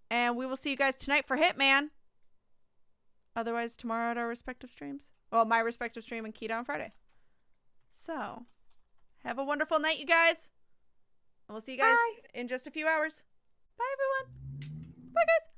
And we will see you guys tonight for Hitman. Otherwise, tomorrow at our respective streams. Well, my respective stream and Keto on Friday. So, have a wonderful night, you guys. And we'll see you guys in just a few hours. Bye, everyone. Bye, guys.